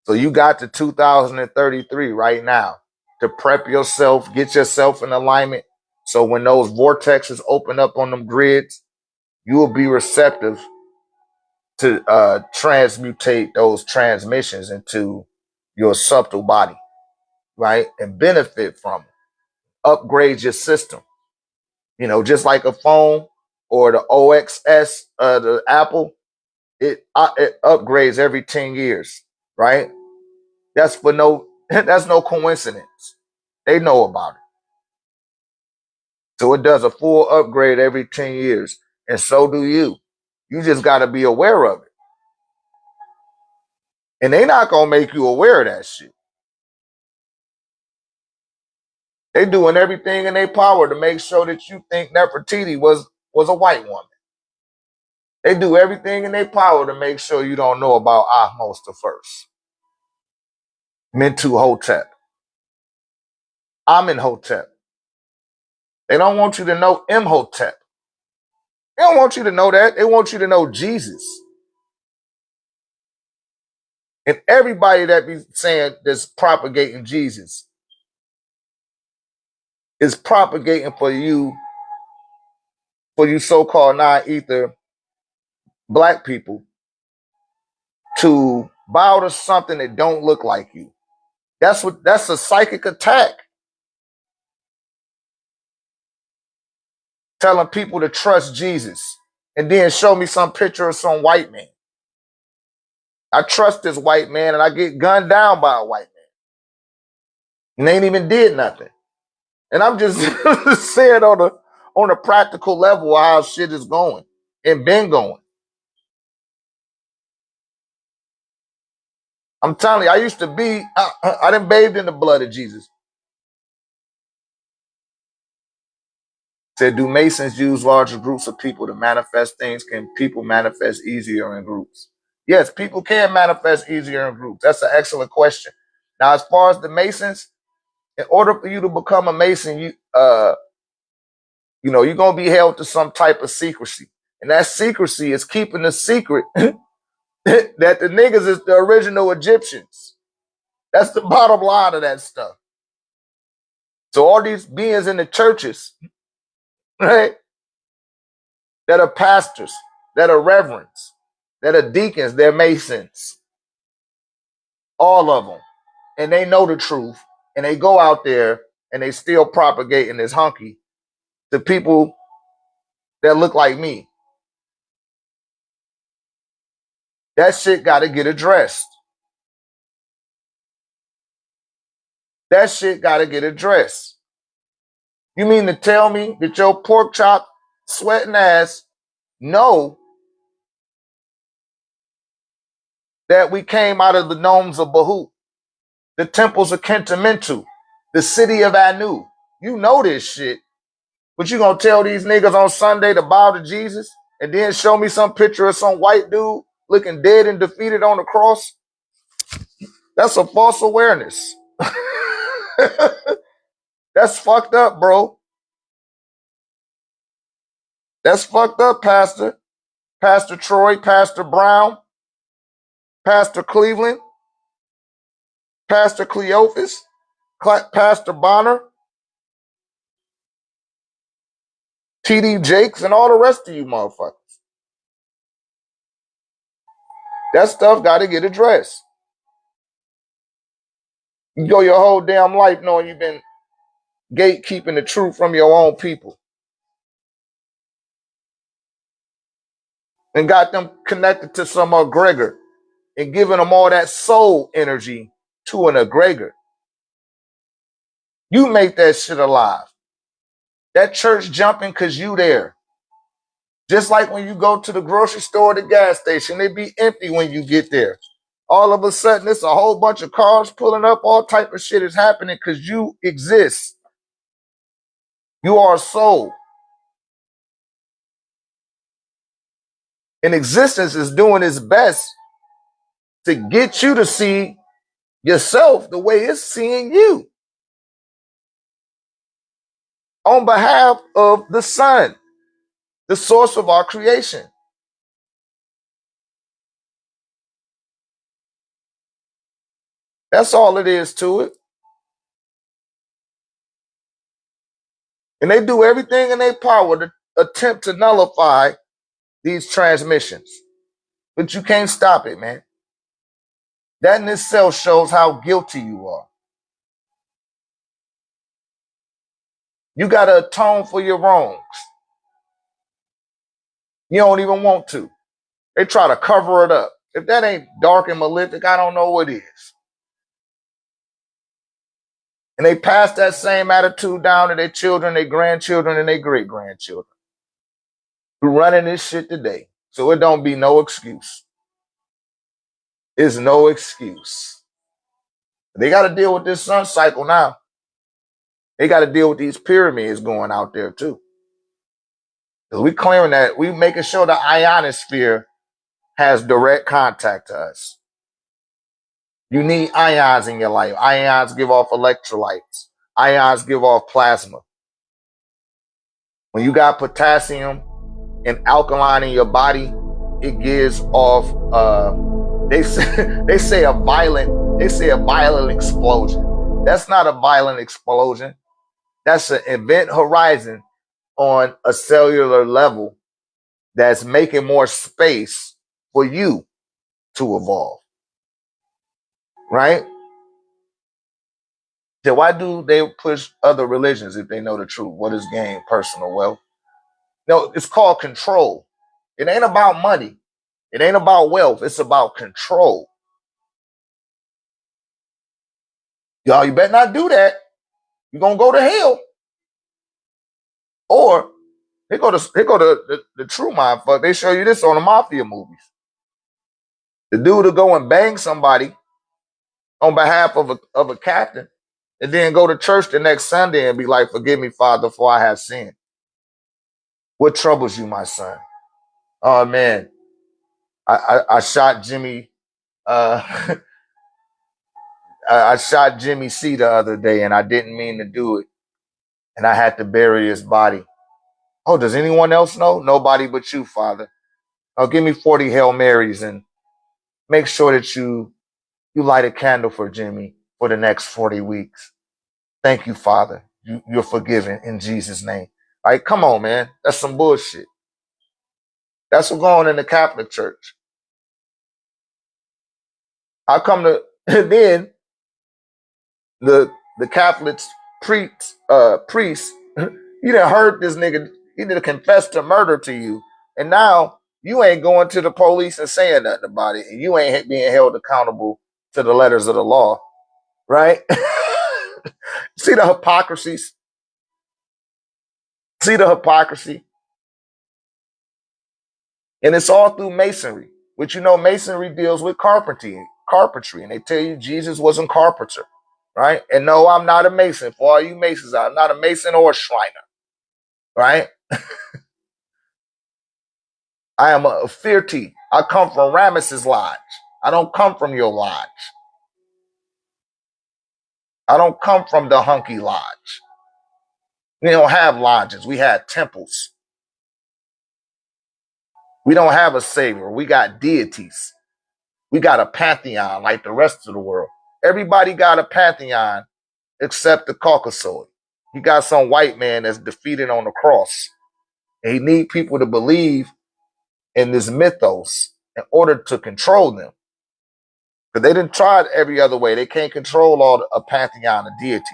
So you got to 2033 right now to prep yourself, get yourself in alignment. So when those vortexes open up on them grids, you will be receptive to transmutate those transmissions into your subtle body, right? And benefit from it. Upgrade your system. You know, just like a phone or the OXS, the Apple, it upgrades every 10 years, right? That's for no that's no coincidence. They know about it. So it does a full upgrade every 10 years. And so do you. You just got to be aware of it. And they not going to make you aware of that shit. They doing everything in their power to make sure that you think Nefertiti was a white woman. They do everything in their power to make sure you don't know about Ahmose the First, Mentu Hotep, Amenhotep. They don't want you to know Imhotep. They don't want you to know that. They want you to know Jesus. And everybody that be saying that's propagating Jesus is propagating for you so-called non-ether black people to bow to something that don't look like you. That's a psychic attack. Telling people to trust Jesus and then show me some picture of some white man. I trust this white man and I get gunned down by a white man. And they ain't even did nothing. And I'm just saying on a practical level how shit is going and been going. I'm telling you, I used to be, I done bathed in the blood of Jesus. Said, do Masons use larger groups of people to manifest things? Can people manifest easier in groups? Yes, people can manifest easier in groups. That's an excellent question. Now, as far as the Masons, in order for you to become a Mason, you're going to be held to some type of secrecy. And that secrecy is keeping the secret that the niggas is the original Egyptians. That's the bottom line of that stuff. So all these beings in the churches, right, that are pastors, that are reverends, that are deacons, they're Masons. All of them. And they know the truth. And they go out there and they still propagating this hunky to people that look like me. That shit got to get addressed. That shit got to get addressed. You mean to tell me that your pork chop sweating ass know that we came out of the gnomes of Bahut, the temples of Kentamentu, the city of Anu? You know this shit. But you gonna tell these niggas on Sunday to bow to Jesus and then show me some picture of some white dude looking dead and defeated on the cross? That's a false awareness. That's fucked up, bro. That's fucked up, Pastor. Pastor Troy, Pastor Brown, Pastor Cleveland, Pastor Cleophas, Pastor Bonner, TD Jakes, and all the rest of you motherfuckers. That stuff got to get addressed. You go your whole damn life knowing you've been gatekeeping the truth from your own people and got them connected to some egregor and giving them all that soul energy to an egregor. You make that shit alive. That church jumping because you there. Just like when you go to the grocery store or the gas station, it be empty when you get there. All of a sudden, it's a whole bunch of cars pulling up. All type of shit is happening because you exist. You are a soul. And existence is doing its best to get you to see yourself the way it's seeing you. On behalf of the sun, the source of our creation. That's all it is to it. And they do everything in their power to attempt to nullify these transmissions. But you can't stop it, man. That in itself shows how guilty you are. You got to atone for your wrongs. You don't even want to. They try to cover it up. If that ain't dark and malefic, I don't know what is. And they pass that same attitude down to their children, their grandchildren, and their great-grandchildren who running this shit today. So it don't be no excuse. It's no excuse. They got to deal with this sun cycle now. They got to deal with these pyramids going out there too. Because we clearing that, we making sure the ionosphere has direct contact to us. You need ions in your life. Ions give off electrolytes. Ions give off plasma. When you got potassium and alkaline in your body, it gives off they say a violent explosion. That's not a violent explosion. That's an event horizon on a cellular level that's making more space for you to evolve. Right? So why do they push other religions if they know the truth? What is gain? Personal wealth. No, it's called control. It ain't about money. It ain't about wealth. It's about control. Y'all, you better not do that. You're gonna go to hell. Or here go the true mindfuck. They show you this on the mafia movies. The dude will go and bang somebody on behalf of a captain, and then go to church the next Sunday and be like, "Forgive me, Father, for I have sinned." What troubles you, my son? Oh man, I shot Jimmy. I shot Jimmy C the other day, and I didn't mean to do it, and I had to bury his body. Oh, does anyone else know? Nobody but you, Father. Oh, give me 40 Hail Marys and make sure that you light a candle for Jimmy for the next 40 weeks. Thank you, Father. You're forgiven in Jesus' name. All right, come on, man. That's some bullshit. That's what's going on in the Catholic Church. I come to then the Catholics priest, you done heard this nigga, he done confessed to murder to you, and now you ain't going to the police and saying nothing about it, and you ain't being held accountable to the letters of the law, right? See the hypocrisies? See the hypocrisy? And it's all through masonry, which you know masonry deals with carpentry, and they tell you Jesus wasn't carpenter, right? And no, I'm not a mason. For all you masons, I'm not a mason or a Shriner, right? I am a Firti. I come from Ramesses Lodge. I don't come from your lodge. I don't come from the Hunky Lodge. We don't have lodges. We had temples. We don't have a savior. We got deities. We got a pantheon like the rest of the world. Everybody got a pantheon except the Caucasoid. You got some white man that's defeated on the cross. And he need people to believe in this mythos in order to control them. But they didn't try it every other way. They can't control a pantheon of deities.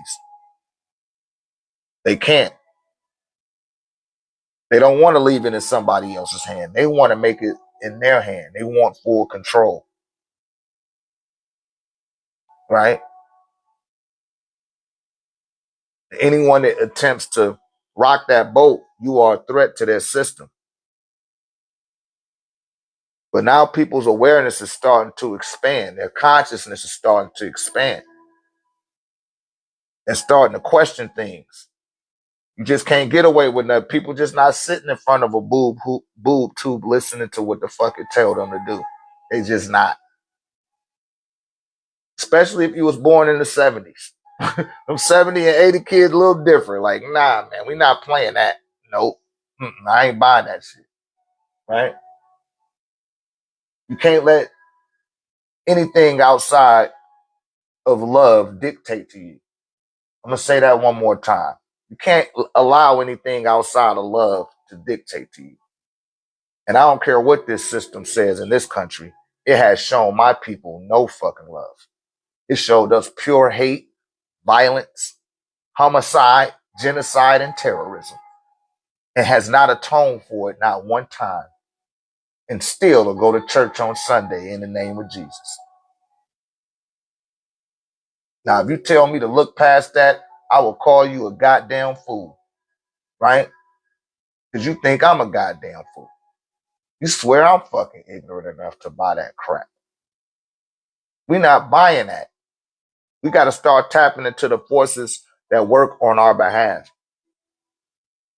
They can't. They don't want to leave it in somebody else's hand. They want to make it in their hand. They want full control. Right? Anyone that attempts to rock that boat, you are a threat to their system. But now people's awareness is starting to expand. Their consciousness is starting to expand and starting to question things. You just can't get away with that. People just not sitting in front of a boob tube listening to what the fuck it tell them to do. They just not. Especially if you was born in the 70s. Them 70 and 80 kids a little different. Like, nah, man, we not playing that. Nope. I ain't buying that shit. Right? You can't let anything outside of love dictate to you. I'm going to say that one more time. You can't allow anything outside of love to dictate to you. And I don't care what this system says in this country. It has shown my people no fucking love. It showed us pure hate, violence, homicide, genocide, and terrorism. It has not atoned for it, not one time. And still will go to church on Sunday in the name of Jesus. Now, if you tell me to look past that, I will call you a goddamn fool, right? Because you think I'm a goddamn fool. You swear I'm fucking ignorant enough to buy that crap. We're not buying that. We got to start tapping into the forces that work on our behalf.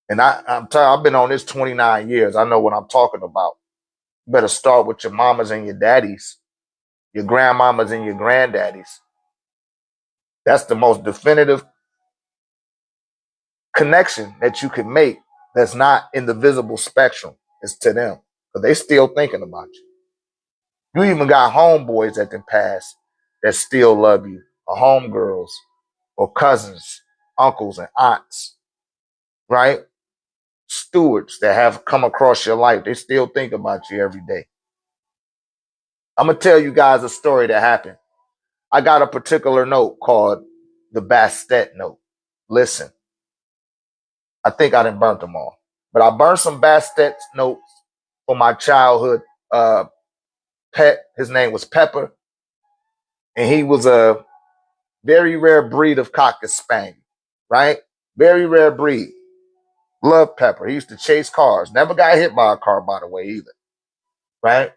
And I'm telling you, I've been on this 29 years. I know what I'm talking about. You better start with your mamas and your daddies, your grandmamas and your granddaddies. That's the most definitive connection that you can make that's not in the visible spectrum. It's to them. Because they still thinking about you. You even got homeboys that can pass that still love you, or homegirls, or cousins, uncles, and aunts, right? Stewards that have come across your life. They still think about you every day. I'm going to tell you guys a story that happened. I got a particular note called the Bastet note. Listen, I think I done burnt them all. But I burned some Bastet notes for my childhood pet. His name was Pepper. And he was a very rare breed of Cocker Spaniel, right? Very rare breed. Love Pepper. He used to chase cars. Never got hit by a car, by the way, either, right?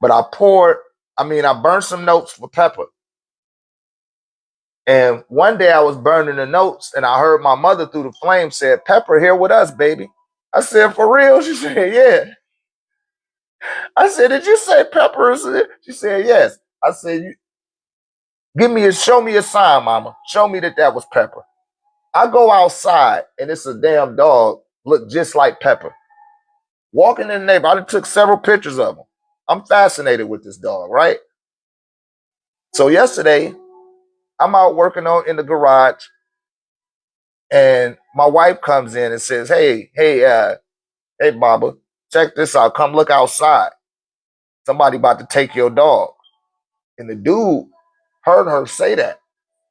But I burned some notes for Pepper. And one day I was burning the notes and I heard my mother through the flame said, "Pepper here with us, baby." I said, "For real?" She said, "Yeah." I said, "Did you say Pepper is here?" She said, "Yes." I said, show me a sign, mama. Show me that was Pepper. I go outside and it's a damn dog, look just like Pepper. Walking in the neighborhood, I took several pictures of him. I'm fascinated with this dog, right? So yesterday, I'm out working in the garage, and my wife comes in and says, hey, Baba, check this out. Come look outside. Somebody about to take your dog." And the dude heard her say that.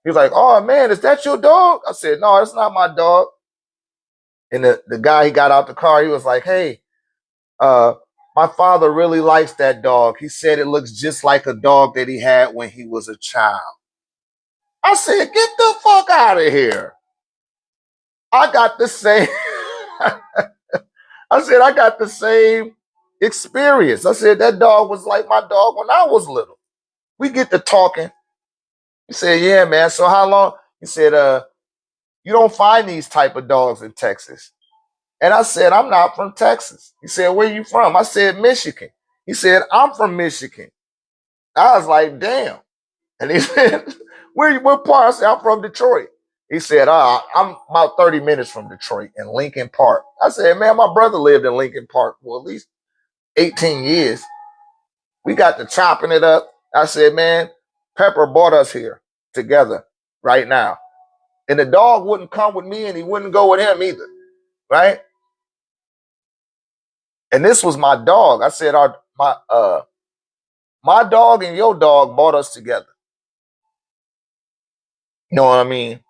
He was like, "Oh man, is that your dog?" I said, "No, it's not my dog." And the guy, he got out the car. He was like, "Hey, my father really likes that dog. He said it looks just like a dog that he had when he was a child." I said, "Get the fuck out of here." I got the same. I said, "I got the same experience." I said, "That dog was like my dog when I was little." We get to talking. He said, "Yeah, man. So how long?" He said, "You don't find these type of dogs in Texas." And I said, "I'm not from Texas." He said, "Where you from?" I said, "Michigan." He said, "I'm from Michigan." I was like, "Damn." And he said, what part?" I said, "I'm from Detroit." He said, "I'm about 30 minutes from Detroit in Lincoln Park." I said, "Man, my brother lived in Lincoln Park for at least 18 years. We got to chopping it up." I said, "Man, Pepper brought us here together right now. And the dog wouldn't come with me and he wouldn't go with him either, right?" And this was my dog. I said, my dog and your dog brought us together. You know what I mean?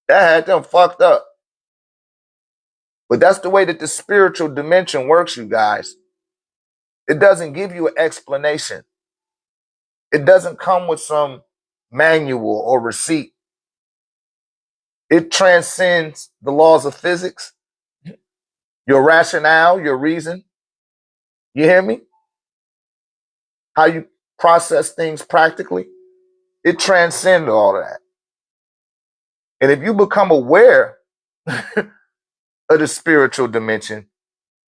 That had them fucked up. But that's the way that the spiritual dimension works, you guys. It doesn't give you an explanation. It doesn't come with some manual or receipt. It transcends the laws of physics, your rationale, your reason. You hear me? How you process things practically. It transcends all of that. And if you become aware of the spiritual dimension,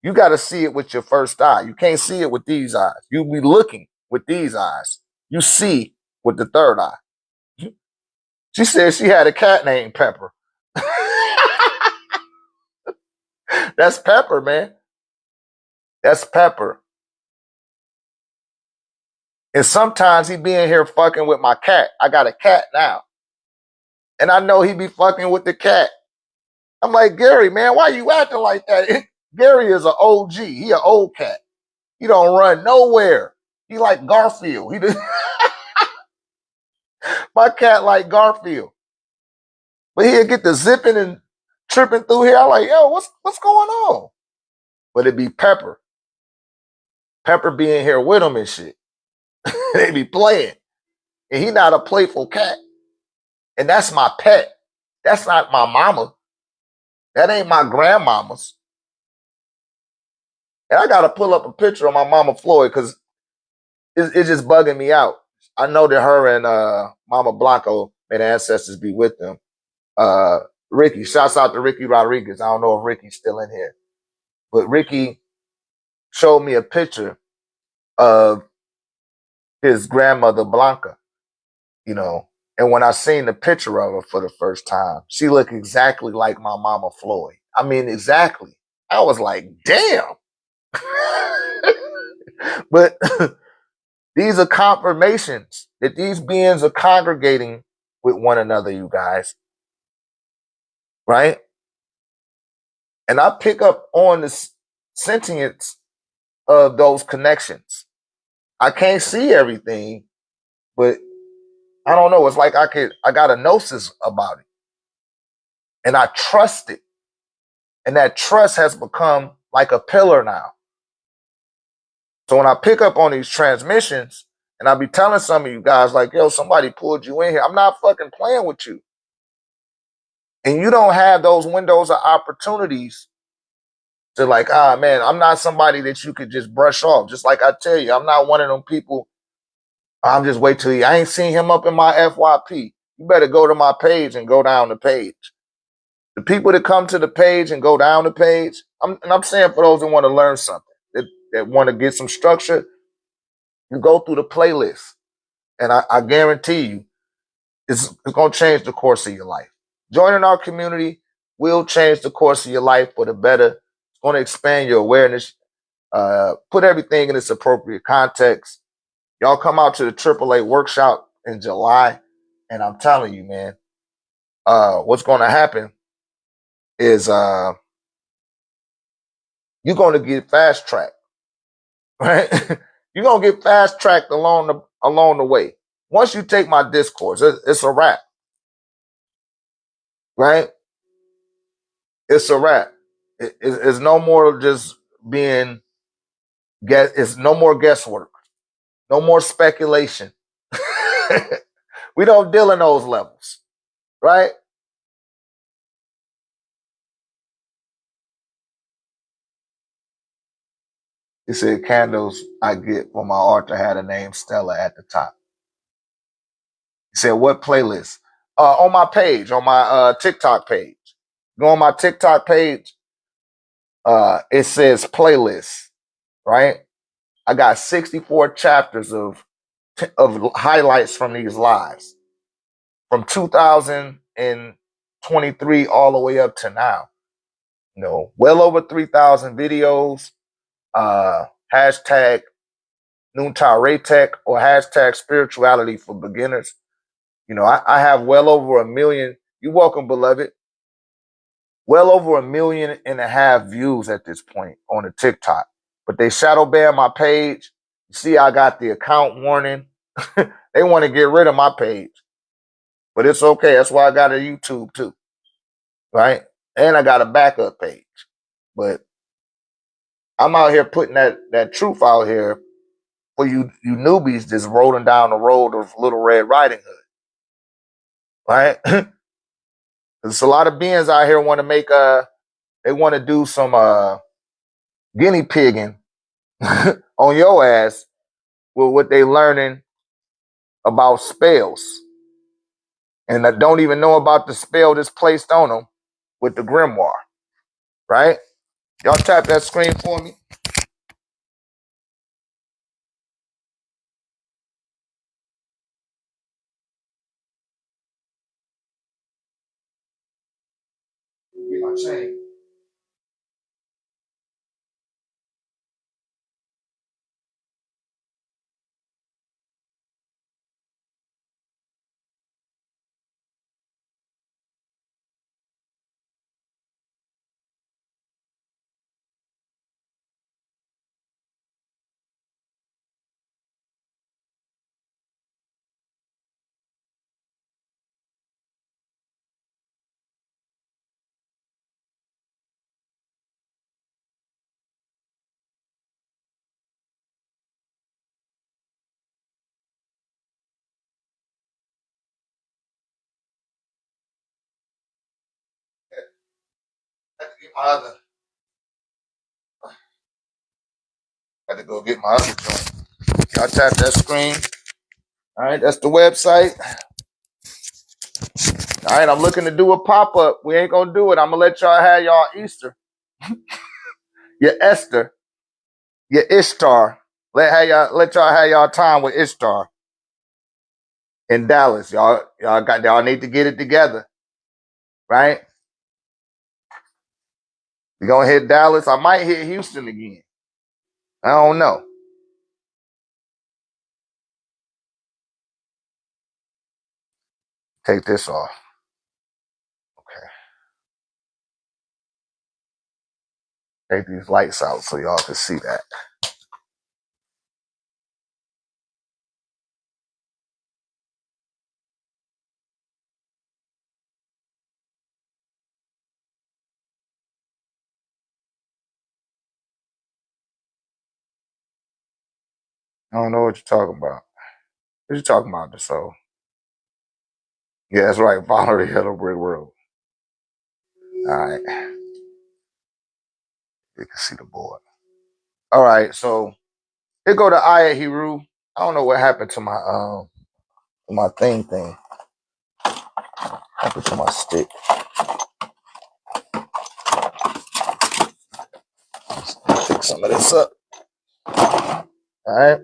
you got to see it with your first eye. You can't see it with these eyes. You be looking with these eyes. You see with the third eye. She said she had a cat named Pepper. That's Pepper, man. That's Pepper. And sometimes he be in here fucking with my cat. I got a cat now. And I know he be fucking with the cat. I'm like, Gary, man, why you acting like that? Gary is an OG. He an old cat. He don't run nowhere. He like Garfield. My cat like Garfield. But he'll get the zipping and tripping through here. I'm like, yo, what's going on? But it be Pepper. Pepper be in here with him and shit. They be playing. And he not a playful cat. And that's my pet. That's not my mama. That ain't my grandmama's. And I gotta pull up a picture of my mama Floyd because it's just bugging me out. I know that her and Mama Blanco, may the ancestors be with them. Ricky, shouts out to Ricky Rodriguez. I don't know if Ricky's still in here. But Ricky showed me a picture of his grandmother Blanca, you know. And when I seen the picture of her for the first time, she looked exactly like my mama Floyd. I mean, exactly. I was like, damn. But these are confirmations that these beings are congregating with one another, you guys. Right? And I pick up on the sentience of those connections. I can't see everything, but I don't know. It's like I got a gnosis about it. And I trust it. And that trust has become like a pillar now. So when I pick up on these transmissions, and I be telling some of you guys, like, yo, somebody pulled you in here. I'm not fucking playing with you. And you don't have those windows of opportunities to like, man, I'm not somebody that you could just brush off. Just like I tell you, I'm not one of them people. I'm just wait till I ain't seen him up in my FYP. You better go to my page and go down the page. The people that come to the page and go down the page, I'm saying for those that want to learn something, that want to get some structure, you go through the playlist. And I guarantee you, it's going to change the course of your life. Joining our community will change the course of your life for the better. It's going to expand your awareness, put everything in its appropriate context. Y'all come out to the AAA workshop in July, and I'm telling you, man, what's going to happen is you're going to get fast tracked, right? You're going to get fast tracked along the way. Once you take my discourse, it's a wrap, right? It's a wrap. It's no more just being guess. It's no more guesswork. No more speculation. We don't deal in those levels, right? He said candles I get for my altar had a name Stella at the top. He said, what playlist? On my page, on my TikTok page. Go on my TikTok page. It says playlist, right? I got 64 chapters of highlights from these lives from 2023 all the way up to now. You know, well over 3,000 videos. Hashtag Dr.RÉ or hashtag spirituality for beginners. You know, I have well over 1 million. You're welcome, beloved. Well over 1.5 million views at this point on the TikTok. But they shadow ban my page. You see, I got the account warning. They want to get rid of my page. But it's okay. That's why I got a YouTube too. Right? And I got a backup page. But I'm out here putting that truth out here for you newbies just rolling down the road of Little Red Riding Hood. Right? There's a lot of beings out here want to make they want to do some guinea pigging on your ass with what they learning about spells. And that don't even know about the spell that's placed on them with the grimoire. Right? Y'all tap that screen for me. Get my chain. Get my other. Had to go get my other joint. Y'all tap that screen. All right, that's the website. All right, I'm looking to do a pop-up. We ain't gonna do it. I'm gonna let y'all have y'all Easter. Your Esther, your Ishtar. Let y'all have y'all time with Ishtar in Dallas. Y'all need to get it together. Right? We gonna hit Dallas. I might hit Houston again. I don't know. Take this off. Okay. Take these lights out so y'all can see that. I don't know what you're talking about. What you talking about, the soul? Yeah, that's right. Follow the yellow brick road. All right. You can see the board. All right, so here go to Aya Hiru. I don't know what happened to my thing. Happened to my stick. Pick some of this up. All right.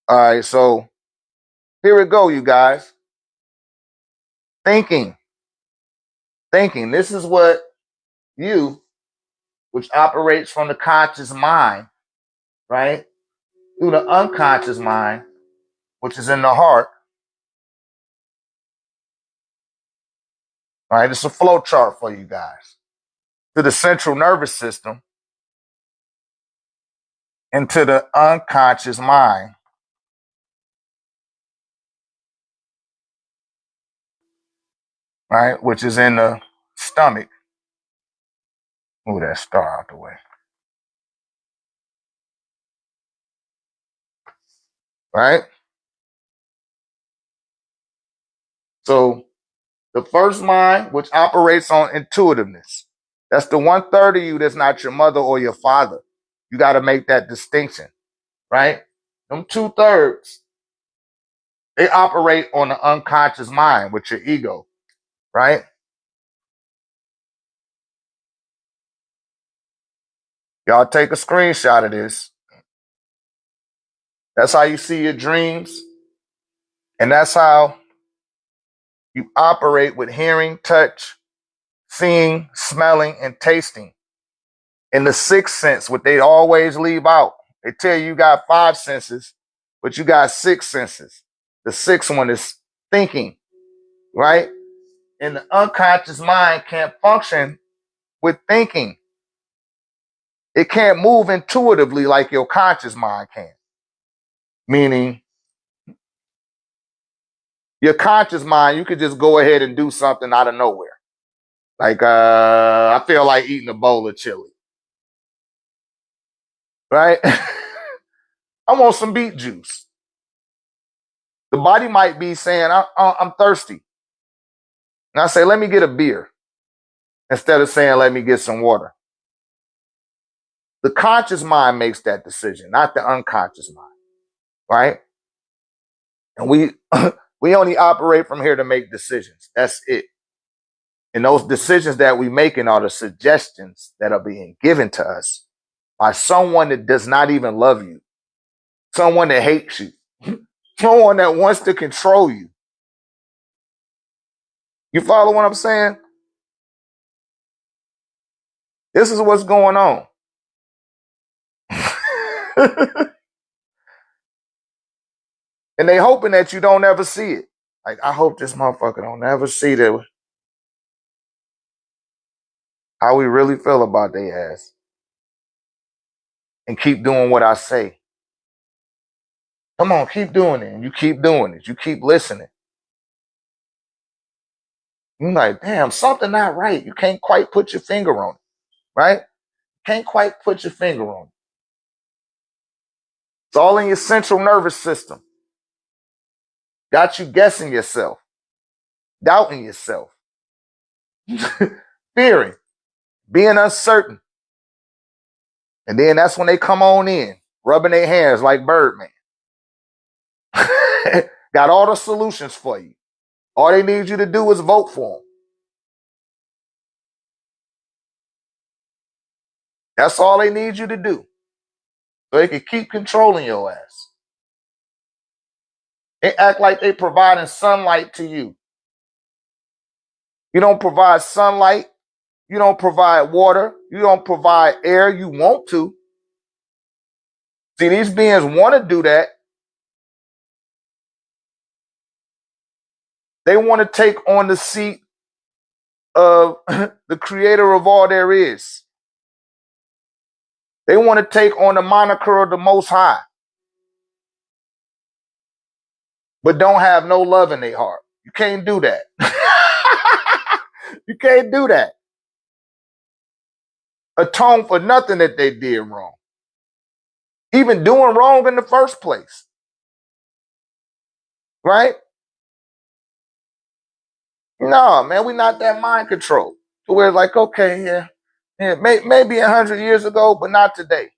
All right, so here we go, you guys. Thinking. This is what you, which operates from the conscious mind, right? Through the unconscious mind, which is in the heart. Right? It's a flow chart for you guys. To the central nervous system and to the unconscious mind. Right? Which is in the stomach. Move that star out the way. Right? So the first mind, which operates on intuitiveness. That's the 1/3 of you that's not your mother or your father. You got to make that distinction, right? Them 2/3, they operate on the unconscious mind with your ego, right? Y'all take a screenshot of this. That's how you see your dreams. And that's how you operate with hearing, touch, seeing, smelling, and tasting. In the sixth sense, what they always leave out. They tell you got 5 senses, but you got 6 senses. The sixth one is thinking, right? And the unconscious mind can't function with thinking. It can't move intuitively like your conscious mind can. Meaning, your conscious mind, you could just go ahead and do something out of nowhere. Like, I feel like eating a bowl of chili, right? I want some beet juice. The body might be saying, I'm thirsty. And I say, let me get a beer instead of saying, let me get some water. The conscious mind makes that decision, not the unconscious mind, right? And we we only operate from here to make decisions. That's it. And those decisions that we making are the suggestions that are being given to us by someone that does not even love you, someone that hates you, someone that wants to control you. You follow what I'm saying? This is what's going on. And they hoping that you don't ever see it. Like, I hope this motherfucker don't ever see that, how we really feel about their ass. And keep doing what I say. Come on, keep doing it. And you keep doing it. You keep listening. You're like, damn, something not right. You can't quite put your finger on it, right? Can't quite put your finger on it. It's all in your central nervous system. Got you guessing yourself. doubting yourself, fearing, being uncertain. And then that's when they come on in, rubbing their hands like Birdman. Got all the solutions for you. All they need you to do is vote for them. That's all they need you to do. So they can keep controlling your ass. They act like they providing sunlight to you. You don't provide sunlight. You don't provide water. You don't provide air. You want to. See, these beings want to do that. They want to take on the seat of the creator of all there is. They want to take on the moniker of the Most High, but don't have no love in their heart. You can't do that. You can't do that. Atone for nothing that they did wrong. Even doing wrong in the first place. Right? No, man, we're not that mind control. So we're like, okay, yeah, maybe 100 years ago, but not today.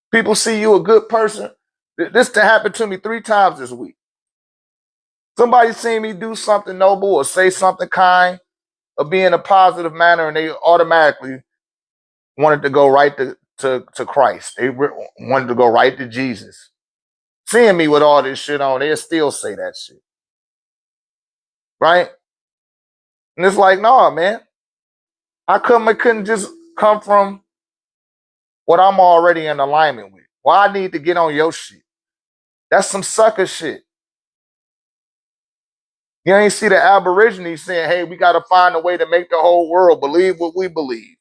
People see you a good person. This happened to me 3 times this week. Somebody seen me do something noble or say something kind or be in a positive manner, and they automatically wanted to go right to Christ. They wanted to go right to Jesus. Seeing me with all this shit on, they'll still say that shit. Right? And it's like, no, man. How come it couldn't just come from what I'm already in alignment with? Why I need to get on your shit? That's some sucker shit. You ain't see the Aborigines saying, hey, we got to find a way to make the whole world believe what we believe.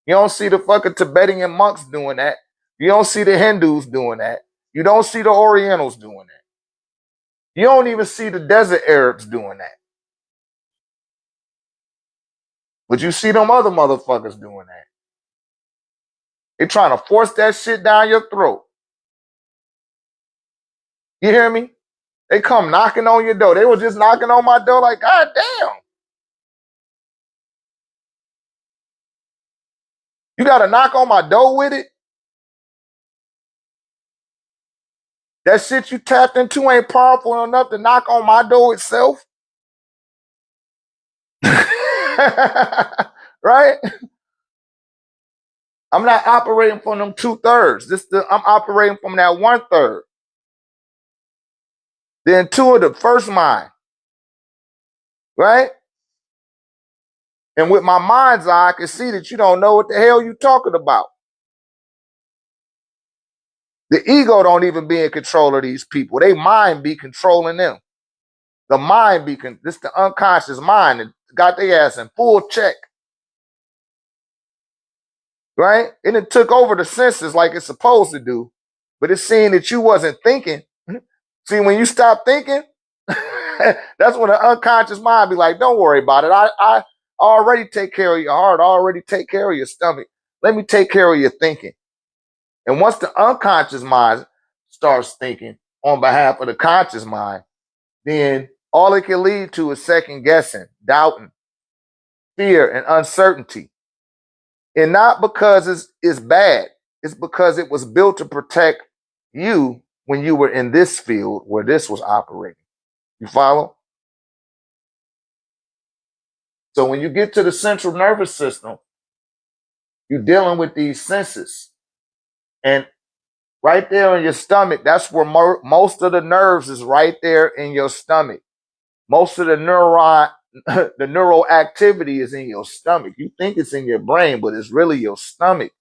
You don't see the fucking Tibetan monks doing that. You don't see the Hindus doing that. You don't see the Orientals doing that. You don't even see the desert Arabs doing that. But you see them other motherfuckers doing that. They're trying to force that shit down your throat. You hear me? They come knocking on your door. They were just knocking on my door like, God damn. You got to knock on my door with it? That shit you tapped into ain't powerful enough to knock on my door itself? Right? I'm not operating from them 2/3. I'm operating from that 1/3. The intuitive first mind. Right? And with my mind's eye, I can see that you don't know what the hell you talking about. The ego don't even be in control of these people. They mind be controlling them. The mind be, this the unconscious mind that got their ass in full check. Right? And it took over the senses like it's supposed to do. But it's seeing that you wasn't thinking. See, when you stop thinking, that's when the unconscious mind be like, don't worry about it. I already take care of your heart. I already take care of your stomach. Let me take care of your thinking. And once the unconscious mind starts thinking on behalf of the conscious mind, then all it can lead to is second guessing, doubting, fear, and uncertainty. And not because it's bad. It's because it was built to protect you when you were in this field where this was operating. You follow? So when you get to the central nervous system, you're dealing with these senses. And right there in your stomach, that's where most of the nerves is right there in your stomach. Most of the the neural activity is in your stomach. You think it's in your brain, but it's really your stomach.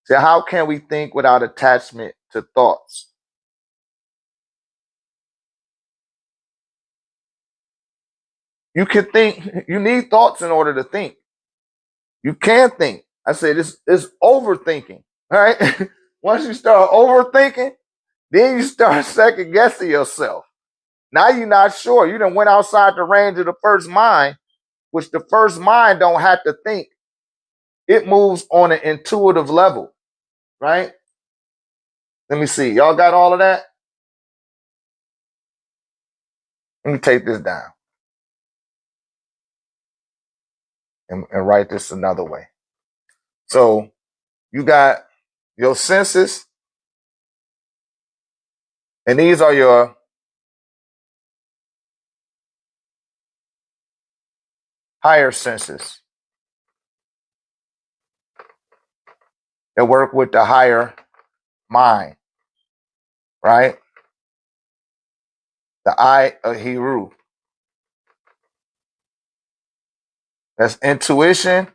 So how can we think without attachment to thoughts? You can think, you need thoughts in order to think. You can think. I said it's overthinking, right? Once you start overthinking, then you start second guessing yourself. Now you're not sure. You done went outside the range of the first mind, which the first mind don't have to think. It moves on an intuitive level. right? Let me see. Y'all got all of that? Let me take this down and write this another way. So you got your senses, and these are your higher senses that work with the higher mind, right? The eye of Heru. That's intuition,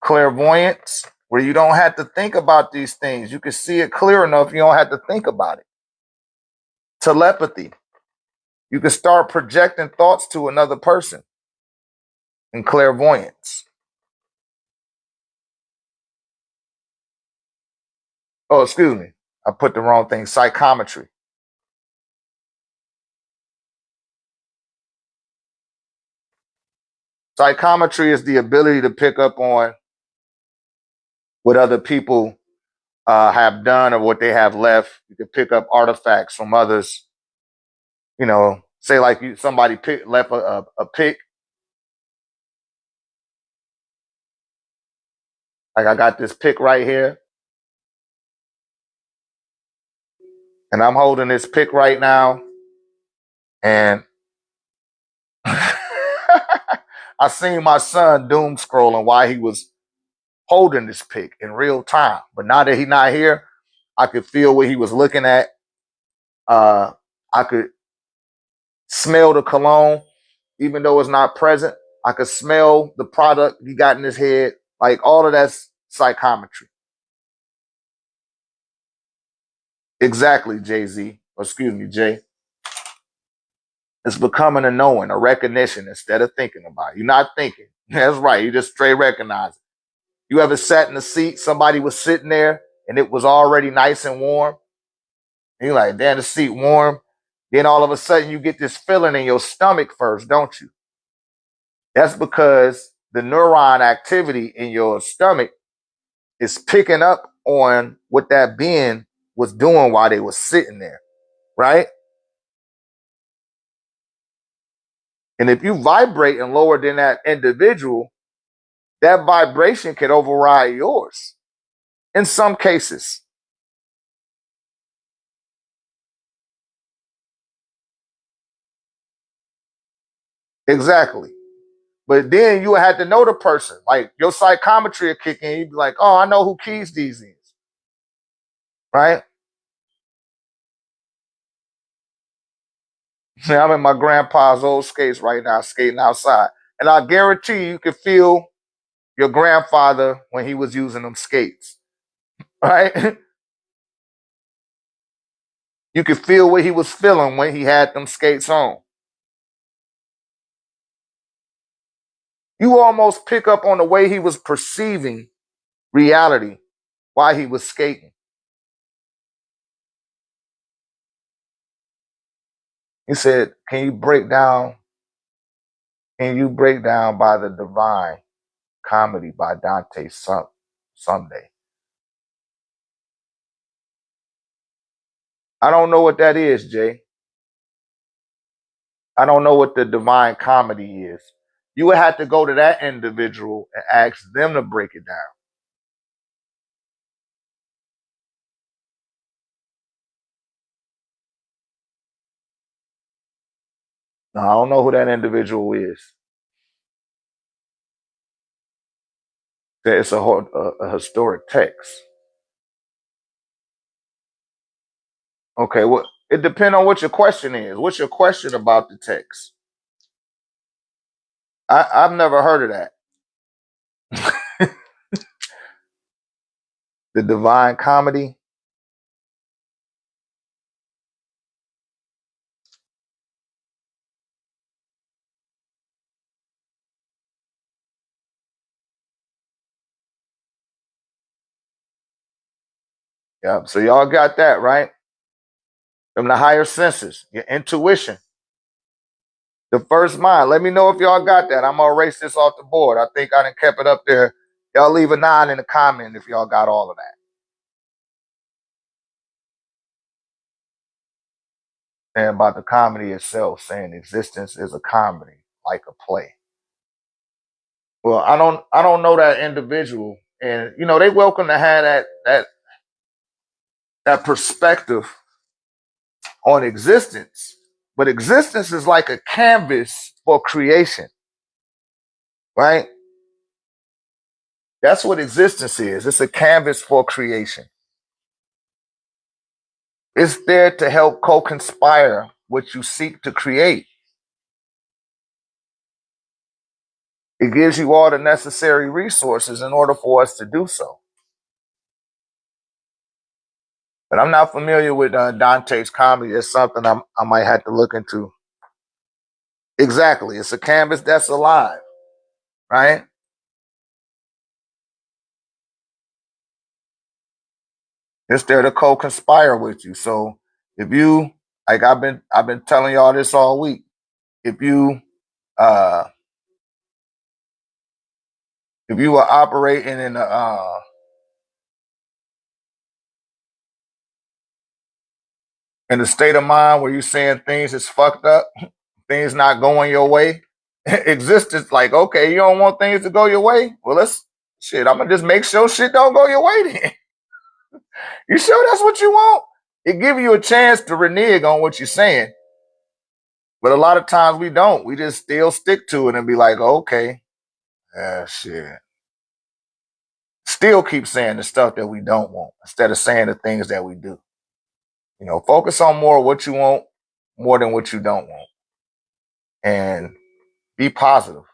clairvoyance, where you don't have to think about these things. You can see it clear enough, you don't have to think about it. Telepathy. You can start projecting thoughts to another person. And clairvoyance. Oh, excuse me. I put the wrong thing. Psychometry. Psychometry is the ability to pick up on what other people have done or what they have left. You can pick up artifacts from others. You know, say like somebody left a pick. Like I got this pick right here, and I'm holding this pick right now, and I seen my son doom scrolling while he was holding this pick in real time. But now that he's not here, I could feel what he was looking at. I could smell the cologne, even though it's not present. I could smell the product he got in his head. Like all of that's psychometry. Exactly, Jay-Z. Or excuse me, Jay. It's becoming a knowing, a recognition instead of thinking about it. You're not thinking. That's right. You just straight recognize it. You ever sat in the seat, somebody was sitting there and it was already nice and warm? And you're like, damn, the seat warm. Then all of a sudden you get this feeling in your stomach first, don't you? That's because the neuron activity in your stomach is picking up on what that being was doing while they were sitting there, right? And if you vibrate and lower than that individual, that vibration can override yours in some cases. Exactly. But then you had to know the person. Like your psychometry will kick in. You'd be like, oh, I know who keys these is. Right? I'm in my grandpa's old skates right now, skating outside. And I guarantee you can feel your grandfather when he was using them skates. Right? You could feel what he was feeling when he had them skates on. You almost pick up on the way he was perceiving reality while he was skating. He said, can you break down by the divine comedy by Dante someday? I don't know what that is, Jay. I don't know what the divine comedy is. You would have to go to that individual and ask them to break it down. Now, I don't know who that individual is. It's a historic text. Okay, well, it depends on what your question is. What's your question about the text? I've never heard of that. The divine comedy. Yeah, so y'all got that, right? From the higher senses, your intuition, the first mind. Let me know if y'all got that. I'm gonna erase this off the board. I think I done kept it up there Y'all leave a 9 in the comment if y'all got all of that. And about the comedy itself, saying existence is a comedy, like a play. Well, I don't know that individual, and you know they welcome to have that perspective on existence. But existence is like a canvas for creation, right? That's what existence is. It's a canvas for creation. It's there to help co-conspire what you seek to create. It gives you all the necessary resources in order for us to do so. But I'm not familiar with Dante's comedy. It's something I might have to look into. Exactly. It's a canvas that's alive, right? It's there to co-conspire with you. So if you, like I've been telling y'all this all week, if you uh if you are operating in a state of mind where you're saying things is fucked up, things not going your way, existence like, okay, you don't want things to go your way? Well, let's shit, I'm gonna just make sure shit don't go your way then. You sure that's what you want? It give you a chance to renege on what you're saying. But a lot of times we don't. We just still stick to it and be like, okay, shit. Still keep saying the stuff that we don't want instead of saying the things that we do. You know, focus on more what you want more than what you don't want. And be positive.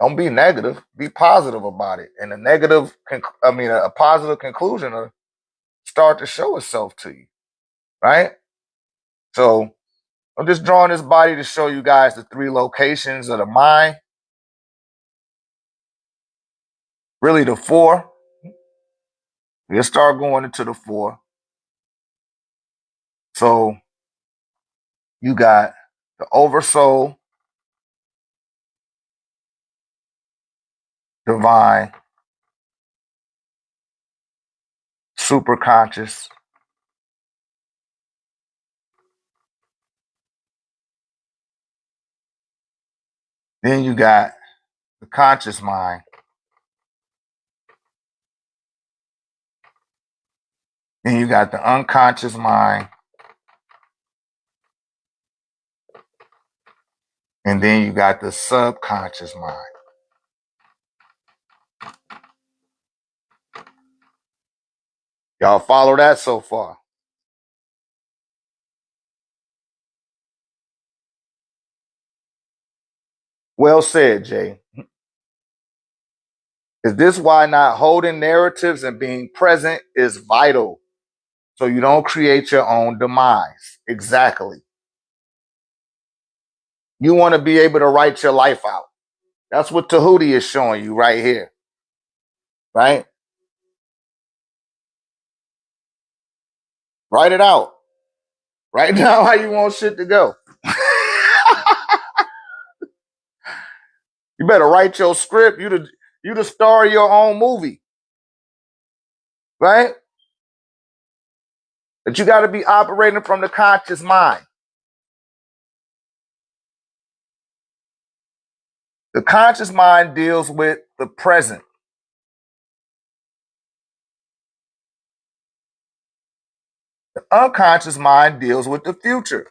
Don't be negative. Be positive about it. And a positive conclusion will start to show itself to you. Right? So I'm just drawing this body to show you guys the 3 locations of the mind. Really the 4. We'll start going into the 4. So you got the oversoul, divine, superconscious, then you got the conscious mind, then you got the unconscious mind, and then you got the subconscious mind. Y'all follow that so far? Well said, Jay. Is this why not holding narratives and being present is vital so you don't create your own demise? Exactly. You want to be able to write your life out. That's what Tahuti is showing you right here. Right? Write it out. Write down how you want shit to go. You better write your script. You the star of your own movie. Right? But you got to be operating from the conscious mind. The conscious mind deals with the present. The unconscious mind deals with the future.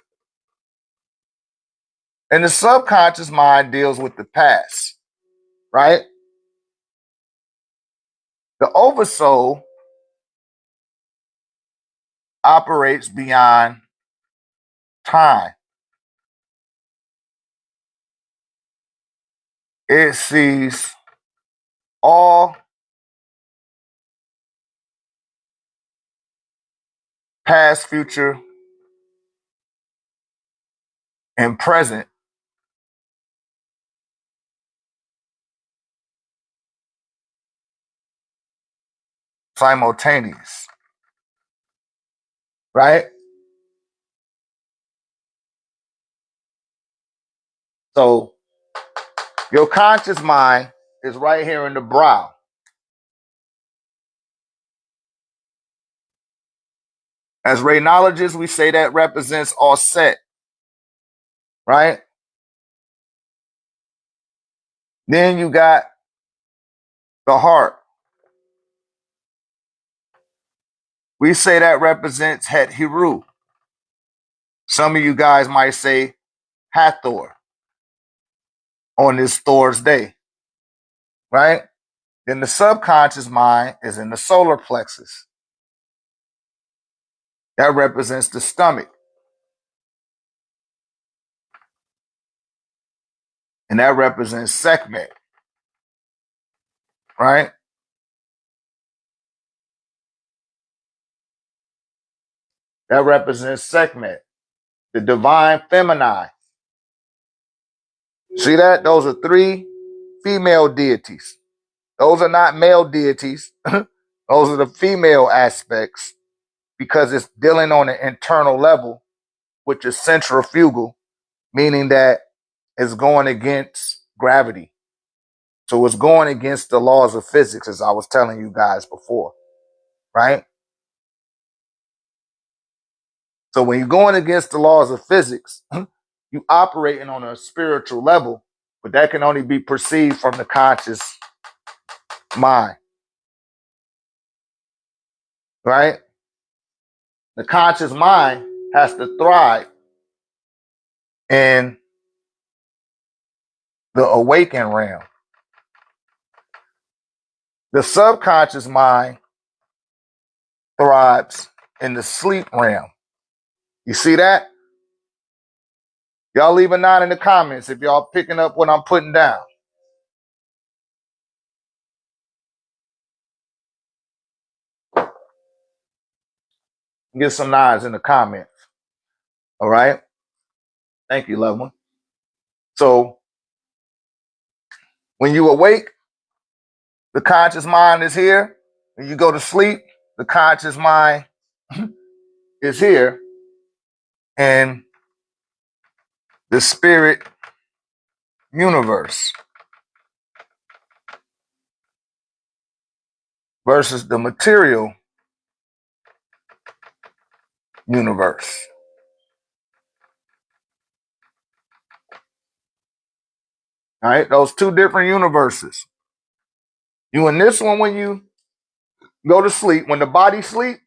And the subconscious mind deals with the past. Right? The oversoul operates beyond time. It sees all past, future, and present simultaneous. Right? So your conscious mind is right here in the brow. As raynologists, we say that represents all set, right? Then you got the heart. We say that represents Het Hiru. Some of you guys might say Hathor on this Thor's day, right? Then the subconscious mind is in the solar plexus. That represents the stomach. And that represents Sekhmet, right? That represents Sekhmet, the divine feminine. See that? Those are three female deities. Those are not male deities. Those are the female aspects because it's dealing on an internal level, which is centrifugal, meaning that it's going against gravity. So it's going against the laws of physics, as I was telling you guys before, right? So when you're going against the laws of physics, you operating on a spiritual level, but that can only be perceived from the conscious mind, right? The conscious mind has to thrive in the awakened realm. The subconscious mind thrives in the sleep realm. You see that? Y'all leave a 9 in the comments if y'all picking up what I'm putting down. Get some 9s in the comments. All right? Thank you, loved one. So when you awake, the conscious mind is here. When you go to sleep, the conscious mind is here. And the spirit universe versus the material universe. All right, those two different universes. You in this one when you go to sleep, when the body sleep,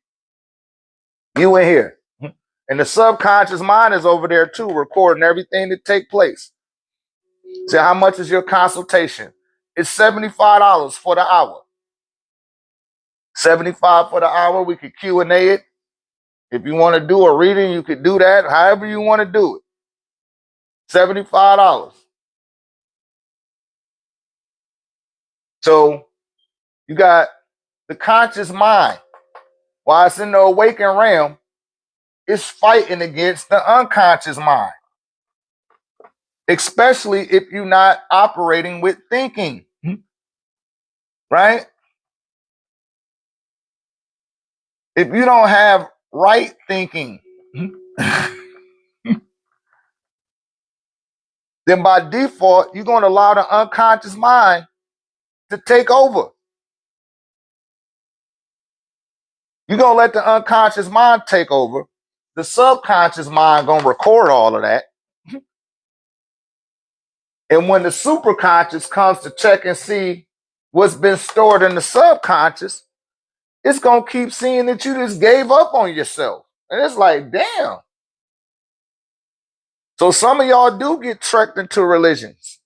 you in here. And the subconscious mind is over there too, recording everything that take place. So how much is your consultation? It's $75 for the hour. $75 for the hour. We could Q&A it. If you want to do a reading, you could do that. However you want to do it. $75. So you got the conscious mind. While it's in the awakened realm, it's fighting against the unconscious mind. Especially if you're not operating with thinking. Right? If you don't have right thinking, then by default, you're going to allow the unconscious mind to take over. You're going to let the unconscious mind take over. The subconscious mind going to record all of that. And when the superconscious comes to check and see what's been stored in the subconscious, it's going to keep seeing that you just gave up on yourself. And it's like, damn. So some of y'all do get trekked into religions.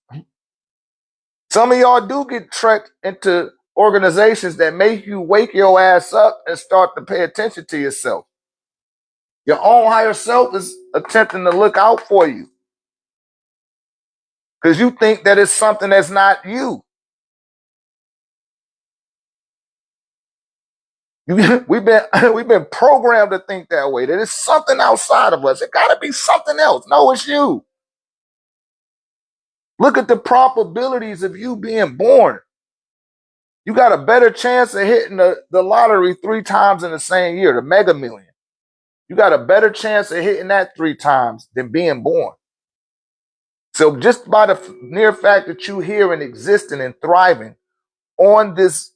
Some of y'all do get trekked into organizations that make you wake your ass up and start to pay attention to yourself. Your own higher self is attempting to look out for you because you think that it's something that's not you. We've been programmed to think that way, that it's something outside of us. It got to be something else. No, it's you. Look at the probabilities of you being born. You got a better chance of hitting the lottery 3 times in the same year, the Mega Million. You got a better chance of hitting that 3 times than being born. So just by the mere fact that you here and existing and thriving on this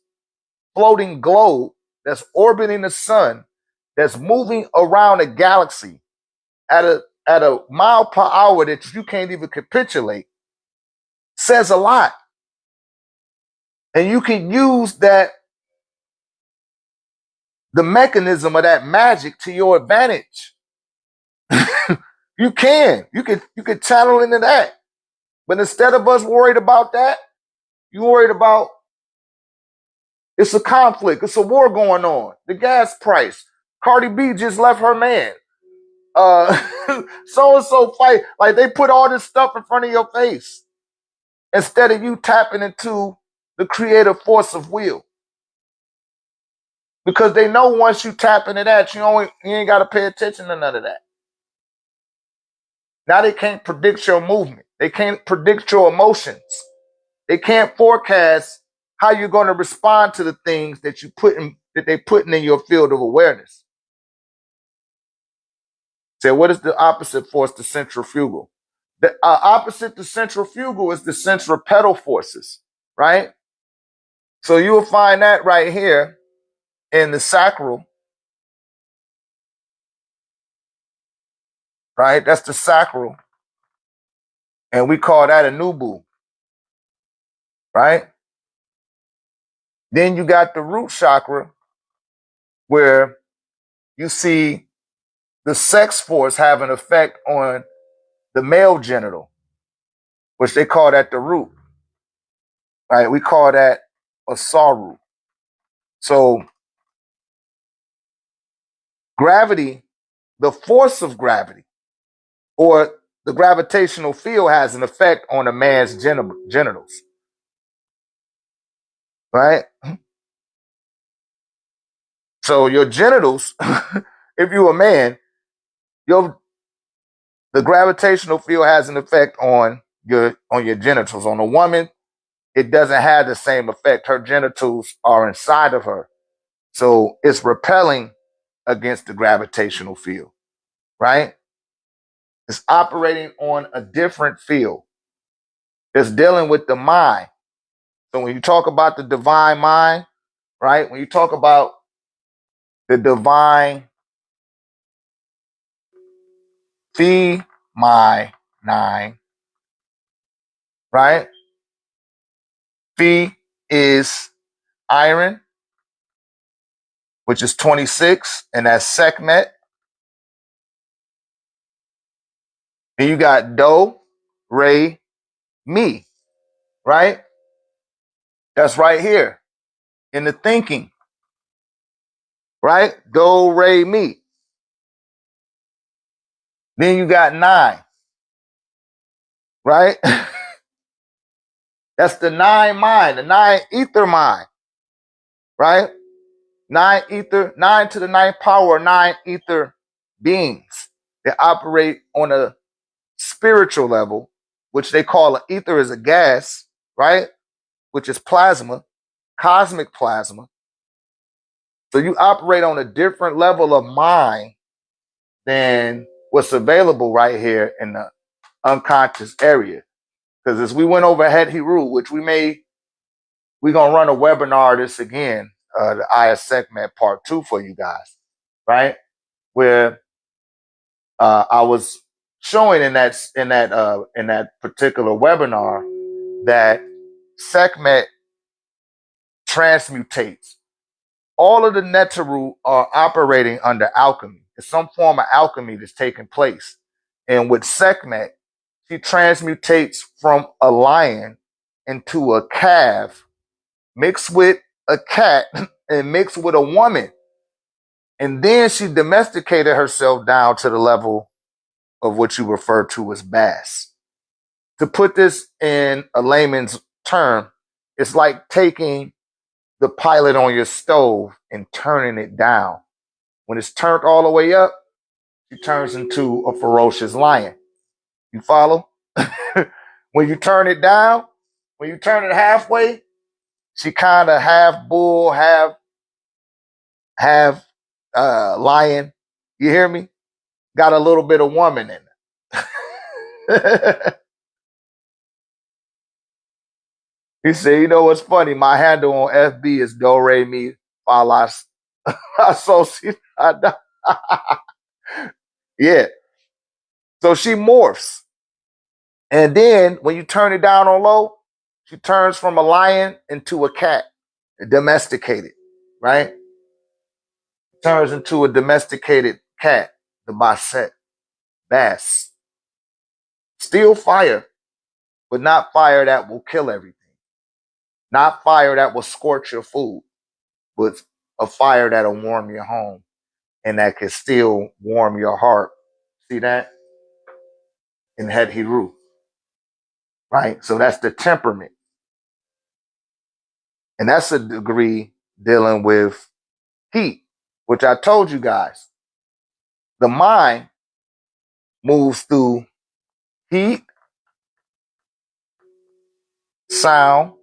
floating globe that's orbiting the sun, that's moving around a galaxy at a mile per hour that you can't even capitulate says a lot. And you can use that, the mechanism of that magic to your advantage. You can channel into that. But instead of us worried about that, you worried about it's a conflict, it's a war going on, the gas price. Cardi B just left her man. So and so fight. Like they put all this stuff in front of your face instead of you tapping into the creative force of will. Because they know once you tap into that, you ain't got to pay attention to none of that. Now they can't predict your movement. They can't predict your emotions. They can't forecast how you're going to respond to the things that they putting in your field of awareness. So what is the opposite force? The centrifugal. The opposite to centrifugal is the centripetal forces, right? So you will find that right here in the sacral, right? That's the sacral. And we call that a nubu, right? Then you got the root chakra, where you see the sex force have an effect on the male genital, which they call that the root, right? We call that a saru. So gravity, the force of gravity, or the gravitational field has an effect on a man's genitals, right? So your genitals, if you're a man, the gravitational field has an effect on your genitals. On a woman, it doesn't have the same effect. Her genitals are inside of her. So it's repelling against the gravitational field, right? It's operating on a different field. It's dealing with the mind. So when you talk about the divine mind, right? When you talk about the divine fee, my nine, right? Fee is iron, which is 26, and that's Sekhmet. Then you got Do, Re, Mi, right? That's right here in the thinking, right? Do, Re, Mi. Then you got 9, right? That's the 9 mind, the 9 ether mind, right? 9 ether, 9 to the 9th power, 9 ether beings that operate on a spiritual level, which they call ether is a gas, right? Which is plasma, cosmic plasma. So you operate on a different level of mind than what's available right here in the unconscious area. Because as we went over Het Hiru, which we're going to run a webinar this again, the Aya Sekhmet part 2 for you guys, right? Where I was showing in that particular webinar that Sekhmet transmutates. All of the Netaru are operating under alchemy. It's some form of alchemy that's taking place. And with Sekhmet, she transmutates from a lion into a calf, mixed with a cat, and mixed with a woman. And then she domesticated herself down to the level of what you refer to as bass. To put this in a layman's term, it's like taking the pilot on your stove and turning it down. When it's turned all the way up, it turns into a ferocious lion. You follow? When you turn it down, when you turn it halfway, she kind of half bull, half lion. You hear me? Got a little bit of woman in it. He said, you know what's funny? My handle on FB is Do Re Mi Falas Associate. Yeah. So she morphs. And then when you turn it down on low, she turns from a lion into a cat, domesticated, right? Turns into a domesticated cat, the Basset, bass. Still fire, but not fire that will kill everything. Not fire that will scorch your food, but a fire that'll warm your home and that can still warm your heart. See that? In Het Hiru, right? So that's the temperament. And that's a degree dealing with heat, which I told you guys. The mind moves through heat, sound,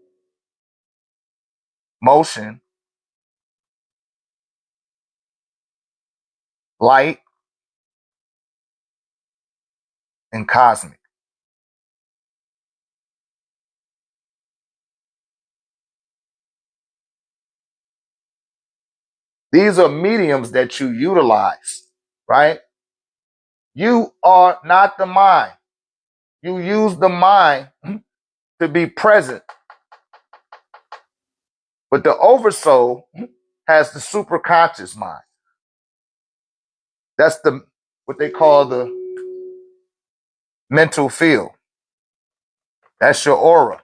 motion, light, and cosmic. These are mediums that you utilize, right? You are not the mind. You use the mind to be present. But the oversoul has the superconscious mind. That's the what they call the mental field. That's your aura.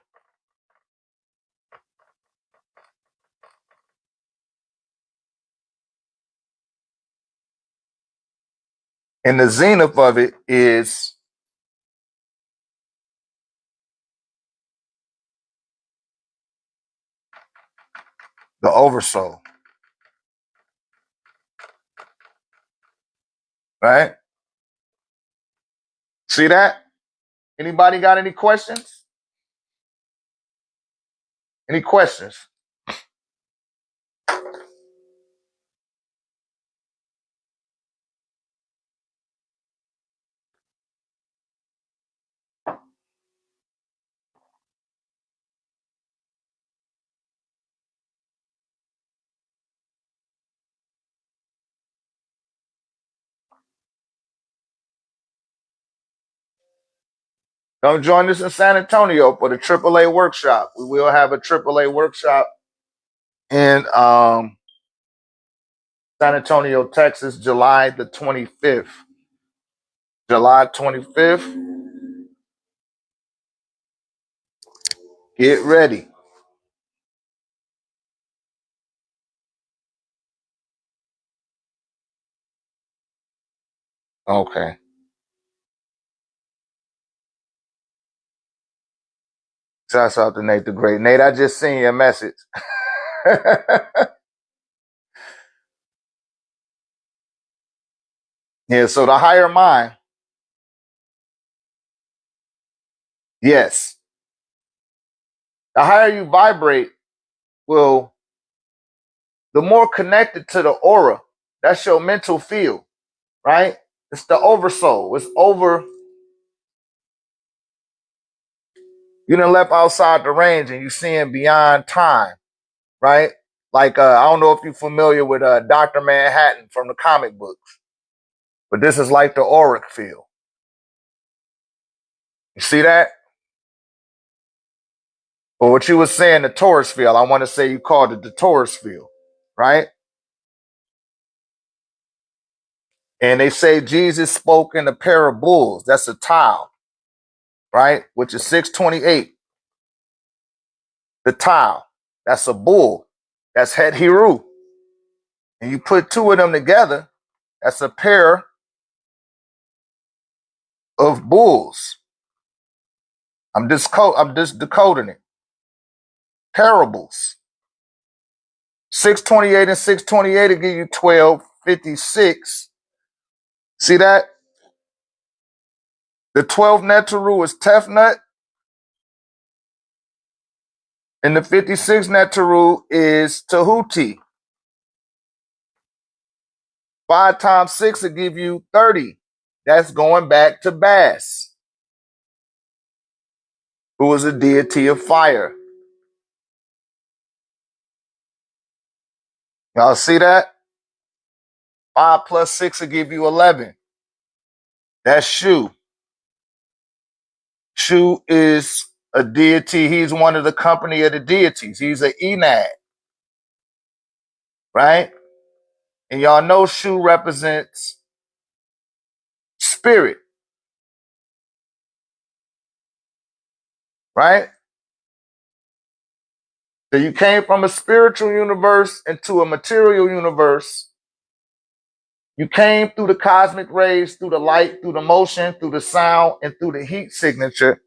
And the zenith of it is the oversoul. Right? See that? Anybody got any questions? Any questions? Come join us in San Antonio for the AAA workshop. We will have a AAA workshop in San Antonio, Texas, July the 25th. July 25th. Get ready. Okay. Shouts out to Nate the Great. Nate, I just seen your message. Yeah, so the higher mind, yes. The higher you vibrate, will the more connected to the aura. That's your mental field, right? It's the oversoul. It's over. You done left outside the range and you seeing beyond time, right? Like I don't know if you're familiar with Dr. Manhattan from the comic books, but this is like the auric field. You see that? Or what you were saying, the Taurus field. I want to say you called it the Taurus field, right? And they say Jesus spoke in a pair of bulls. That's a tile, right? Which is 628. The tile. That's a bull. That's Het Hiru. And you put two of them together, that's a pair of bulls. I'm just decoding it. Parables. 628 and 628 will give you 1256. See that? The 12 Netaru is Tefnut, and the 56 Netaru is Tahuti. 5 times 6 will give you 30. That's going back to Bass, who was a deity of fire. Y'all see that? 5 plus 6 will give you 11. That's Shu. Shu is a deity. He's one of the company of the deities. He's an Enad, right? And y'all know Shu represents spirit, right? So you came from a spiritual universe into a material universe. You came through the cosmic rays, through the light, through the motion, through the sound, and through the heat signature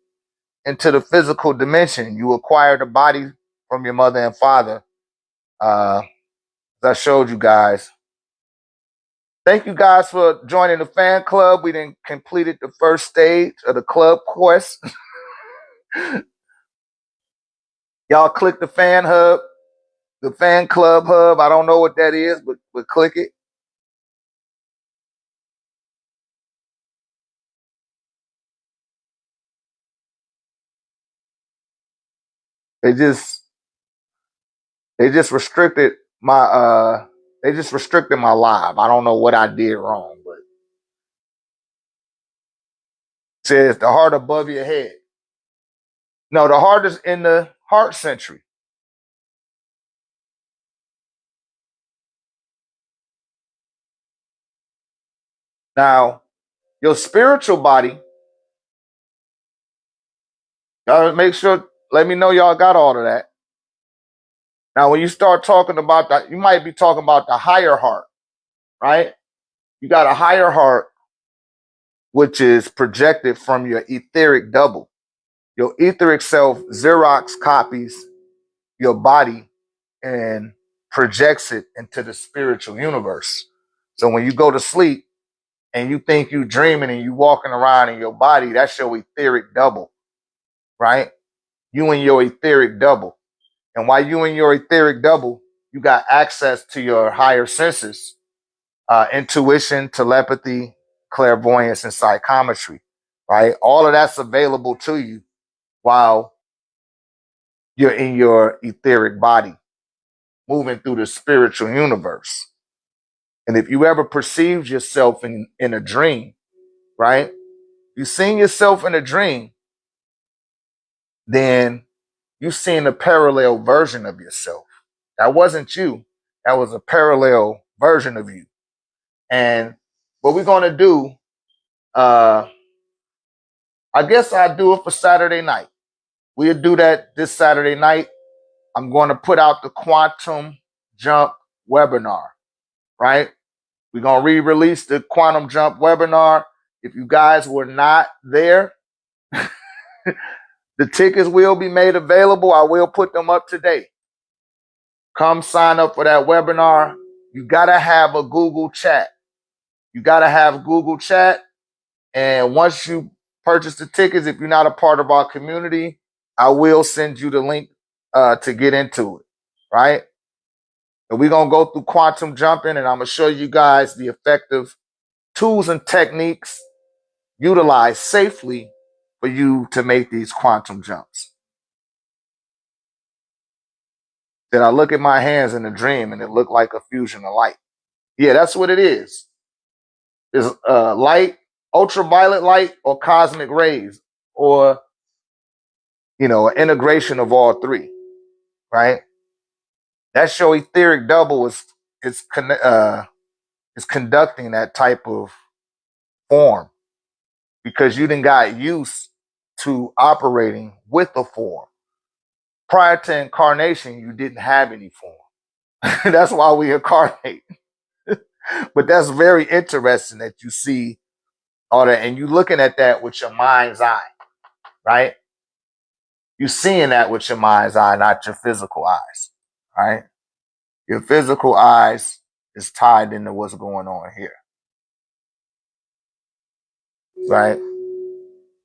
into the physical dimension. You acquired a body from your mother and father. As I showed you guys. Thank you guys for joining the fan club. We done completed the first stage of the club quest. Y'all click the fan hub, the fan club hub. I don't know what that is, but click it. They just restricted my live. I don't know what I did wrong, but it says the heart above your head. No, the heart is in the heart century. Now, your spiritual body, y'all make sure, let me know y'all got all of that. Now, when you start talking about that, you might be talking about the higher heart, right? You got a higher heart, which is projected from your etheric double. Your etheric self Xerox copies your body and projects it into the spiritual universe. So when you go to sleep and you think you dreaming and you walking around in your body, that's your etheric double, right? You and your etheric double. And while you and your etheric double, you got access to your higher senses, intuition, telepathy, clairvoyance, and psychometry, right? All of that's available to you while you're in your etheric body, moving through the spiritual universe. And if you ever perceived yourself in a dream, right? You seen yourself in a dream, then you seen a parallel version of yourself. That wasn't you. That was a parallel version of you. And what we're going to do, I guess I'll do it for Saturday night. We'll do that this Saturday night. I'm going to put out the Quantum Jump webinar, right? We're going to re-release the Quantum Jump webinar. If you guys were not there, the tickets will be made available. I will put them up today. Come sign up for that webinar. You got to have a Google chat. You got to have Google chat. And once you purchase the tickets, if you're not a part of our community, I will send you the link to get into it, right? And we're going to go through quantum jumping, and I'm going to show you guys the effective tools and techniques utilized safely for you to make these quantum jumps. Did I look at my hands in a dream and it looked like a fusion of light? Yeah, that's what it is. It's light, ultraviolet light, or cosmic rays, or an integration of all three, right? That's your etheric double is conducting that type of form because you done got used to operating with a form. Prior to incarnation, you didn't have any form. That's why we incarnate. But that's very interesting that you see all that, and you looking at that with your mind's eye, right? You seeing that with your mind's eye, not your physical eyes, right? Your physical eyes is tied into what's going on here, right?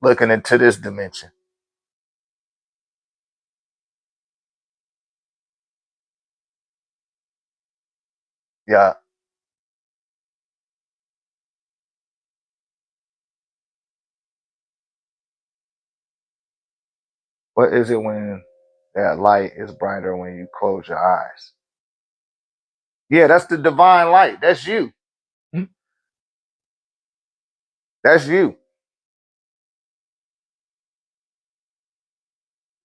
Looking into this dimension. Yeah. What is it when that light is brighter when you close your eyes? Yeah, that's the divine light. That's you. That's you.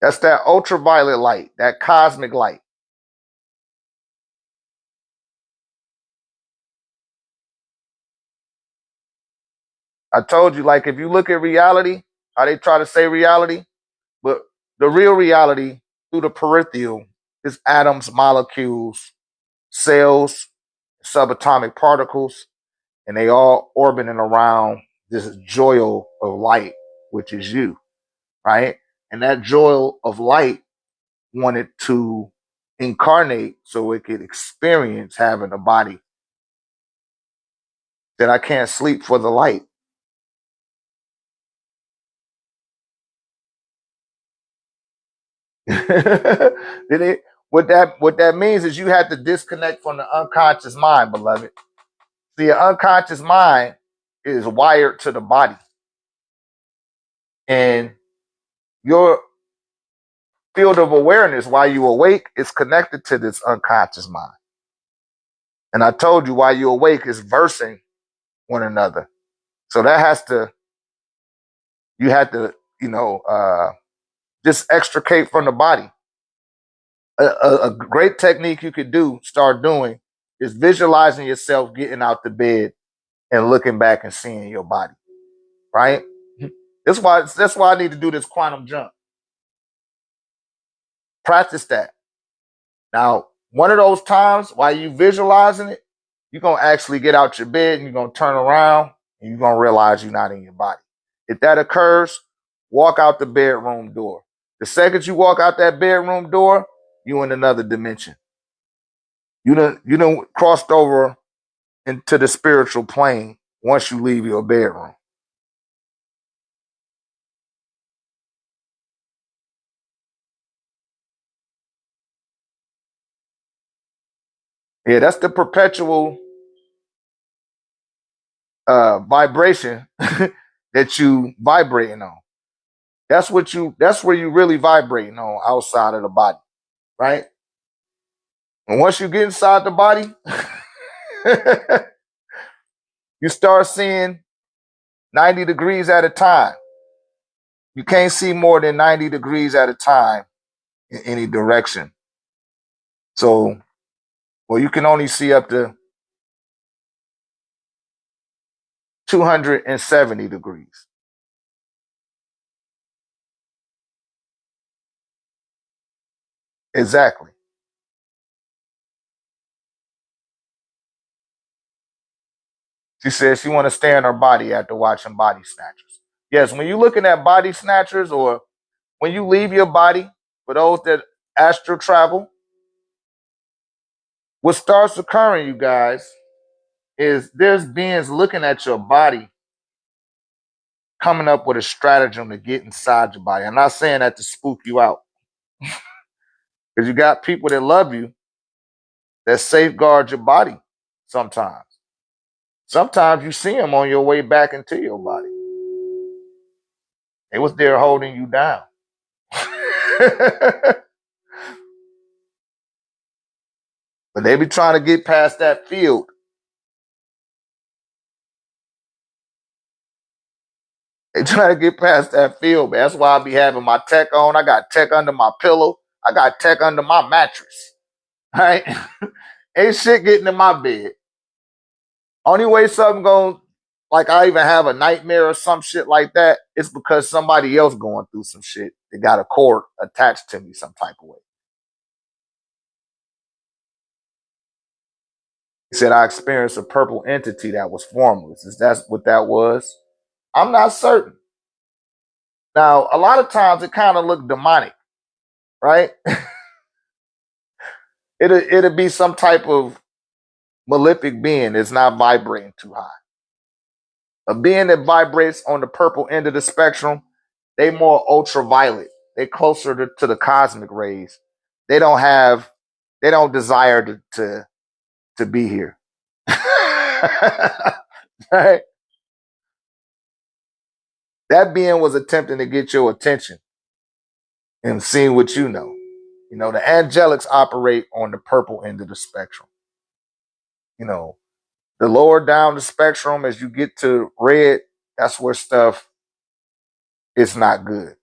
That's that ultraviolet light, that cosmic light. I told you, like, if you look at reality, how they try to say reality, but the real reality through the peripheral is atoms, molecules, cells, subatomic particles, and they all orbiting around this joil of light, which is you, right? And that joil of light wanted to incarnate so it could experience having a body. That I can't sleep for the light. Then it, what that means is you have to disconnect from the unconscious mind, beloved. See, your unconscious mind is wired to the body, and your field of awareness while you awake is connected to this unconscious mind. And I told you while you awake is versing one another. So that has to, you have to, just extricate from the body. A great technique you could start doing, is visualizing yourself getting out the bed and looking back and seeing your body. Right? That's why I need to do this quantum jump. Practice that. Now, one of those times while you visualizing it, you're gonna actually get out your bed and you're gonna turn around and you're gonna realize you're not in your body. If that occurs, walk out the bedroom door. The second you walk out that bedroom door, you in another dimension. You done crossed over into the spiritual plane once you leave your bedroom. Yeah, that's the perpetual vibration that you vibrating on. That's where you really vibrating on outside of the body, right? And once you get inside the body, you start seeing 90 degrees at a time. You can't see more than 90 degrees at a time in any direction. So, well, you can only see up to 270 degrees. Exactly. She says she want to stay in her body after watching Body Snatchers. Yes, when you're looking at Body Snatchers, or when you leave your body, for those that astral travel, what starts occurring, you guys, is there's beings looking at your body, coming up with a stratagem to get inside your body. I'm not saying that to spook you out, because you got people that love you that safeguard your body sometimes. Sometimes you see them on your way back into your body. They was there holding you down. But they be trying to get past that field. They trying to get past that field, man. That's why I be having my tech on. I got tech under my pillow. I got tech under my mattress. All right? Ain't shit getting in my bed. Only way something going, like I even have a nightmare or some shit like that, it's because somebody else going through some shit. They got a cord attached to me some type of way. He said, I experienced a purple entity that was formless. Is that what that was? I'm not certain. Now, a lot of times it kind of looked demonic, right? It'll be some type of malefic being that's not vibrating too high. A being that vibrates on the purple end of the spectrum, they more ultraviolet. They closer to the cosmic rays. They don't desire to be here. Right? That being was attempting to get your attention and seeing what you know. You know, the angelics operate on the purple end of the spectrum. You know, the lower down the spectrum, as you get to red, That's where stuff is not good,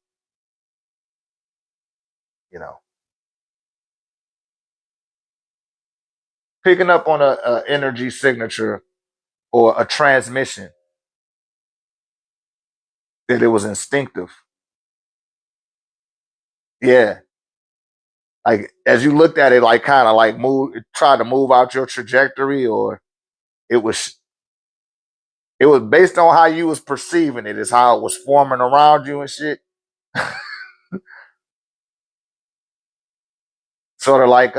you know. Picking up on a energy signature or a transmission that it was instinctive. Yeah. Like as you looked at it, like kind of like move, try to move out your trajectory, or it was it was based on how you was perceiving it, is how it was forming around you and shit. Sort of like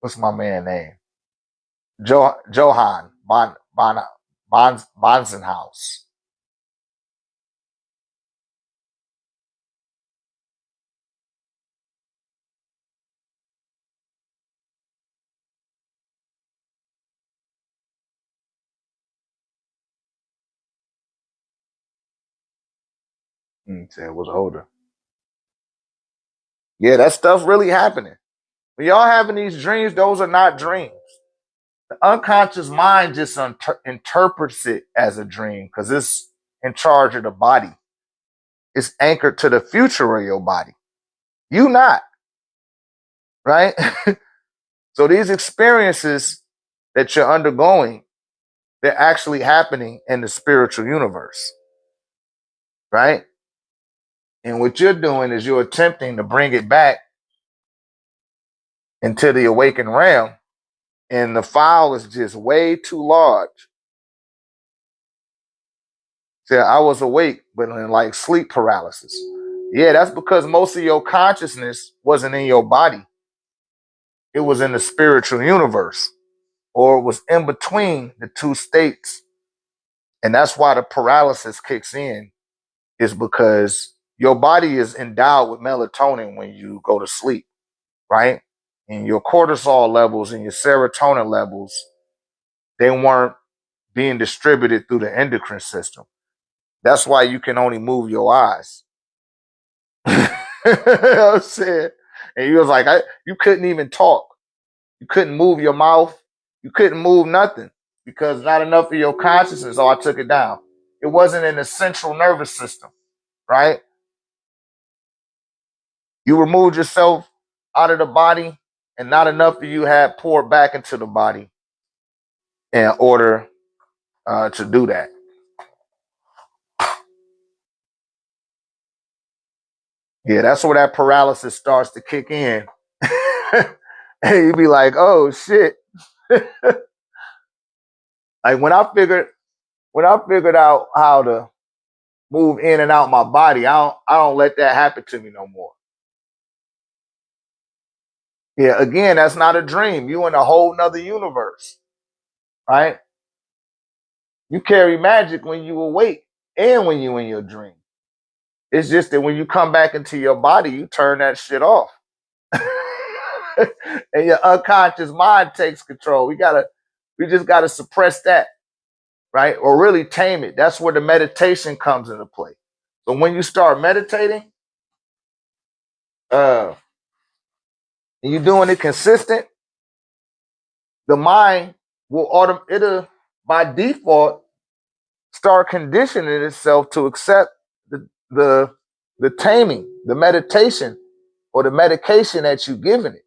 what's my man name? Johann Bonsenhaus. Said was older. Yeah, that stuff really happening. When y'all having these dreams, those are not dreams. The unconscious mind just interprets it as a dream because it's in charge of the body. It's anchored to the future of your body. You not, right? So these experiences that you're undergoing, they're actually happening in the spiritual universe, right? And what you're doing is you're attempting to bring it back into the awakened realm, and the file is just way too large. So I was awake, but in like sleep paralysis. Yeah, that's because most of your consciousness wasn't in your body. It was in the spiritual universe, or it was in between the two states. And that's why the paralysis kicks in, is because your body is endowed with melatonin when you go to sleep, right? And your cortisol levels and your serotonin levels, they weren't being distributed through the endocrine system. That's why you can only move your eyes. You know what I'm saying? And you was like, you couldn't even talk. You couldn't move your mouth. You couldn't move nothing because not enough of your consciousness. Oh, I took it down. It wasn't in the central nervous system, right? You removed yourself out of the body, and not enough of you had poured back into the body in order to do that. Yeah, that's where that paralysis starts to kick in. And you be like, oh shit. Like when I figured out how to move in and out my body, I don't let that happen to me no more. Yeah, again, that's not a dream. You in a whole nother universe, right? You carry magic when you awake and when you in your dream. It's just that when you come back into your body, you turn that shit off. And your unconscious mind takes control. We just gotta suppress that, right? Or really tame it. That's where the meditation comes into play. So when you start meditating, and you're doing it consistent, the mind it'll by default start conditioning itself to accept the the taming, the meditation, or the medication that you're giving it.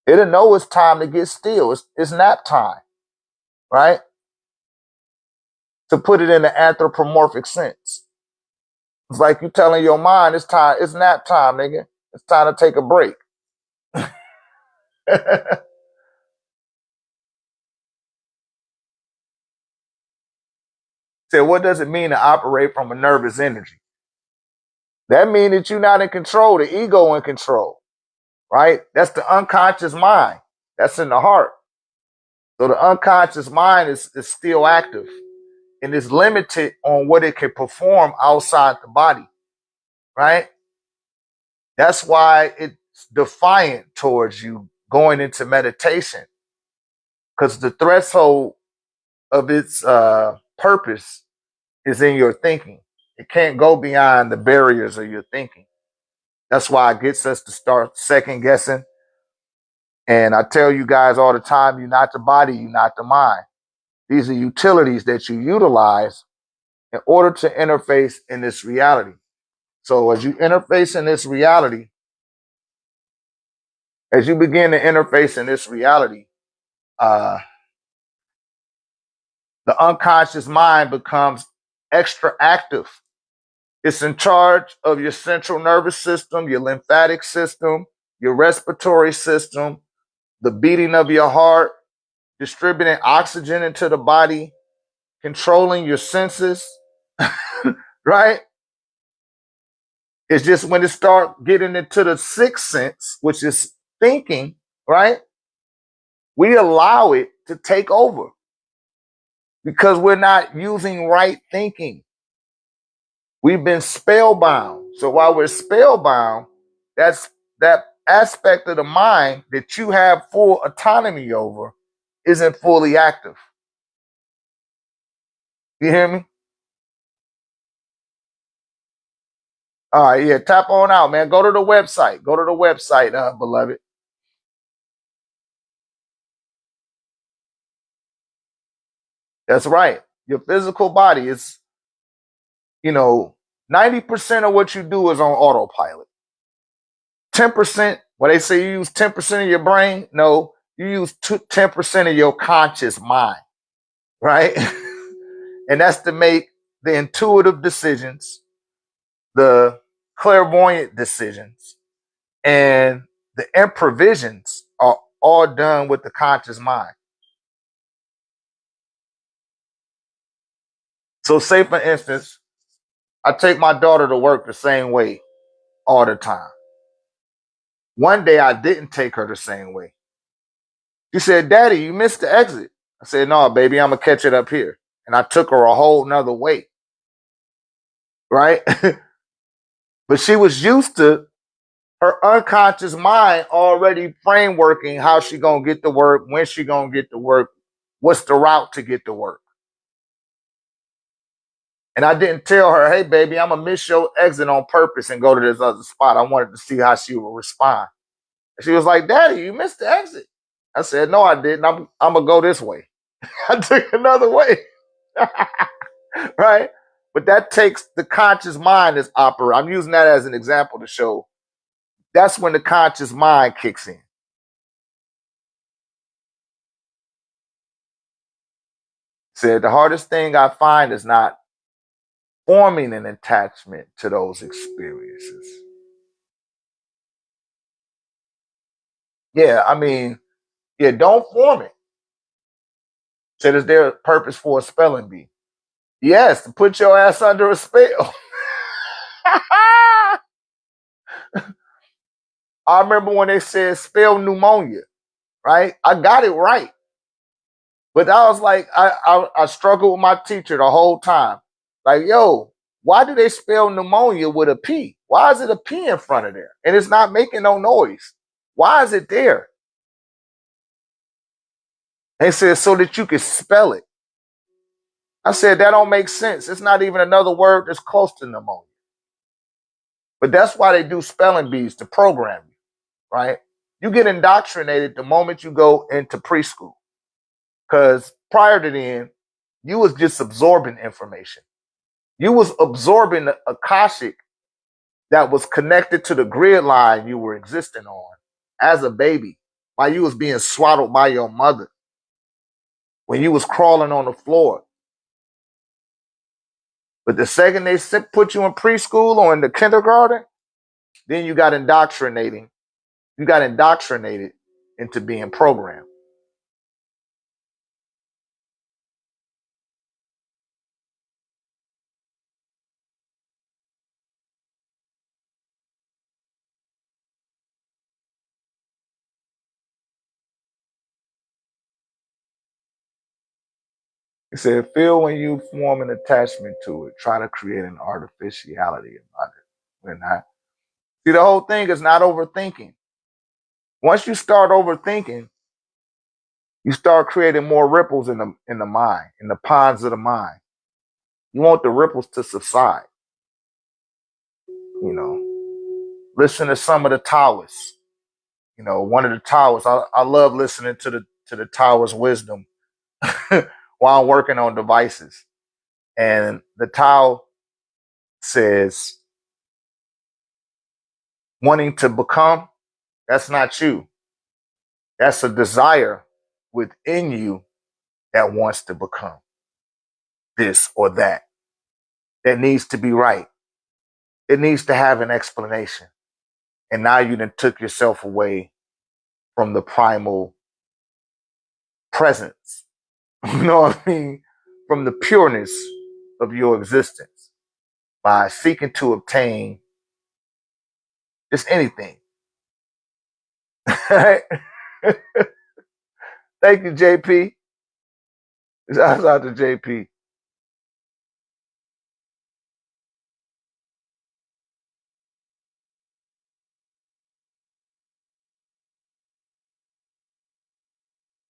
It'll know it's time to get still. It's nap time, right? To put it in the anthropomorphic sense. It's like you telling your mind it's time, it's nap time, nigga. It's time to take a break. So what does it mean to operate from a nervous energy? That means that you're not in control, the ego in control, right? That's the unconscious mind. That's in the heart. So the unconscious mind is still active and is limited on what it can perform outside the body, right? That's why it's defiant towards you going into meditation, because the threshold of its purpose is in your thinking. It can't go beyond the barriers of your thinking. That's why it gets us to start second guessing. And I tell you guys all the time, you're not the body, you're not the mind. These are utilities that you utilize in order to interface in this reality. So as you interface in this reality, as you begin to interface in this reality, uh, the unconscious mind becomes extra active. It's in charge of your central nervous system, your lymphatic system, your respiratory system, the beating of your heart, distributing oxygen into the body, controlling your senses, right? It's just when it start getting into the sixth sense, which is thinking, right? We allow it to take over because we're not using right thinking. We've been spellbound. So while we're spellbound, that's that aspect of the mind that you have full autonomy over isn't fully active. You hear me? All right, yeah, tap on out, man. Go to the website. Go to the website, beloved. That's right. Your physical body is, 90% of what you do is on autopilot. 10%, when they say you use 10% of your brain, no, you use 10% of your conscious mind, right? And that's to make the intuitive decisions, the clairvoyant decisions, and the improvisions are all done with the conscious mind. So say for instance, I take my daughter to work the same way all the time. One day I didn't take her the same way. She said, Daddy, you missed the exit. I said, no, baby, I'm going to catch it up here. And I took her a whole nother way. Right? But she was used to her unconscious mind already frameworking how she going to get to work, when she going to get to work, what's the route to get to work. And I didn't tell her, hey, baby, I'm going to miss your exit on purpose and go to this other spot. I wanted to see how she would respond. And she was like, Daddy, you missed the exit. I said, no, I didn't. I'm going to go this way. I took another way. Right? But that takes the conscious mind as operating. I'm using that as an example to show that's when the conscious mind kicks in. Said the hardest thing I find is not forming an attachment to those experiences. Yeah, I mean, yeah, don't form it. Said, is there a purpose for a spelling bee? Yes, to put your ass under a spell. I remember when they said spell pneumonia, right? I got it right. But I was like, I struggled with my teacher the whole time. Like, yo, why do they spell pneumonia with a P? Why is it a P in front of there? And it's not making no noise. Why is it there? They said, so that you can spell it. I said, that don't make sense. It's not even another word that's close to pneumonia. But that's why they do spelling bees to program you, right? You get indoctrinated the moment you go into preschool. Because prior to then, you was just absorbing information. You was absorbing the Akashic that was connected to the grid line you were existing on as a baby while you was being swaddled by your mother, when you was crawling on the floor. But the second they put you in preschool or in the kindergarten, then you got indoctrinating. You got indoctrinated into being programmed. He said, feel when you form an attachment to it, try to create an artificiality about it. We're not. See, the whole thing is not overthinking. Once you start overthinking, you start creating more ripples in the mind, in the ponds of the mind. You want the ripples to subside. You know, listen to some of the Taoists. One of the Taoists. I love listening to the Taoist wisdom while I'm working on devices. And the Tao says, wanting to become, that's not you. That's a desire within you that wants to become this or that. That needs to be right. It needs to have an explanation. And now you done took yourself away from the primal presence. You know what I mean? From the pureness of your existence by seeking to obtain just anything. Thank you, JP. Shout out to JP.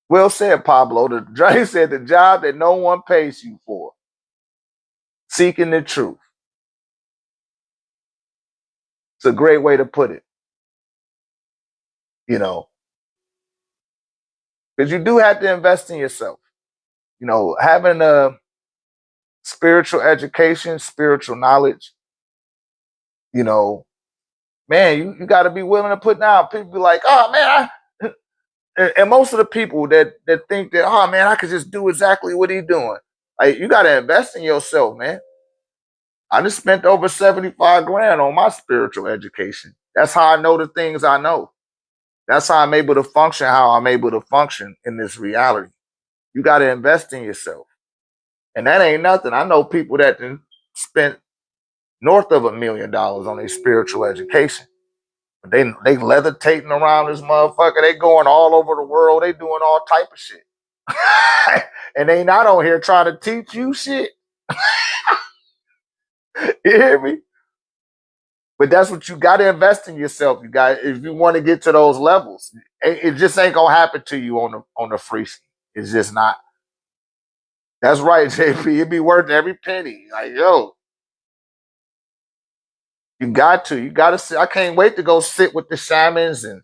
Well said, Pablo. He said the job that no one pays you for. Seeking the truth. It's a great way to put it. You know, because you do have to invest in yourself. You know, having a spiritual education, spiritual knowledge, you know, man, you got to be willing to put down. People be like, oh man, and most of the people that think that, oh man, I could just do exactly what he's doing. Like, you got to invest in yourself, man. I just spent over 75 grand on my spiritual education. That's how I know the things I know. That's how I'm able to function, how I'm able to function in this reality. You got to invest in yourself. And that ain't nothing. I know people that spent north of $1 million on their spiritual education. They levitating around this motherfucker. They going all over the world. They doing all type of shit. And they not on here trying to teach you shit. You hear me? But that's what you got to invest in yourself. You got, if you want to get to those levels. It just ain't gonna happen to you on the free ski. It's just not. That's right, JP. It'd be worth every penny. Like, yo, you got to. You got to sit. I can't wait to go sit with the shamans. And,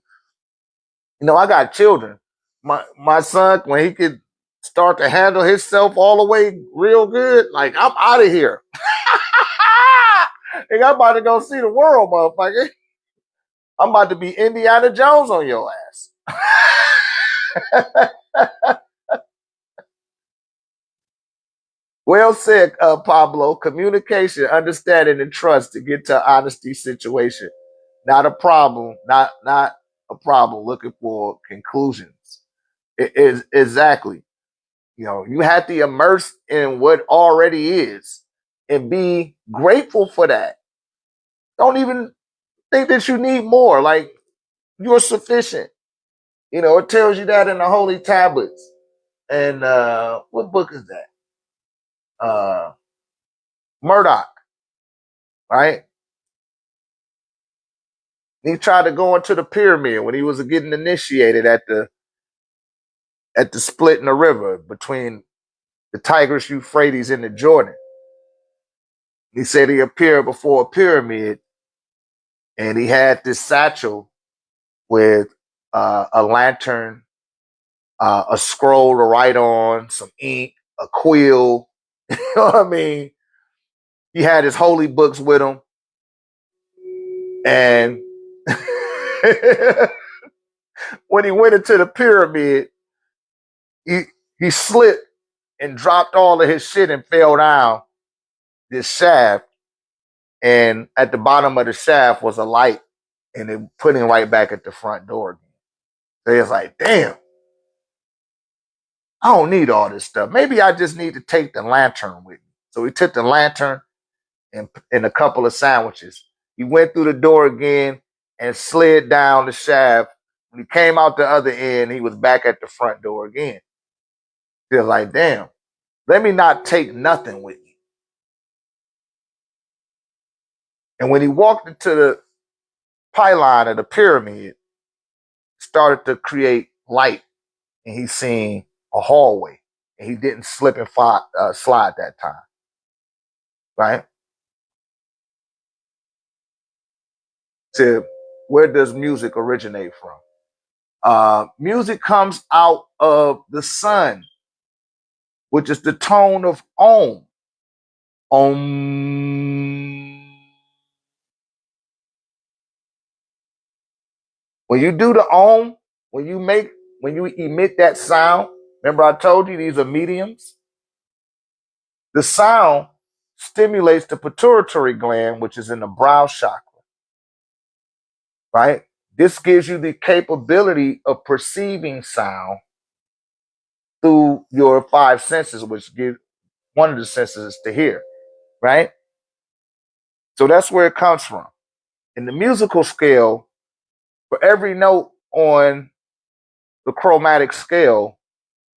you know, I got children. My son, when he could start to handle himself all the way real good, like, I'm out of here. Like, I'm about to go see the world, motherfucker. I'm about to be Indiana Jones on your ass. Well said, Pablo. Communication, understanding, and trust to get to an honesty situation. Not a problem. Not a problem. Looking for conclusions. It is exactly. You know, you have to immerse in what already is and be grateful for that. Don't even think that you need more. Like, you're sufficient. You know, it tells you that in the holy tablets. And what book is that? Murdoch, right? He tried to go into the pyramid when he was getting initiated at the split in the river between the Tigris, Euphrates, and the Jordan. He said he appeared before a pyramid, and he had this satchel with a lantern, a scroll to write on, some ink, a quill. You know what I mean? He had his holy books with him, and when he went into the pyramid, he slipped and dropped all of his shit and fell down this shaft. And at the bottom of the shaft was a light, and it put him right back at the front door again. So he was like, damn, I don't need all this stuff. Maybe I just need to take the lantern with me. So he took the lantern and a couple of sandwiches. He went through the door again and slid down the shaft. When he came out the other end, he was back at the front door again. He was like, damn, let me not take nothing with me. And when he walked into the pylon of the pyramid, started to create light, and he seen a hallway, and he didn't slip and slide that time, right? So where does music originate from? Music comes out of the sun, which is the tone of Om. Om. When you do the Om, when you emit that sound, remember I told you these are mediums? The sound stimulates the pituitary gland, which is in the brow chakra, right? This gives you the capability of perceiving sound through your five senses, which give one of the senses is to hear, right? So that's where it comes from. In the musical scale, for every note on the chromatic scale,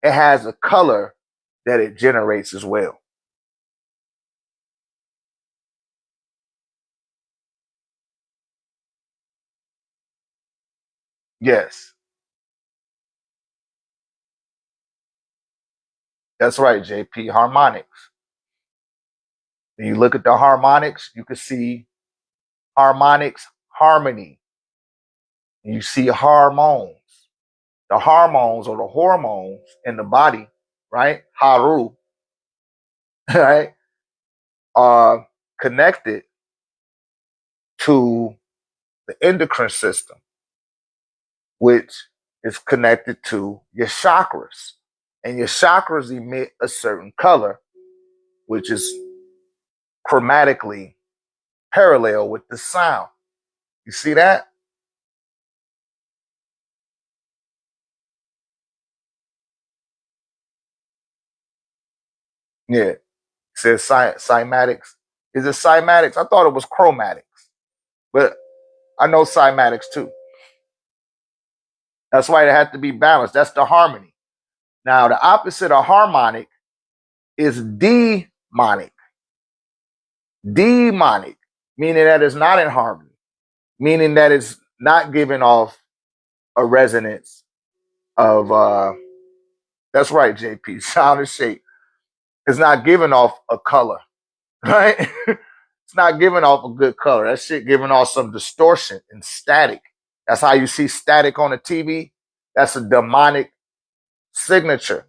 it has a color that it generates as well. Yes, that's right, JP. Harmonics. When you look at the harmonics, you can see harmonics, harmony. You see hormones. The hormones or the hormones in the body, right? Haru, right? Are connected to the endocrine system, which is connected to your chakras. And your chakras emit a certain color, which is chromatically parallel with the sound. You see that? Yeah. It says cymatics. Is it cymatics? I thought it was chromatics, but I know cymatics too. That's why it had to be balanced. That's the harmony. Now, the opposite of harmonic is demonic. Demonic, meaning that it's not in harmony, meaning that it's not giving off a resonance of, that's right, JP, sound and shape. It's not giving off a color, right? It's not giving off a good color. That shit giving off some distortion and static. That's how you see static on the TV. That's a demonic signature.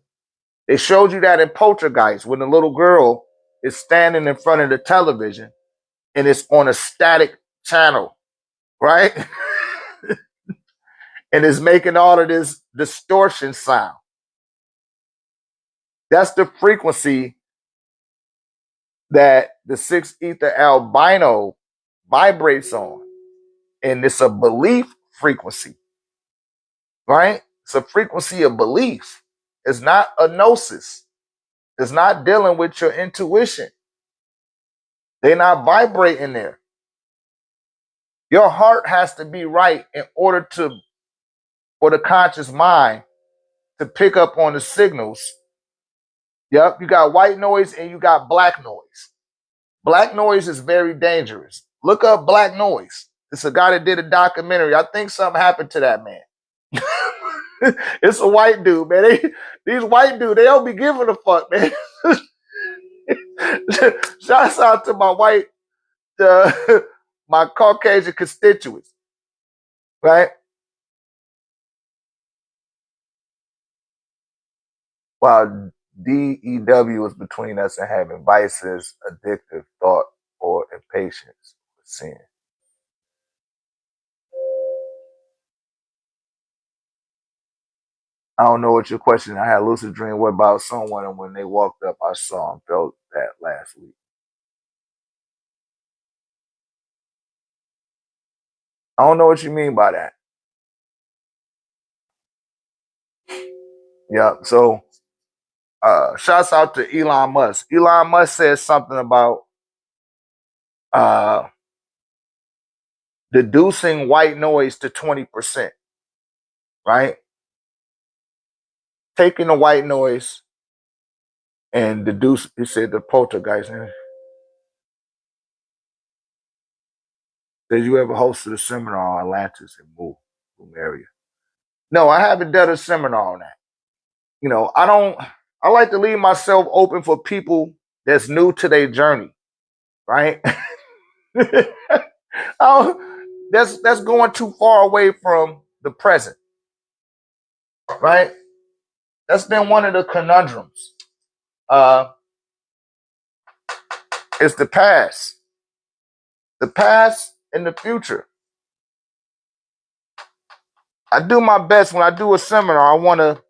They showed you that in Poltergeist when the little girl is standing in front of the television and it's on a static channel, right? And it's making all of this distortion sound. That's the frequency that the 6 ether albino vibrates on. And it's a belief frequency, right? It's a frequency of belief. It's not a gnosis. It's not dealing with your intuition. They're not vibrating there. Your heart has to be right in order for the conscious mind to pick up on the signals. Yep, you got white noise and you got black noise. Black noise is very dangerous. Look up black noise. It's a guy that did a documentary. I think something happened to that man. It's a white dude, man. These white dudes, they don't be giving a fuck, man. Shouts out to my white, my Caucasian constituents, right? While DEW is between us and having vices, addictive thought, or impatience with sin. I don't know what your question. I had a lucid dream. What about someone? And when they walked up, I saw and felt that last week. I don't know what you mean by that. Yeah. So, shouts out to Elon Musk. Elon Musk says something about uh, deducing white noise to 20%, right? Taking the white noise and deduce, he said the poltergeist. Did you ever hosted a seminar on Atlantis in Boom area? No, I haven't done a seminar on that. You know, I like to leave myself open for people that's new to their journey, right? That's going too far away from the present, right? That's been one of the conundrums. Uh, it's the past and the future. I do my best when I do a seminar. I want to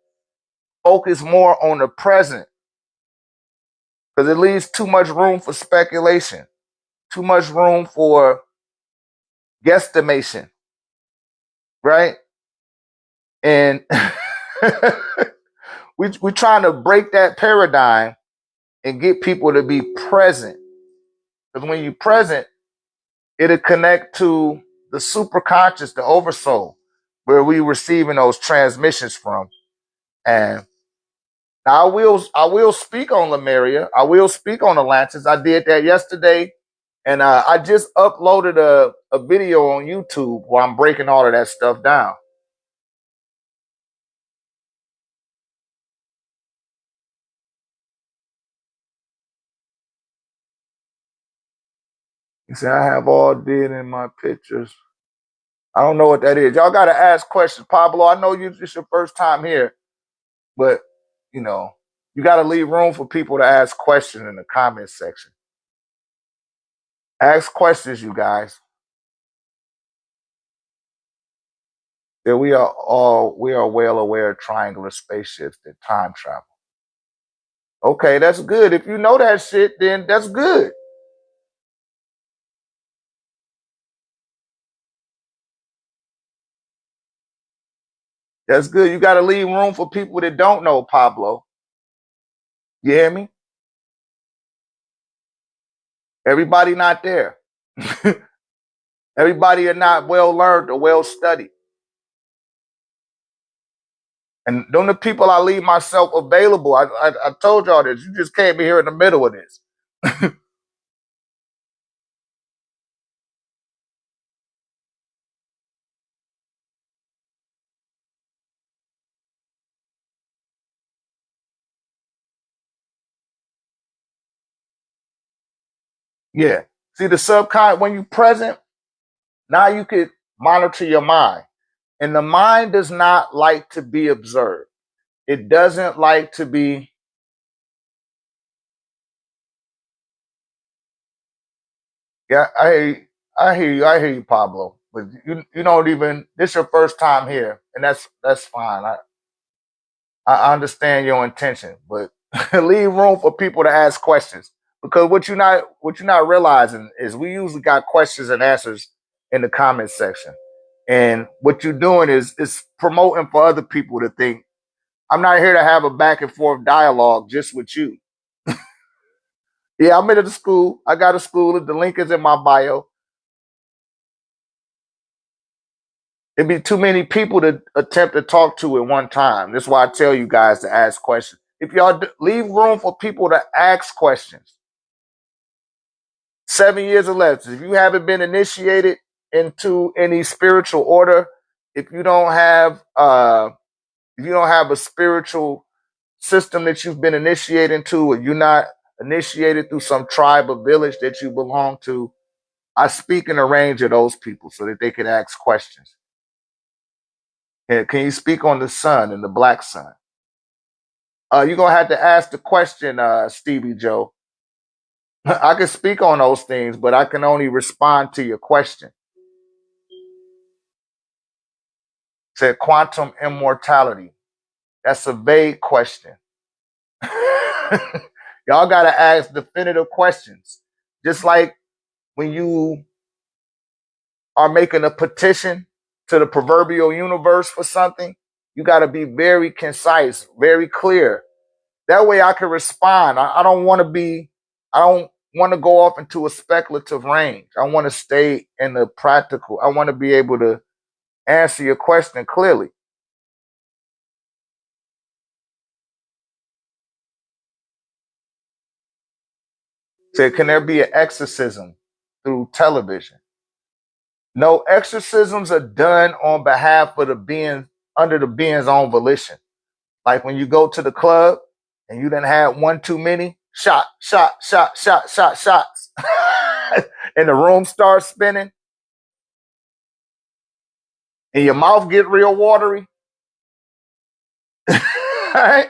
focus more on the present because it leaves too much room for speculation, too much room for guesstimation, right? And we're trying to break that paradigm and get people to be present. Because when you're present, it'll connect to the superconscious, the oversoul, where we receiving those transmissions from. And now I will speak on Lemuria. I will speak on Atlantis. I did that yesterday. And I just uploaded a video on YouTube where I'm breaking all of that stuff down. You see, I have all did in my pictures. I don't know what that is. Y'all got to ask questions. Pablo, I know it's your first time here, but, you know, you got to leave room for people to ask questions in the comment section. Ask questions, you guys. Yeah, we are well aware of triangular spaceships and time travel. Okay, that's good. If you know that shit, then that's good. That's good. You got to leave room for people that don't know, Pablo. You hear me? Everybody not there. Everybody are not well learned or well studied. And them the people I leave myself available. I told y'all this. You just can't be here in the middle of this. Yeah. See the subconscious, when you present, now you could monitor your mind. And the mind does not like to be observed. It doesn't like to be. Yeah, I hear you. I hear you, Pablo. But you don't even. This your first time here, and that's fine. I understand your intention, but leave room for people to ask questions because what you're not realizing is we usually got questions and answers in the comment section, and what you're doing is promoting for other people to think. I'm not here to have a back and forth dialogue just with you. Yeah, I'm into the school. I got a school. The link is in my bio. It'd be too many people to attempt to talk to at one time. That's why I tell you guys to ask questions. If y'all leave room for people to ask questions, 7 years or less. If you haven't been initiated into any spiritual order, if you don't have a spiritual system that you've been initiated into, or you're not initiated through some tribe or village that you belong to, I speak in a range of those people so that they can ask questions. Can you speak on the sun and the black sun? You're gonna have to ask the question, Stevie Joe. I can speak on those things, but I can only respond to your question. Said quantum immortality. That's a vague question. Y'all gotta ask definitive questions. Just like when you are making a petition to the proverbial universe for something, you gotta be very concise, very clear. That way I can respond. I don't want to be, I don't want to go off into a speculative range. I want to stay in the practical. I want to be able to answer your question clearly. Say, can there be an exorcism through television? No, exorcisms are done on behalf of the being, under the being's own volition. Like when you go to the club and you done had one too many, shot, shot, shot, shot, shot, shots, and the room starts spinning, and your mouth get real watery. Right?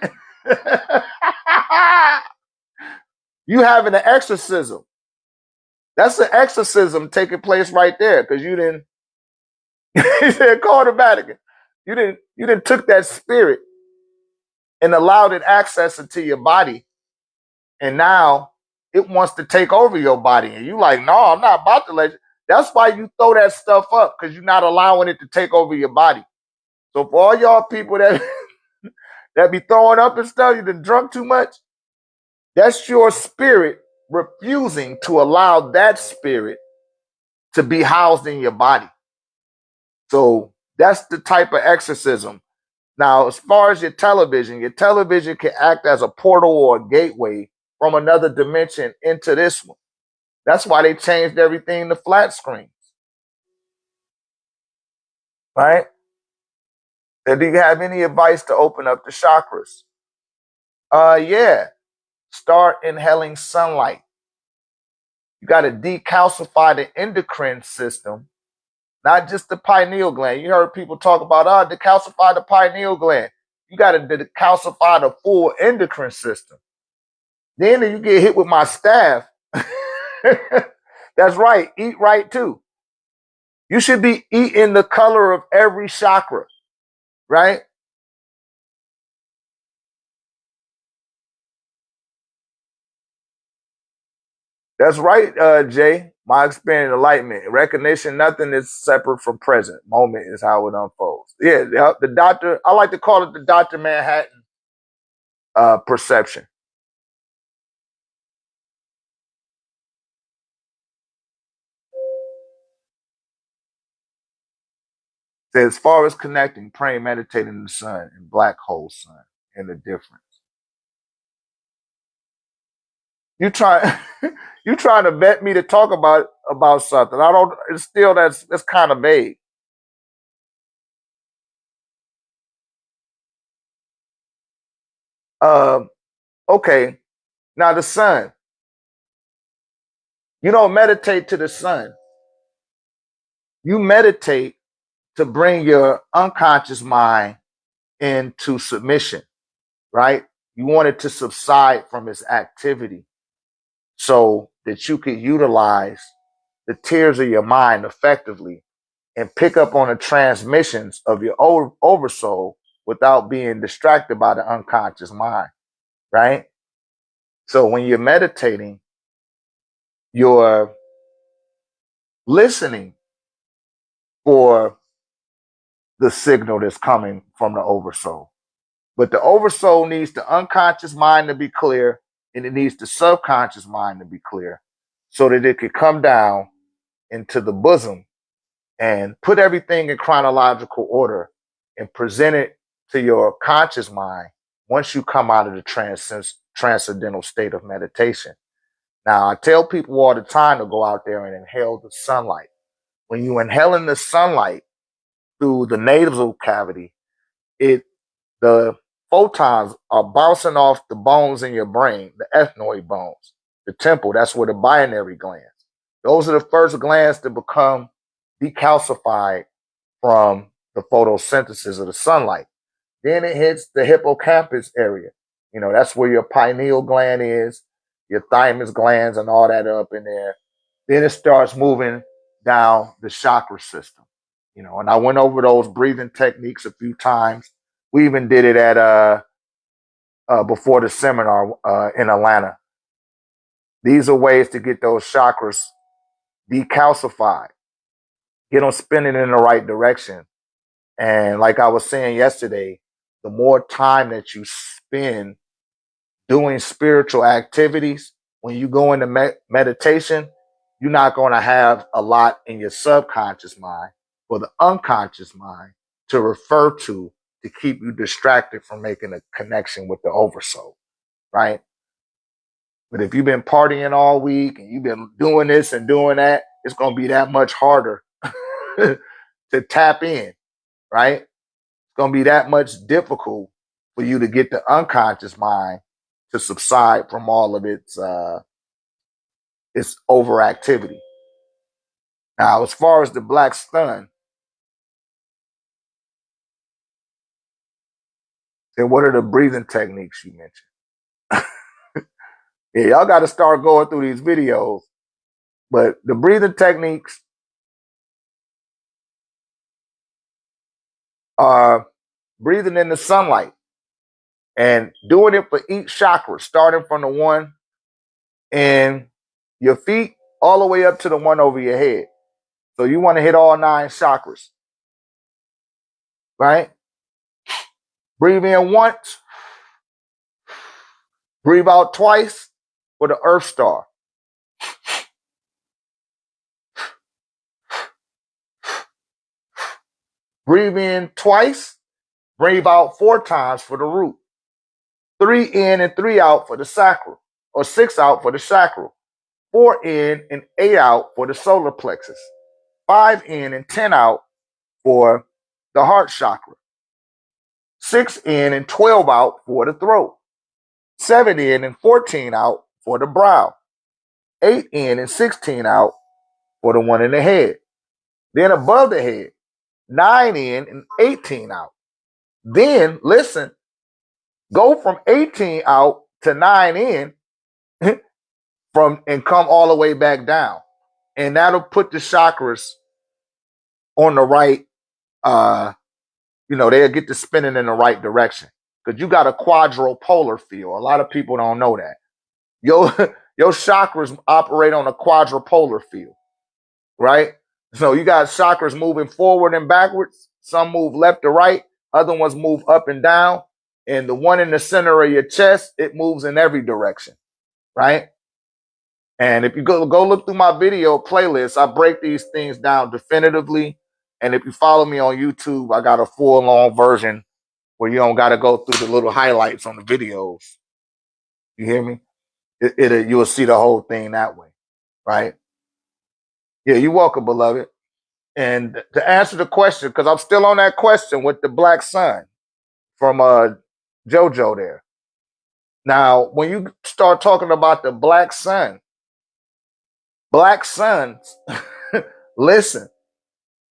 You having an exorcism. That's an exorcism taking place right there because you didn't. He said, "Quarterback, you didn't took that spirit and allowed it access into your body, and now it wants to take over your body, and you like, no, I'm not about to let you." That's why you throw that stuff up because you're not allowing it to take over your body. So for all y'all people that that be throwing up and stuff, you done drunk too much. That's your spirit refusing to allow that spirit to be housed in your body. So that's the type of exorcism. Now, as far as your television can act as a portal or a gateway from another dimension into this one. That's why they changed everything to flat screens, right? And do you have any advice to open up the chakras? Yeah. Start inhaling sunlight. You got to decalcify the endocrine system, not just the pineal gland. You heard people talk about, decalcify the pineal gland. You got to decalcify the full endocrine system. Then you get hit with my staff. That's right. Eat right too. You should be eating the color of every chakra, right? That's right, Jay. My experience, enlightenment, recognition, nothing is separate from present. Moment is how it unfolds. Yeah, the doctor, I like to call it the Dr. Manhattan perception. So as far as connecting, praying, meditating the sun and black hole sun and the difference. You try you trying to vet me to talk about something. I don't it's still that's kind of vague. Um okay. Now the sun. You don't meditate to the sun. You meditate to bring your unconscious mind into submission, right? You want it to subside from its activity so that you could utilize the tears of your mind effectively and pick up on the transmissions of your oversoul without being distracted by the unconscious mind, right? So when you're meditating, you're listening for the signal that's coming from the oversoul. But the oversoul needs the unconscious mind to be clear, and it needs the subconscious mind to be clear so that it could come down into the bosom and put everything in chronological order and present it to your conscious mind once you come out of the transcendental state of meditation. Now, I tell people all the time to go out there and inhale the sunlight. When you inhale in the sunlight through the nasal cavity, it the photons are bouncing off the bones in your brain, the ethmoid bones, the temple. That's where the binary glands. Those are the first glands to become decalcified from the photosynthesis of the sunlight. Then it hits the hippocampus area. You know, that's where your pineal gland is, your thymus glands, and all that up in there. Then it starts moving down the chakra system. You know, and I went over those breathing techniques a few times. We even did it at before the seminar in Atlanta. These are ways to get those chakras decalcified, get them spinning in the right direction. And like I was saying yesterday, the more time that you spend doing spiritual activities, when you go into meditation, you're not going to have a lot in your subconscious mind or the unconscious mind to refer to keep you distracted from making a connection with the oversoul, right? But if you've been partying all week and you've been doing this and doing that, it's going to be that much harder to tap in, right? It's going to be that much difficult for you to get the unconscious mind to subside from all of its overactivity. Now, as far as the black sun, then what are the breathing techniques you mentioned? Yeah, y'all got to start going through these videos. But the breathing techniques are breathing in the sunlight and doing it for each chakra, starting from the one in your feet all the way up to the one over your head. So you want to hit all 9 chakras, right? Breathe in once, breathe out twice for the earth star. Breathe in twice, breathe out 4 times for the root. 3 in and 3 out for the sacral, or 6 out for the sacral. 4 in and 8 out for the solar plexus. 5 in and 10 out for the heart chakra. 6 in and 12 out for the throat. 7 in and 14 out for the brow. 8 in and 16 out for the one in the head. Then above the head, 9 in and 18 out. Then, listen, go from 18 out to 9 in and come all the way back down. And that'll put the chakras on the right, they'll get to spinning in the right direction. Because you got a quadrupolar field. A lot of people don't know that. Your chakras operate on a quadrupolar field, right? So you got chakras moving forward and backwards. Some move left to right. Other ones move up and down. And the one in the center of your chest, it moves in every direction, right? And if you go look through my video playlist, I break these things down definitively. And if you follow me on YouTube, I got a full-on version where you don't got to go through the little highlights on the videos. You hear me? You will see the whole thing that way, right? Yeah, you're welcome, beloved. And to answer the question, because I'm still on that question with the black sun from JoJo there. Now, when you start talking about the black suns, listen,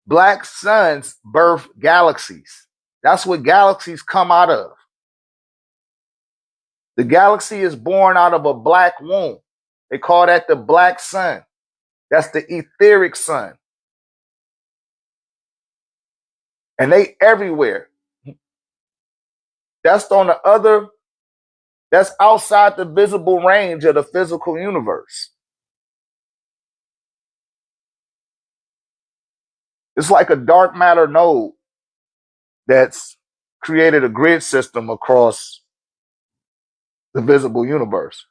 black suns birth galaxies. That's what galaxies come out of. The galaxy is born out of a black womb. They call that the black sun. That's the etheric sun. And they everywhere. That's outside the visible range of the physical universe. It's like a dark matter node that's created a grid system across the visible universe.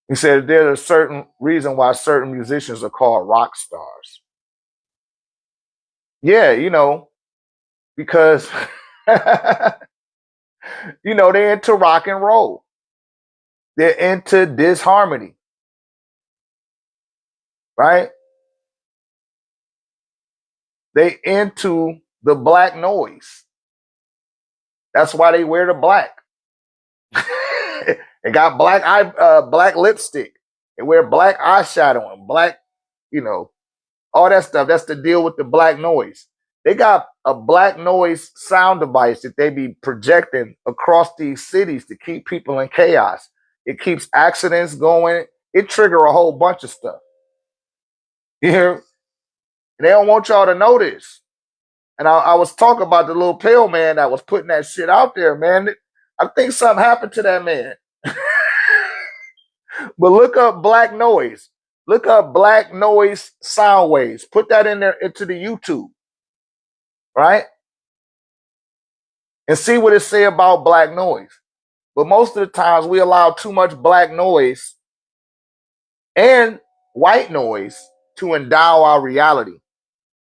He said there's a certain reason why certain musicians are called rock stars. Yeah, because they're into rock and roll. They're into disharmony. Right? They into the black noise. That's why they wear the black. They got black lipstick. They wear black eyeshadow and black, all that stuff. That's the deal with the black noise. They got a black noise sound device that they be projecting across these cities to keep people in chaos. It keeps accidents going. It trigger a whole bunch of stuff. You hear? They don't want y'all to know this. And I was talking about the little pale man that was putting that shit out there, man. I think something happened to that man. But look up black noise. Look up black noise sound waves. Put that in there into the YouTube. Right? And see what it say about black noise. But most of the times we allow too much black noise and white noise to endow our reality.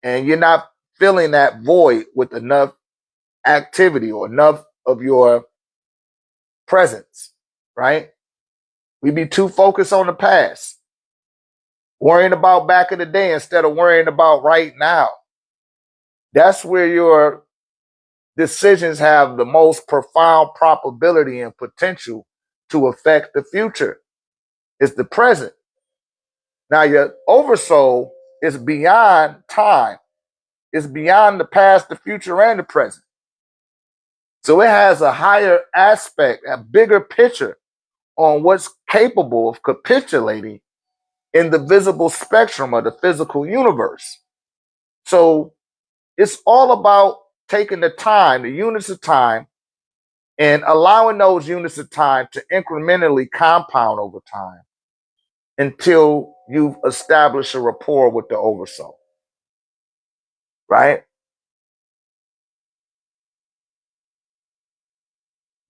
And you're not filling that void with enough activity or enough of your presence, right? We be too focused on the past, worrying about back in the day instead of worrying about right now. That's where your decisions have the most profound probability and potential to affect the future. It's the present. Now, your oversoul is beyond time. It's beyond the past, the future, and the present. So it has a higher aspect, a bigger picture on what's capable of capitulating in the visible spectrum of the physical universe. So it's all about taking the time, the units of time, and allowing those units of time to incrementally compound over time until you've established a rapport with the oversoul. Right?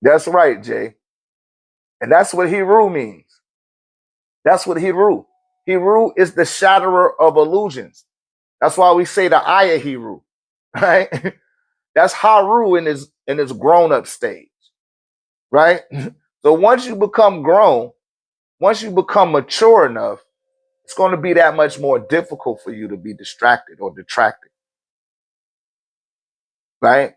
That's right, Jay. And that's what Hiru means. That's what Hiru. Hiru is the shatterer of illusions. That's why we say the Aya Hiru, right? That's Haru in his grown up stage, right? So once you become grown, once you become mature enough, it's going to be that much more difficult for you to be distracted or detracted, right?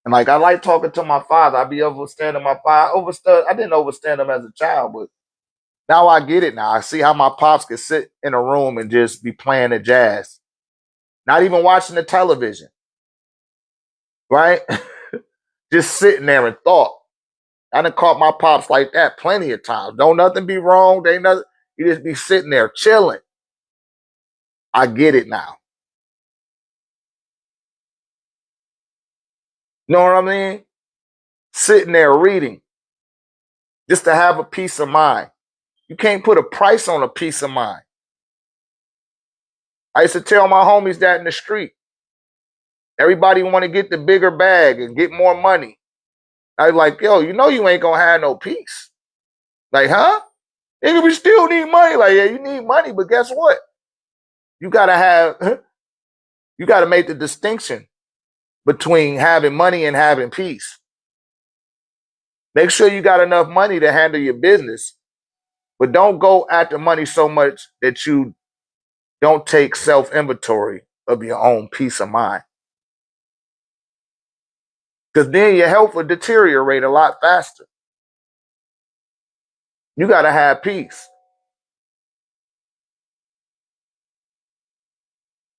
And like I like talking to my father. I be overstanding my father. I didn't overstand him as a child, but now I get it now. I see how my pops could sit in a room and just be playing the jazz, not even watching the television, right? Just sitting there in thought. I done caught my pops like that plenty of times. Don't nothing be wrong. They nothing. You just be sitting there chilling. I get it now. You know what I mean? Sitting there reading just to have a peace of mind. You can't put a price on a peace of mind. I used to tell my homies that in the street. Everybody want to get the bigger bag and get more money. I was like, yo, you know you ain't gonna have no peace. Like, huh? Nigga, we still need money. Like, yeah, you need money, but guess what? You gotta have, you gotta make the distinction between having money and having peace. Make sure you got enough money to handle your business, but don't go after money so much that you don't take self-inventory of your own peace of mind. Because then your health will deteriorate a lot faster. You got to have peace.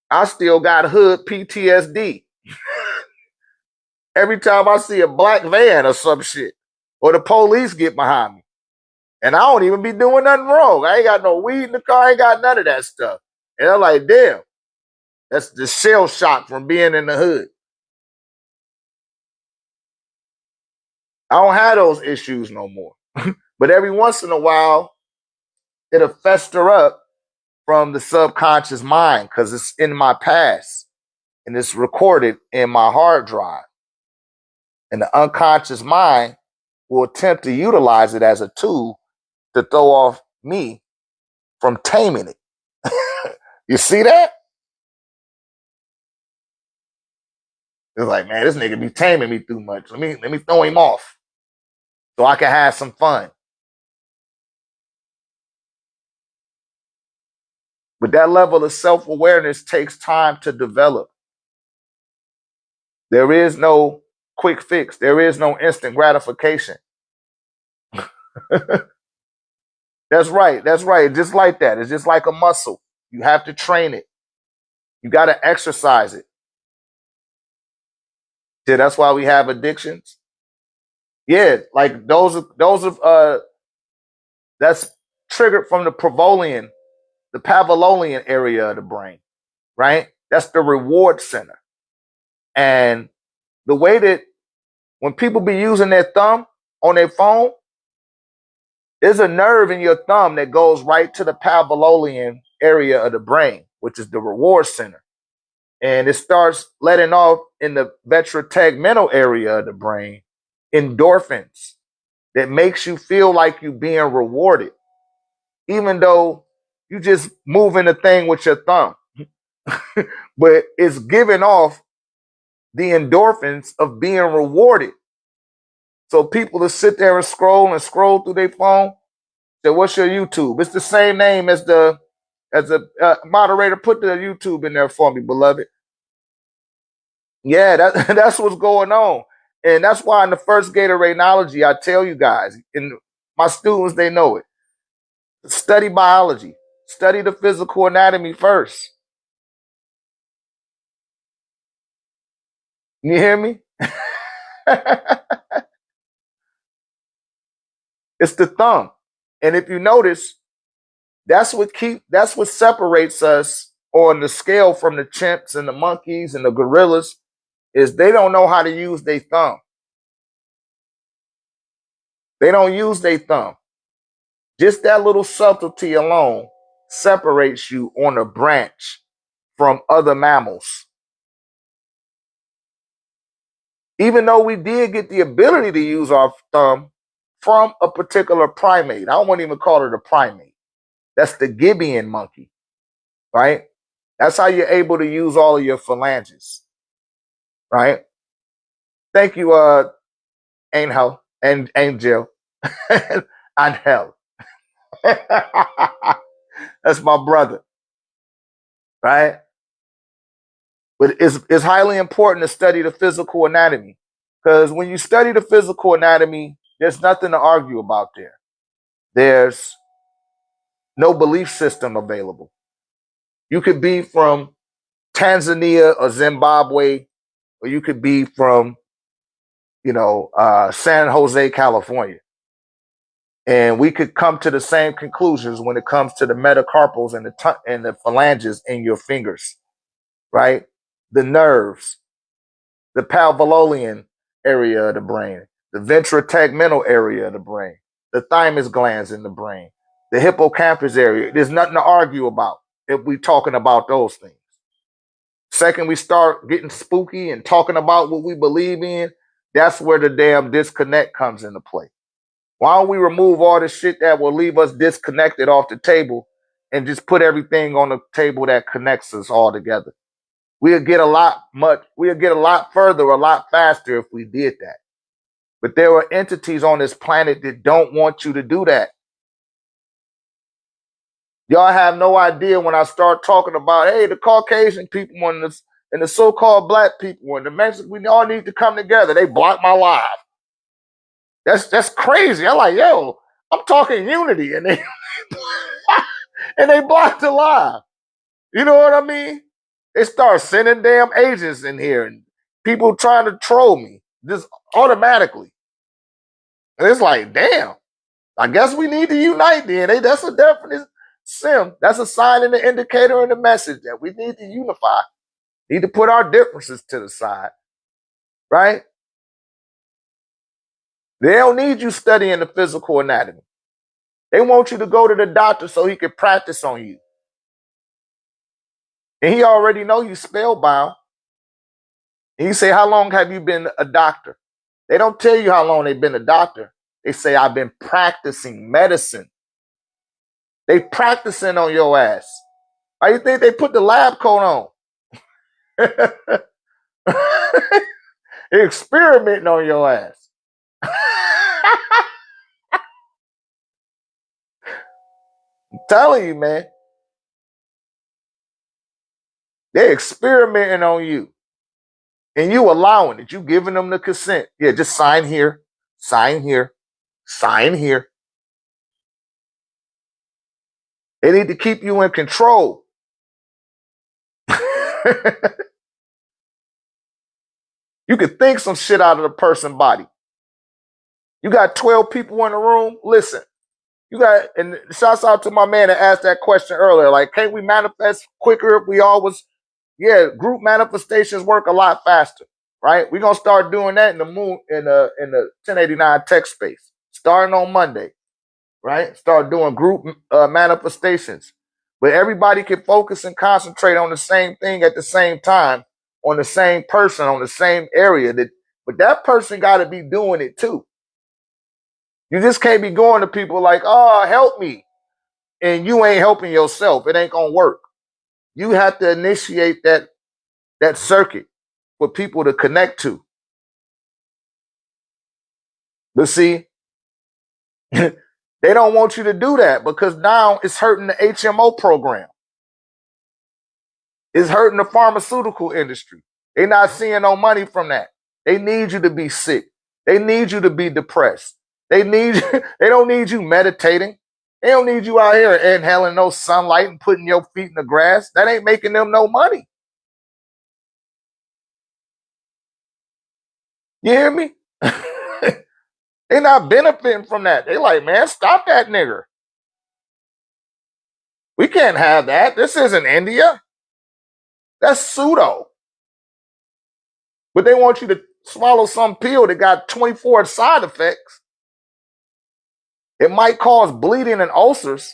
I still got hood PTSD. Every time I see a black van or some shit, or the police get behind me, and I don't even be doing nothing wrong. I ain't got no weed in the car. I ain't got none of that stuff. And I'm like, damn, that's the shell shock from being in the hood. I don't have those issues no more. But every once in a while, it'll fester up from the subconscious mind because it's in my past and it's recorded in my hard drive. And the unconscious mind will attempt to utilize it as a tool to throw off me from taming it. You see that? It's like, man, this nigga be taming me too much. Let me throw him off so I can have some fun. But that level of self-awareness takes time to develop. There is no quick fix. There is no instant gratification. That's right. That's right. Just like that. It's just like a muscle. You have to train it. You got to exercise it. Yeah, that's why we have addictions. Yeah, like that's triggered from the Pavlovian area of the brain, right? That's the reward center. And the way that when people be using their thumb on their phone, there's a nerve in your thumb that goes right to the Pavlovian area of the brain, which is the reward center. And it starts letting off in the ventrotegmental area of the brain endorphins that makes you feel like you're being rewarded, even though you just moving the thing with your thumb. But it's giving off the endorphins of being rewarded. So people to sit there and scroll through their phone. Say, what's your YouTube? It's the same name as the moderator. Put the YouTube in there for me, beloved. Yeah, that's what's going on. And that's why in the first Gatorade analogy, I tell you guys, and my students, they know it. Study biology. Study the physical anatomy first. You hear me? It's the thumb. And if you notice, that's what separates us on the scale from the chimps and the monkeys and the gorillas, is they don't know how to use their thumb. They don't use their thumb. Just that little subtlety alone separates you on a branch from other mammals. Even though we did get the ability to use our thumb from a particular primate. I won't even call it a primate. That's the Gibeon monkey, right? That's how you're able to use all of your phalanges, right? Thank you, Angel and Angel. Angel. That's my brother, right? But it's highly important to study the physical anatomy, because when you study the physical anatomy, there's nothing to argue about there. There's no belief system available. You could be from Tanzania or Zimbabwe, or you could be from, San Jose, California. And we could come to the same conclusions when it comes to the metacarpals and the phalanges in your fingers, right? The nerves, the palvololian area of the brain, the ventrotegmental area of the brain, the thymus glands in the brain, the hippocampus area. There's nothing to argue about if we're talking about those things. Second, we start getting spooky and talking about what we believe in, that's where the damn disconnect comes into play. Why don't we remove all the shit that will leave us disconnected off the table and just put everything on the table that connects us all together? We'll get a lot further, a lot faster if we did that. But there are entities on this planet that don't want you to do that. Y'all have no idea when I start talking about, hey, the Caucasian people and the so-called black people and the Mexicans, we all need to come together. They block my live. That's crazy. I'm like, yo, I'm talking unity, and they and they blocked the live. You know what I mean? They start sending damn agents in here and people trying to troll me just automatically. And it's like, damn, I guess we need to unite then. That's a definite sim. That's a sign and an indicator and a message that we need to unify. Need to put our differences to the side, right? They don't need you studying the physical anatomy. They want you to go to the doctor so he can practice on you. And he already know you spellbound. And you say, how long have you been a doctor? They don't tell you how long they've been a doctor. They say, I've been practicing medicine. They practicing on your ass. Why you think they put the lab coat on? They're experimenting on your ass. I'm telling you, man. They're experimenting on you. And you allowing it. You giving them the consent. Yeah, just sign here, sign here, sign here. They need to keep you in control. You can think some shit out of the person's body. You got 12 people in the room. Listen, and shouts out to my man that asked that question earlier. Like, can't we manifest quicker if we all was, group manifestations work a lot faster, right? We're going to start doing that in the 1089 tech space, starting on Monday, right? Start doing group manifestations where everybody can focus and concentrate on the same thing at the same time, on the same person, on the same area. But that person got to be doing it too. You just can't be going to people like, oh, help me. And you ain't helping yourself. It ain't going to work. You have to initiate that circuit for people to connect to. But see, they don't want you to do that because now it's hurting the HMO program. It's hurting the pharmaceutical industry. They're not seeing no money from that. They need you to be sick. They need you to be depressed. They don't need you meditating. They don't need you out here inhaling no sunlight and putting your feet in the grass. That ain't making them no money. You hear me? They not benefiting from that. They like, man, stop that nigger. We can't have that. This isn't India. That's pseudo. But they want you to swallow some pill that got 24 side effects. It might cause bleeding and ulcers.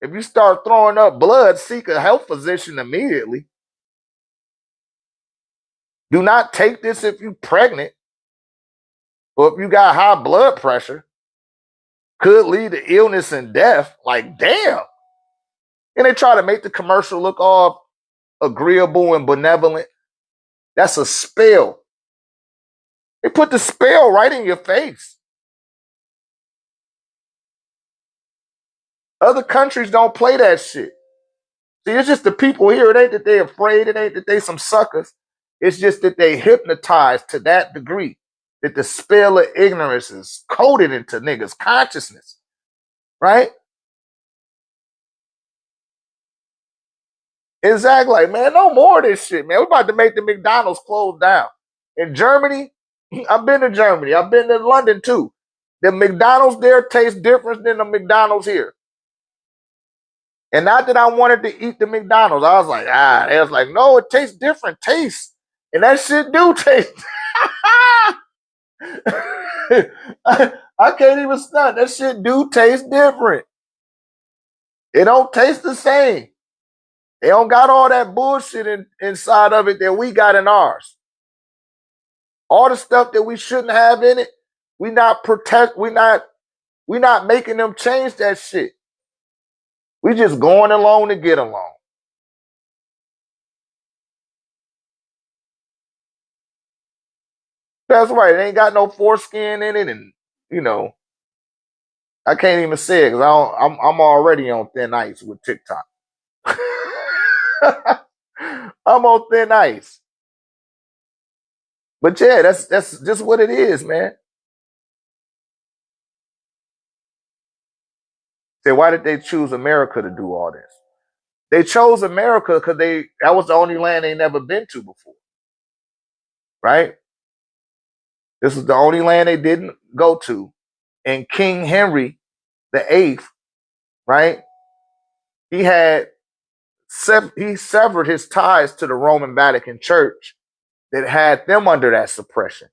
If you start throwing up blood, seek a health physician immediately. Do not take this if you're pregnant or if you got high blood pressure. Could lead to illness and death. Like, damn. And they try to make the commercial look all agreeable and benevolent. That's a spell. They put the spell right in your face. Other countries don't play that shit. See, it's just the people here. It ain't that they afraid. It ain't that they some suckers. It's just that they hypnotized to that degree that the spell of ignorance is coded into niggas' consciousness, right? Exactly. Like, man, no more of this shit, man. We're about to make the McDonald's close down. In Germany, I've been to Germany. I've been to London too. The McDonald's there tastes different than the McDonald's here. And not that I wanted to eat the McDonald's. I was like, They was like, no, it tastes different. Taste. And that shit do taste. I can't even stunt. That shit do taste different. It don't taste the same. They don't got all that bullshit inside of it that we got in ours. All the stuff that we shouldn't have in it, we not making them change that shit. We just going along to get along. That's right. It ain't got no foreskin in it, and you know, I can't even say it because I'm already on thin ice with TikTok. I'm on thin ice. But yeah, that's just what it is, man. Say, why did they choose America to do all this? They chose America because that was the only land they never been to before. Right? This was the only land they didn't go to. And King Henry VIII, right? He severed his ties to the Roman Vatican Church that had them under that suppression.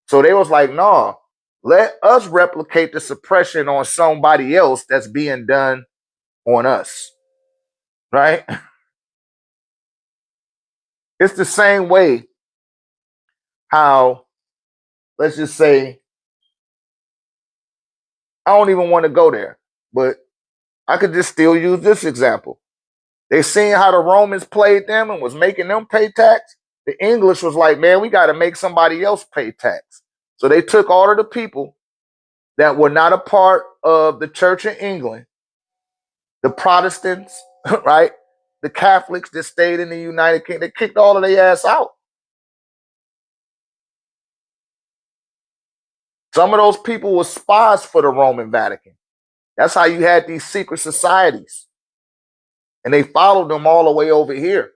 So they was like, no, let us replicate the suppression on somebody else that's being done on us. Right? It's the same way how, let's just say, I don't even want to go there, but I could just still use this example. They seen how the Romans played them and was making them pay tax. The English was like, man, we got to make somebody else pay tax. So they took all of the people that were not a part of the Church of England, the Protestants, right? The Catholics that stayed in the United Kingdom, they kicked all of their ass out. Some of those people were spies for the Roman Vatican. That's how you had these secret societies. And they followed them all the way over here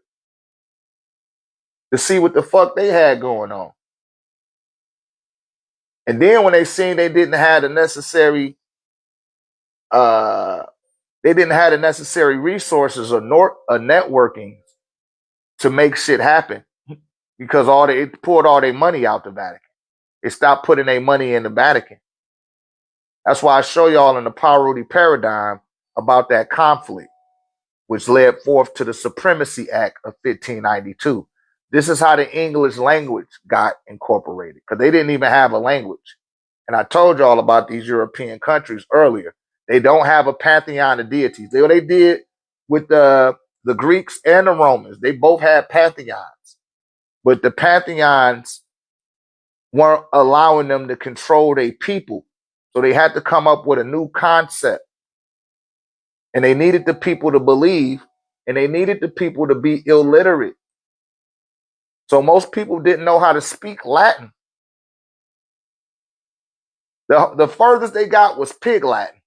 to see what the fuck they had going on. And then when they seen they didn't have the necessary resources or networking to make shit happen, because they poured all their money out the Vatican. They stopped putting their money in the Vatican. That's why I show y'all in the Parody paradigm about that conflict, which led forth to the Supremacy Act of 1592. This is how the English language got incorporated, because they didn't even have a language. And I told y'all about these European countries earlier. They don't have a pantheon of deities. They did with the Greeks and the Romans. They both had pantheons. But the pantheons weren't allowing them to control their people. So they had to come up with a new concept. And they needed the people to believe, and they needed the people to be illiterate. So most people didn't know how to speak Latin. The furthest they got was Pig Latin.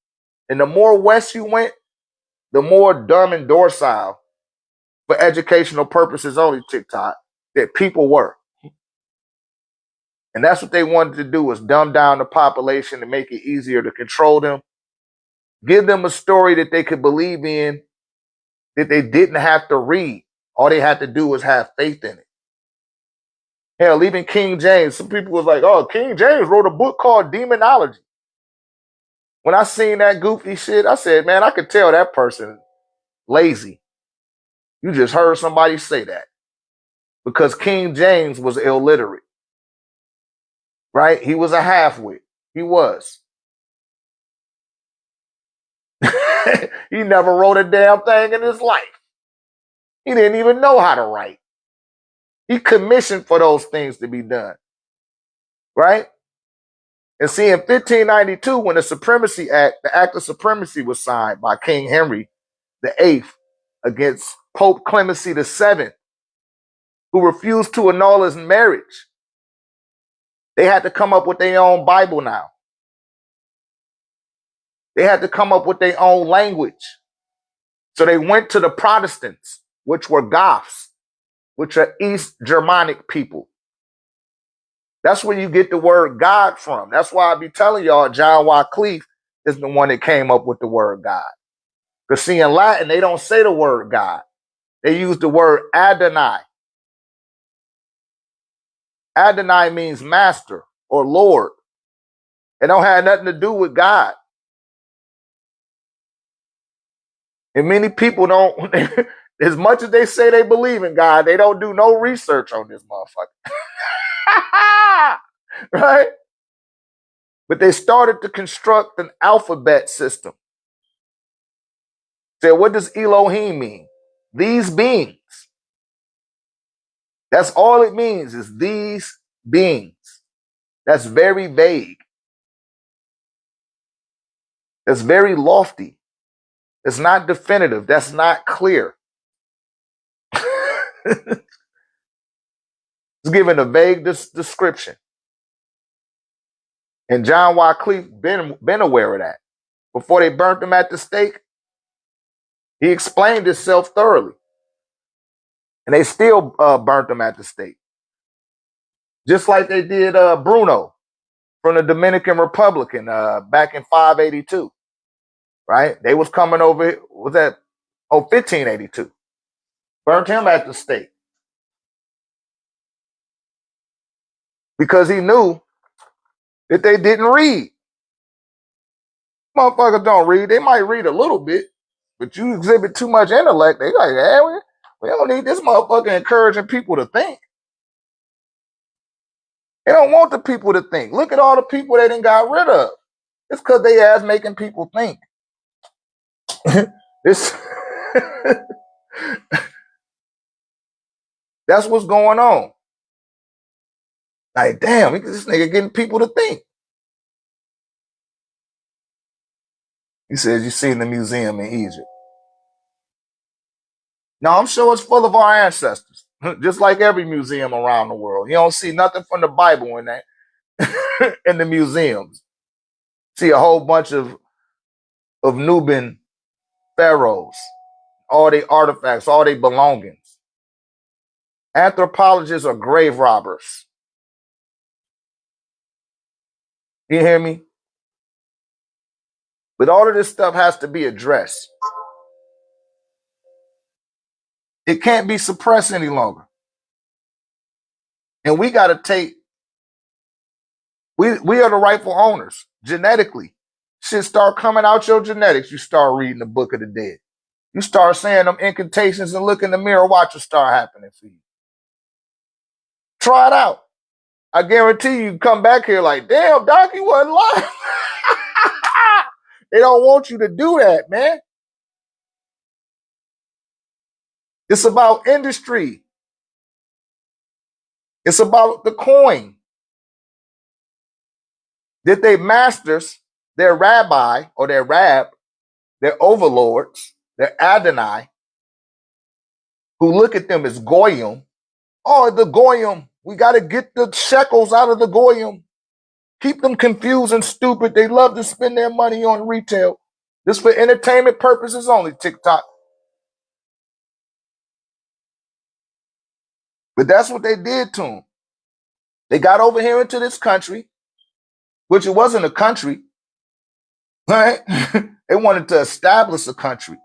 And the more west you went, the more dumb and docile, for educational purposes only, TikTok, that people were. And that's what they wanted to do, was dumb down the population and make it easier to control them. Give them a story that they could believe in, that they didn't have to read. All they had to do was have faith in it. Hell, even King James, some people was like, oh, King James wrote a book called Demonology. When I seen that goofy shit, I said, man, I could tell that person lazy. You just heard somebody say that. Because King James was illiterate. Right? He was a half-wit. He was. He never wrote a damn thing in his life. He didn't even know how to write. He commissioned for those things to be done. Right? And see, in 1592, when the Supremacy Act, the Act of Supremacy was signed by King Henry VIII against Pope Clemency VII, who refused to annul his marriage, they had to come up with their own Bible now. They had to come up with their own language. So they went to the Protestants, which were Goths, which are East Germanic people. That's where you get the word God from. That's why I be telling y'all John Wycliffe is the one that came up with the word God. Because see, in Latin, they don't say the word God. They use the word Adonai. Adonai means master or Lord. It don't have nothing to do with God. And many people don't, as much as they say they believe in God, they don't do no research on this motherfucker. Right? But they started to construct an alphabet system. Said, what does Elohim mean? These beings. That's all it means, is these beings. That's very vague. That's very lofty. It's not definitive. That's not clear. It's given a vague description. And John Wycliffe been aware of that. Before they burnt him at the stake, he explained himself thoroughly. And they still burnt him at the stake. Just like they did Bruno from the Dominican Republic back in 582. Right? They was coming over, was that 1582. Burnt him at the stake. Because he knew that they didn't read. Motherfuckers don't read. They might read a little bit, but you exhibit too much intellect, they like, hey, we don't need this motherfucker encouraging people to think. They don't want the people to think. Look at all the people they done got rid of. It's because they ass making people think. This that's what's going on. Like, damn, this nigga getting people to think. He says, you see in the museum in Egypt. No, I'm sure it's full of our ancestors, just like every museum around the world. You don't see nothing from the Bible in that, in the museums. See a whole bunch of Nubian pharaohs, all their artifacts, all their belongings. Anthropologists are grave robbers. You hear me? But all of this stuff has to be addressed. It can't be suppressed any longer. And we got to take, we are the rightful owners, genetically. Shit start coming out your genetics. You start reading the Book of the Dead. You start saying them incantations and look in the mirror, watch it start happening for you. Try it out. I guarantee you come back here like, damn, Doc, you wasn't lying. They don't want you to do that, man. It's about industry. It's about the coin that they masters, their rabbi or their rab, their overlords, their Adonai, who look at them as goyim. Oh, the goyim. We got to get the shekels out of the goyim. Keep them confused and stupid. They love to spend their money on retail. This for entertainment purposes only, TikTok. But that's what they did to them. They got over here into this country, which it wasn't a country, right? They wanted to establish a country.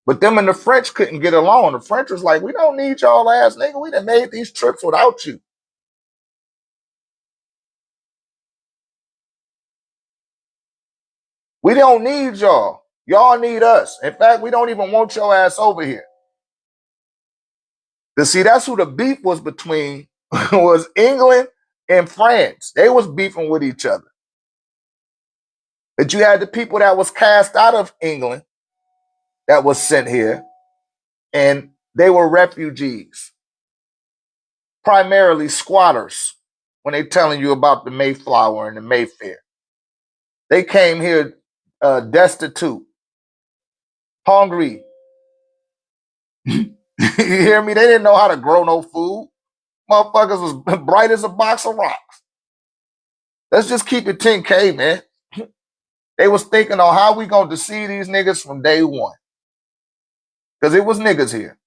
But them and the French couldn't get along. The French was like, we don't need y'all ass nigga. We done made these trips without you. We don't need y'all. Y'all need us. In fact, we don't even want your ass over here. Because see, that's who the beef was between, was England and France. They was beefing with each other. But you had the people that was cast out of England that was sent here, and they were refugees, primarily squatters, when they telling you about the Mayflower and the Mayfair. They came here destitute, hungry. You hear me? They didn't know how to grow no food. Motherfuckers was bright as a box of rocks. Let's just keep it 10K, man. They was thinking on how we gonna deceive these niggas from day one. Because it was niggas here.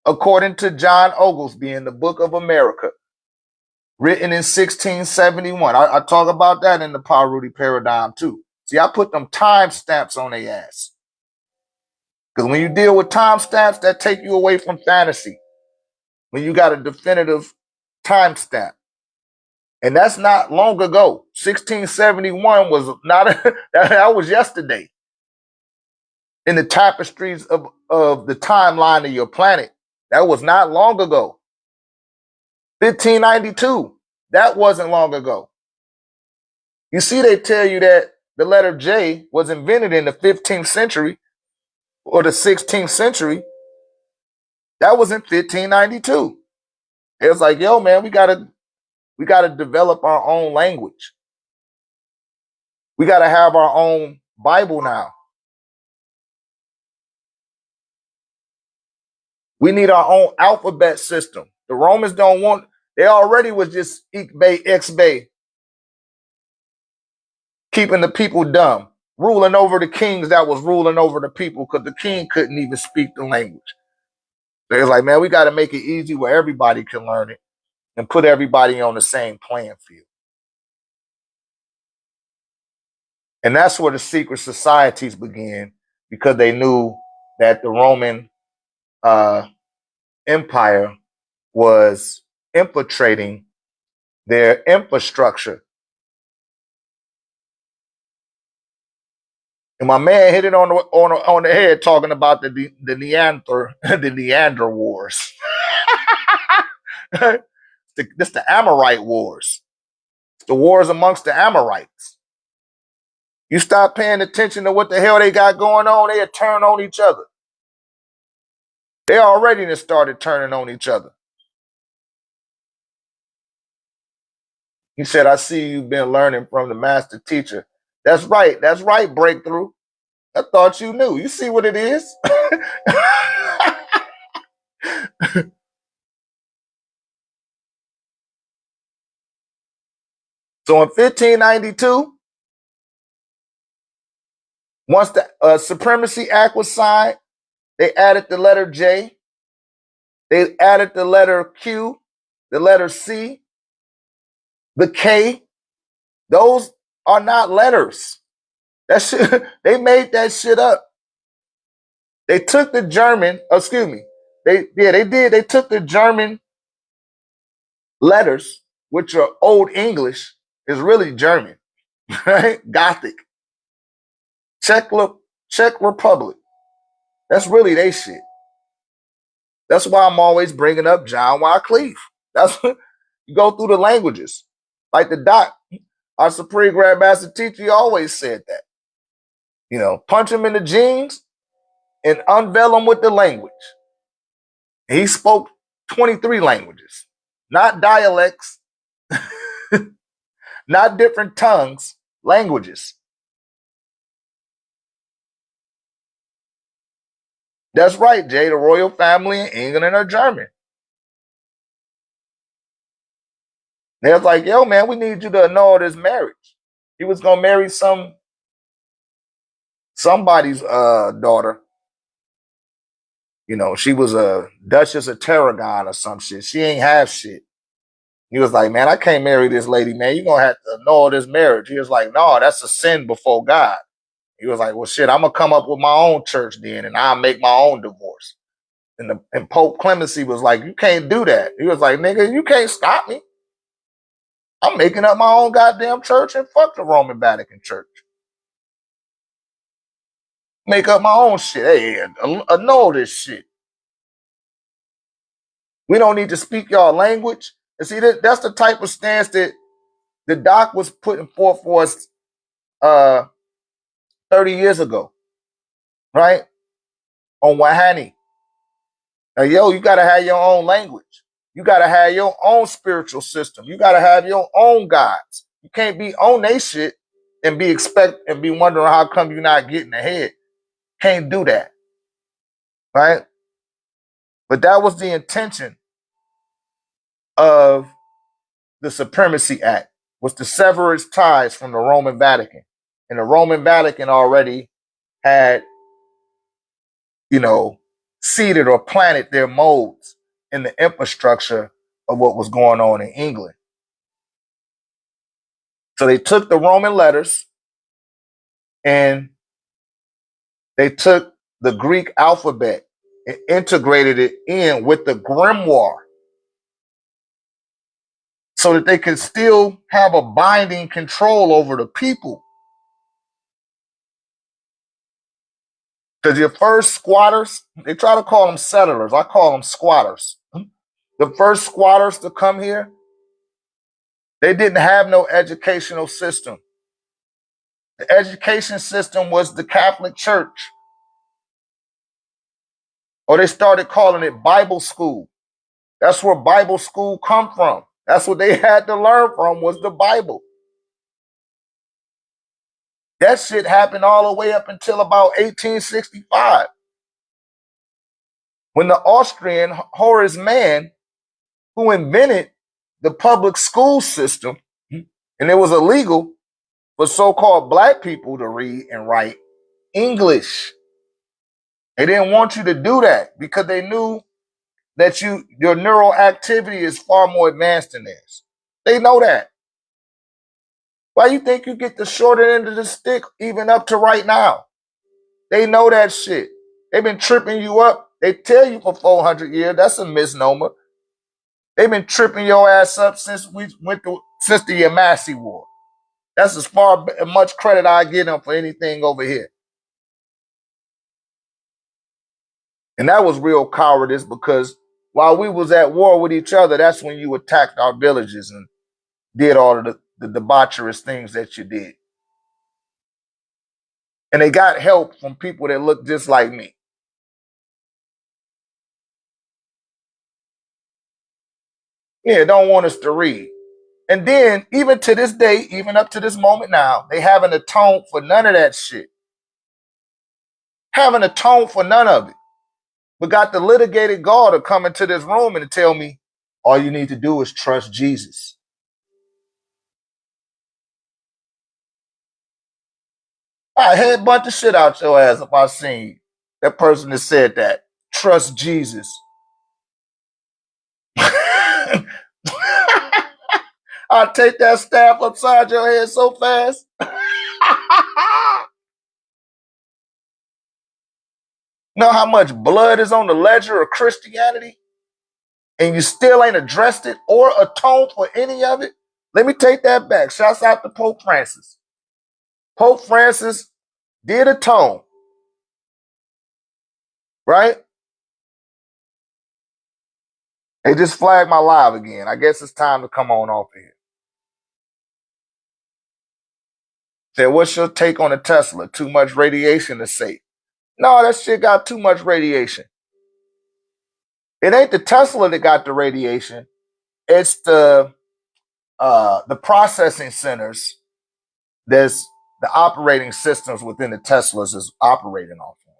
According to John Oglesby in the Book of America, written in 1671. I talk about that in the Paruti Paradigm too. See, I put them time stamps on their ass. Because when you deal with time stamps, that take you away from fantasy. When you got a definitive time stamp. And that's not long ago. 1671 was not, that was yesterday. In the tapestries of the timeline of your planet. That was not long ago. 1592, that wasn't long ago. You see, they tell you that the letter J was invented in the 15th century or the 16th century. That was in 1592. It was like, yo, man, we gotta develop our own language. We gotta have our own Bible now. We need our own alphabet system. The Romans don't want, they already was just Ik-Bay, X-Bay, keeping the people dumb, ruling over the kings that was ruling over the people because the king couldn't even speak the language. So it's like, man, we got to make it easy where everybody can learn it and put everybody on the same playing field. And that's where the secret societies began, because they knew that the Roman Empire was infiltrating their infrastructure. And my man hit it on the head talking about the Neander Wars. This the Amorite Wars. It's the wars amongst the Amorites. You stop paying attention to what the hell they got going on, they'll turn on each other. They already just started turning on each other. He said, I see you've been learning from the master teacher. That's right, Breakthrough. I thought you knew. You see what it is? So in 1592, once the Supremacy Act was signed, they added the letter J. They added the letter Q, the letter C, the K. Those are not letters. That shit, they made that shit up. They took the German, excuse me. They did. They took the German letters, which are Old English, is really German, right? Gothic. Czech Republic. That's really they shit. That's why I'm always bringing up John Wycliffe. That's what you go through the languages. Like the doc, our Supreme Grand Master teacher, he always said that. You know, punch him in the jeans and unveil him with the language. He spoke 23 languages, not dialects, not different tongues, languages. That's right, Jay. The royal family in England are German. They was like, yo, man, we need you to annul this marriage. He was gonna marry somebody's daughter. You know, she was a Duchess of Tarragon or some shit. She ain't have shit. He was like, man, I can't marry this lady, man. You're going to have to annul this marriage. He was like, no, that's a sin before God. He was like, well, shit, I'm going to come up with my own church then, and I'll make my own divorce. And Pope Clemency was like, you can't do that. He was like, nigga, you can't stop me. I'm making up my own goddamn church and fuck the Roman Vatican Church. Make up my own shit. Hey, annul this shit. We don't need to speak y'all language. And see, that's the type of stance that the doc was putting forth for us 30 years ago, right? On Wahani. Now, yo, you got to have your own language. You got to have your own spiritual system. You got to have your own gods. You can't be on they shit and be wondering how come you're not getting ahead. Can't do that, right? But that was the intention of the Supremacy Act, was to sever its ties from the Roman Vatican. And the Roman Vatican already had, seeded or planted their molds in the infrastructure of what was going on in England. So they took the Roman letters and they took the Greek alphabet and integrated it in with the grimoire so that they could still have a binding control over the people. Because your first squatters, they try to call them settlers. I call them squatters. The first squatters to come here, they didn't have no educational system. The education system was the Catholic Church. Or they started calling it Bible school. That's where Bible school come from. That's what they had to learn from, was the Bible. That shit happened all the way up until about 1865. When the Austrian Horace Mann, who invented the public school system, and it was illegal for so-called black people to read and write English. They didn't want you to do that because they knew that your neural activity is far more advanced than theirs. They know that. Why you think you get the shorter end of the stick even up to right now? They know that shit. They've been tripping you up. They tell you for 400 years. That's a misnomer. They've been tripping your ass up since the Yamasee War. That's as much credit I give them for anything over here. And that was real cowardice because while we was at war with each other, that's when you attacked our villages and did all of the debaucherous things that you did. And they got help from people that look just like me. Yeah, don't want us to read. And then, even to this day, even up to this moment now, they haven't atoned for none of that shit. Haven't atoned for none of it. But got the litigated gall to come into this room and to tell me, all you need to do is trust Jesus. I headbutt the shit out your ass if I seen that person that said that. Trust Jesus. I'll take that staff upside your head so fast. Know how much blood is on the ledger of Christianity? And you still ain't addressed it or atoned for any of it? Let me take that back. Shouts out to Pope Francis. Pope Francis did atone. Right? They just flagged my live again. I guess it's time to come on off here. Said, what's your take on a Tesla? Too much radiation to say. No, that shit got too much radiation. It ain't the Tesla that got the radiation. It's the processing centers that's the operating systems within the Teslas is operating off of.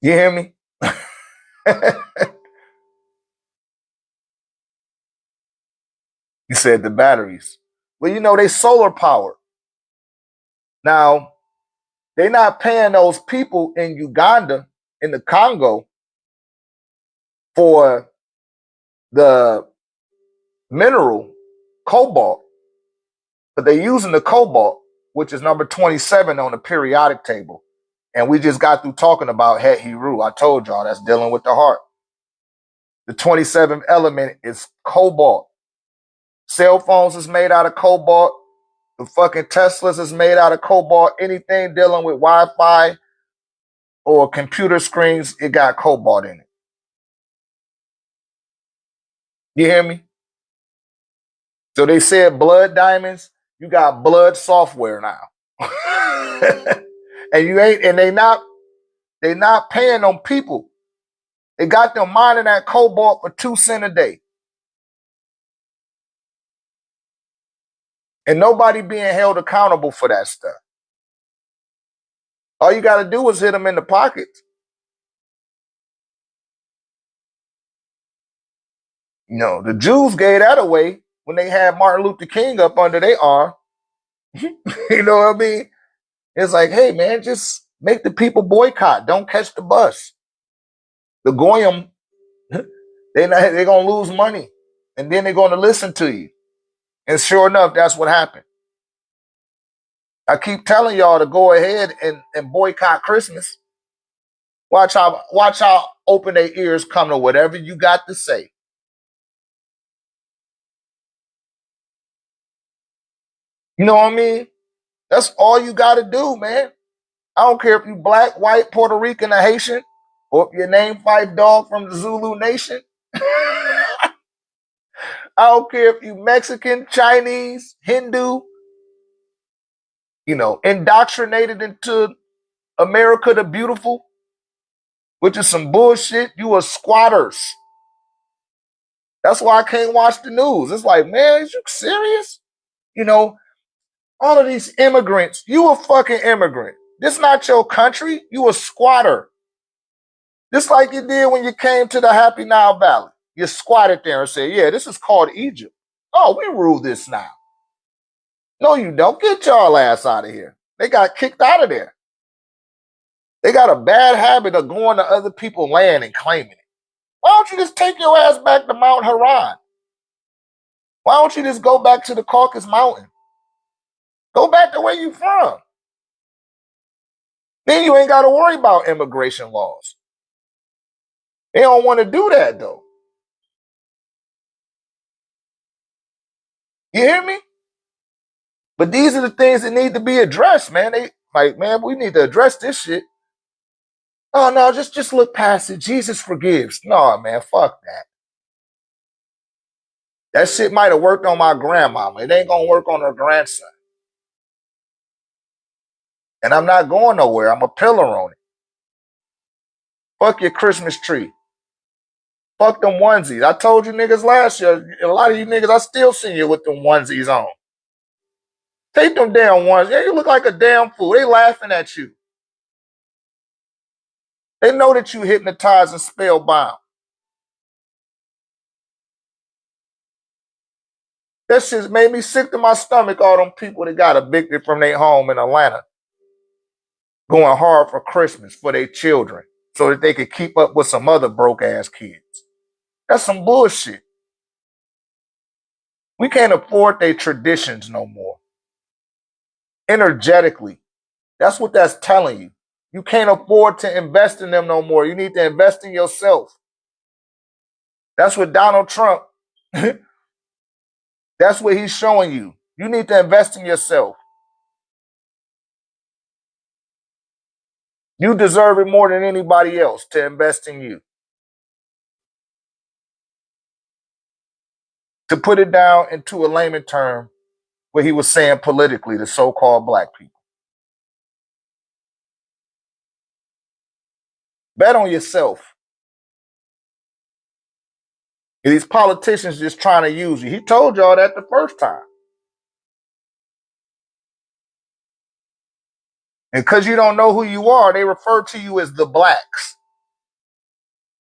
You hear me? You said the batteries. Well, they solar powered. Now, they're not paying those people in Uganda, in the Congo, for the mineral cobalt, but they're using the cobalt, which is number 27 on the periodic table. And we just got through talking about Het Heru. I told y'all that's dealing with the heart. The 27th element is cobalt. Cell phones is made out of cobalt. The fucking Teslas is made out of cobalt. Anything dealing with Wi-Fi or computer screens, it got cobalt in it. You hear me? So they said blood diamonds, you got blood software now. And you ain't, and they not paying them people. They got them mining that cobalt for 2 cents a day. And nobody being held accountable for that stuff. All you got to do is hit them in the pockets. You know, the Jews gave that away when they had Martin Luther King up under their arm. You know what I mean? It's like, hey, man, just make the people boycott. Don't catch the bus. The Goyim, they're going to lose money. And then they're going to listen to you. And sure enough, that's what happened. I keep telling y'all to go ahead and boycott Christmas. Watch how open their ears come to whatever you got to say. You know what I mean? That's all you got to do, man. I don't care if you black, white, Puerto Rican, or Haitian, or if your name Five Dog from the Zulu Nation. I don't care if you Mexican, Chinese, Hindu, you know, indoctrinated into America the Beautiful, which is some bullshit. You are squatters. That's why I can't watch the news. It's like, man, is you serious? You know, all of these immigrants, you a fucking immigrant. This not your country. You a squatter. Just like you did when you came to the Happy Nile Valley. You squatted there and said, yeah, this is called Egypt. Oh, we rule this now. No, you don't. Get y'all ass out of here. They got kicked out of there. They got a bad habit of going to other people's land and claiming it. Why don't you just take your ass back to Mount Haran? Why don't you just go back to the Caucasus Mountain? Go back to where you from. Then you ain't got to worry about immigration laws. They don't want to do that, though. You hear me? But these are the things that need to be addressed, man. They like, man, we need to address this shit. Oh no, just look past it. Jesus forgives. No, man, fuck that. That shit might have worked on my grandmama. It ain't gonna work on her grandson. And I'm not going nowhere. I'm a pillar on it. Fuck your Christmas tree. Fuck them onesies. I told you niggas last year, a lot of you niggas, I still see you with them onesies on. Take them damn ones. Yeah, you look like a damn fool. They laughing at you. They know that you hypnotized and spellbound. That shit made me sick to my stomach, all them people that got evicted from their home in Atlanta. Going hard for Christmas for their children so that they could keep up with some other broke ass kids. That's some bullshit. We can't afford their traditions no more. Energetically. That's what that's telling you. You can't afford to invest in them no more. You need to invest in yourself. That's what Donald Trump, that's what he's showing you. You need to invest in yourself. You deserve it more than anybody else to invest in you. To put it down into a layman term, what he was saying politically to so-called black people. Bet on yourself. These politicians just trying to use you. He told y'all that the first time. And because you don't know who you are, they refer to you as the blacks.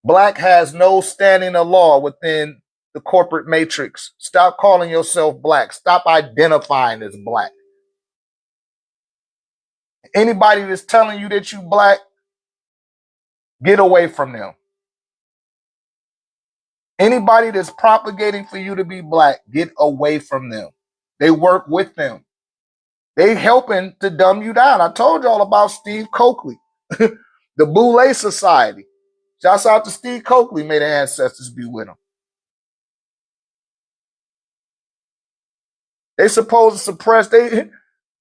Black has no standing of law within the corporate matrix. Stop calling yourself black. Stop identifying as black. Anybody that's telling you that you black, get away from them. Anybody that's propagating for you to be black, get away from them. They work with them. They helping to dumb you down. I told y'all about Steve Coakley, the Boule Society. Shouts out to Steve Coakley. May the ancestors be with him. They supposed to suppress. They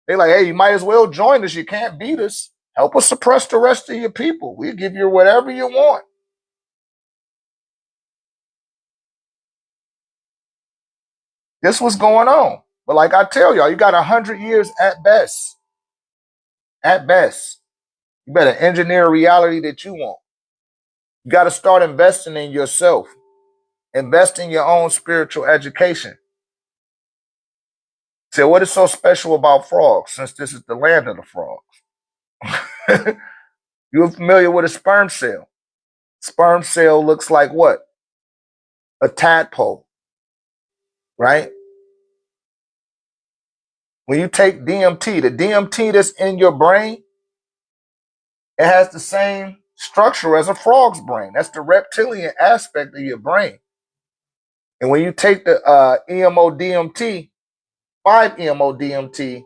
like, hey, you might as well join us. You can't beat us. Help us suppress the rest of your people. We'll give you whatever you want. This was going on. But like I tell y'all, you got 100 years at best. At best. You better engineer a reality that you want. You got to start investing in yourself. Invest in your own spiritual education. So what is so special about frogs, since this is the land of the frogs? You're familiar with a sperm cell. Sperm cell looks like what? A tadpole, right? When you take DMT, the DMT that's in your brain, it has the same structure as a frog's brain. That's the reptilian aspect of your brain. And when you take the EMO DMT, 5-EMO DMT,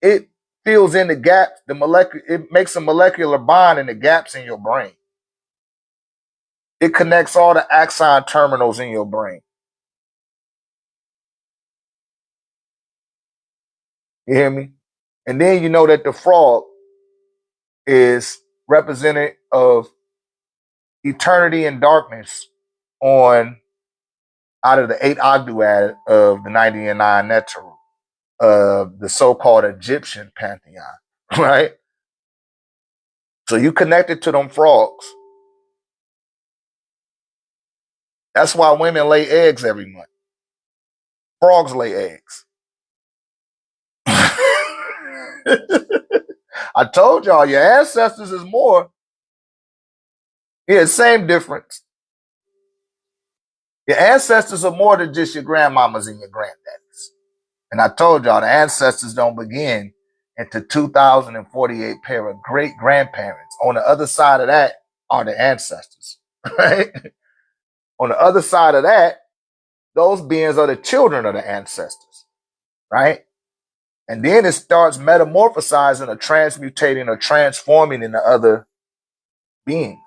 it fills in the gaps, it makes a molecular bond in the gaps in your brain. It connects all the axon terminals in your brain. You hear me? And then you know that the frog is representative of eternity and darkness on out of the 8 Ogdoad of the 90 and 9 Neteru, of the so-called Egyptian pantheon, right? So you connected to them frogs. That's why women lay eggs every month. Frogs lay eggs. I told y'all your ancestors is more. Yeah, same difference. Your ancestors are more than just your grandmamas and your granddaddies. And I told y'all the ancestors don't begin into 2048 pair of great grandparents. On the other side of that are the ancestors, right? On the other side of that, those beings are the children of the ancestors, right? And then it starts metamorphosizing or transmutating or transforming into other beings.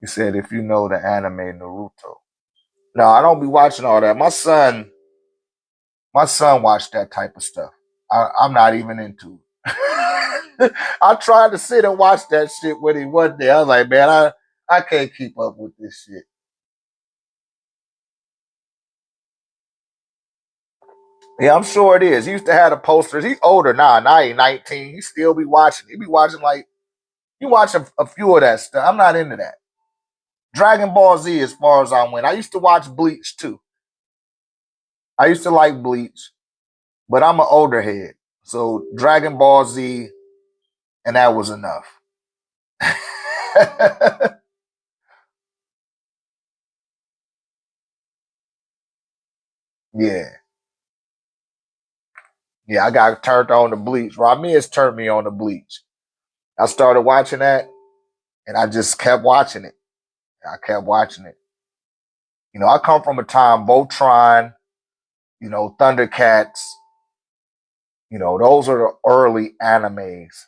You said if you know the anime Naruto. No, I don't be watching all that. My son watched that type of stuff. I'm not even into it. I tried to sit and watch that shit when he wasn't there. I was like, man, I can't keep up with this shit. Yeah, I'm sure it is. He used to have the posters. He's older now. Now he's 19. He still be watching. He be watching like, you watch a few of that stuff. I'm not into that. Dragon Ball Z, as far as I went. I used to watch Bleach too. I used to like Bleach, but I'm an older head. So Dragon Ball Z, and that was enough. Yeah. Yeah, I got turned on to Bleach. Ramirez turned me on to Bleach. I started watching that, and I just kept watching it. I kept watching it. You know, I come from a time, Voltron, Thundercats, those are the early animes.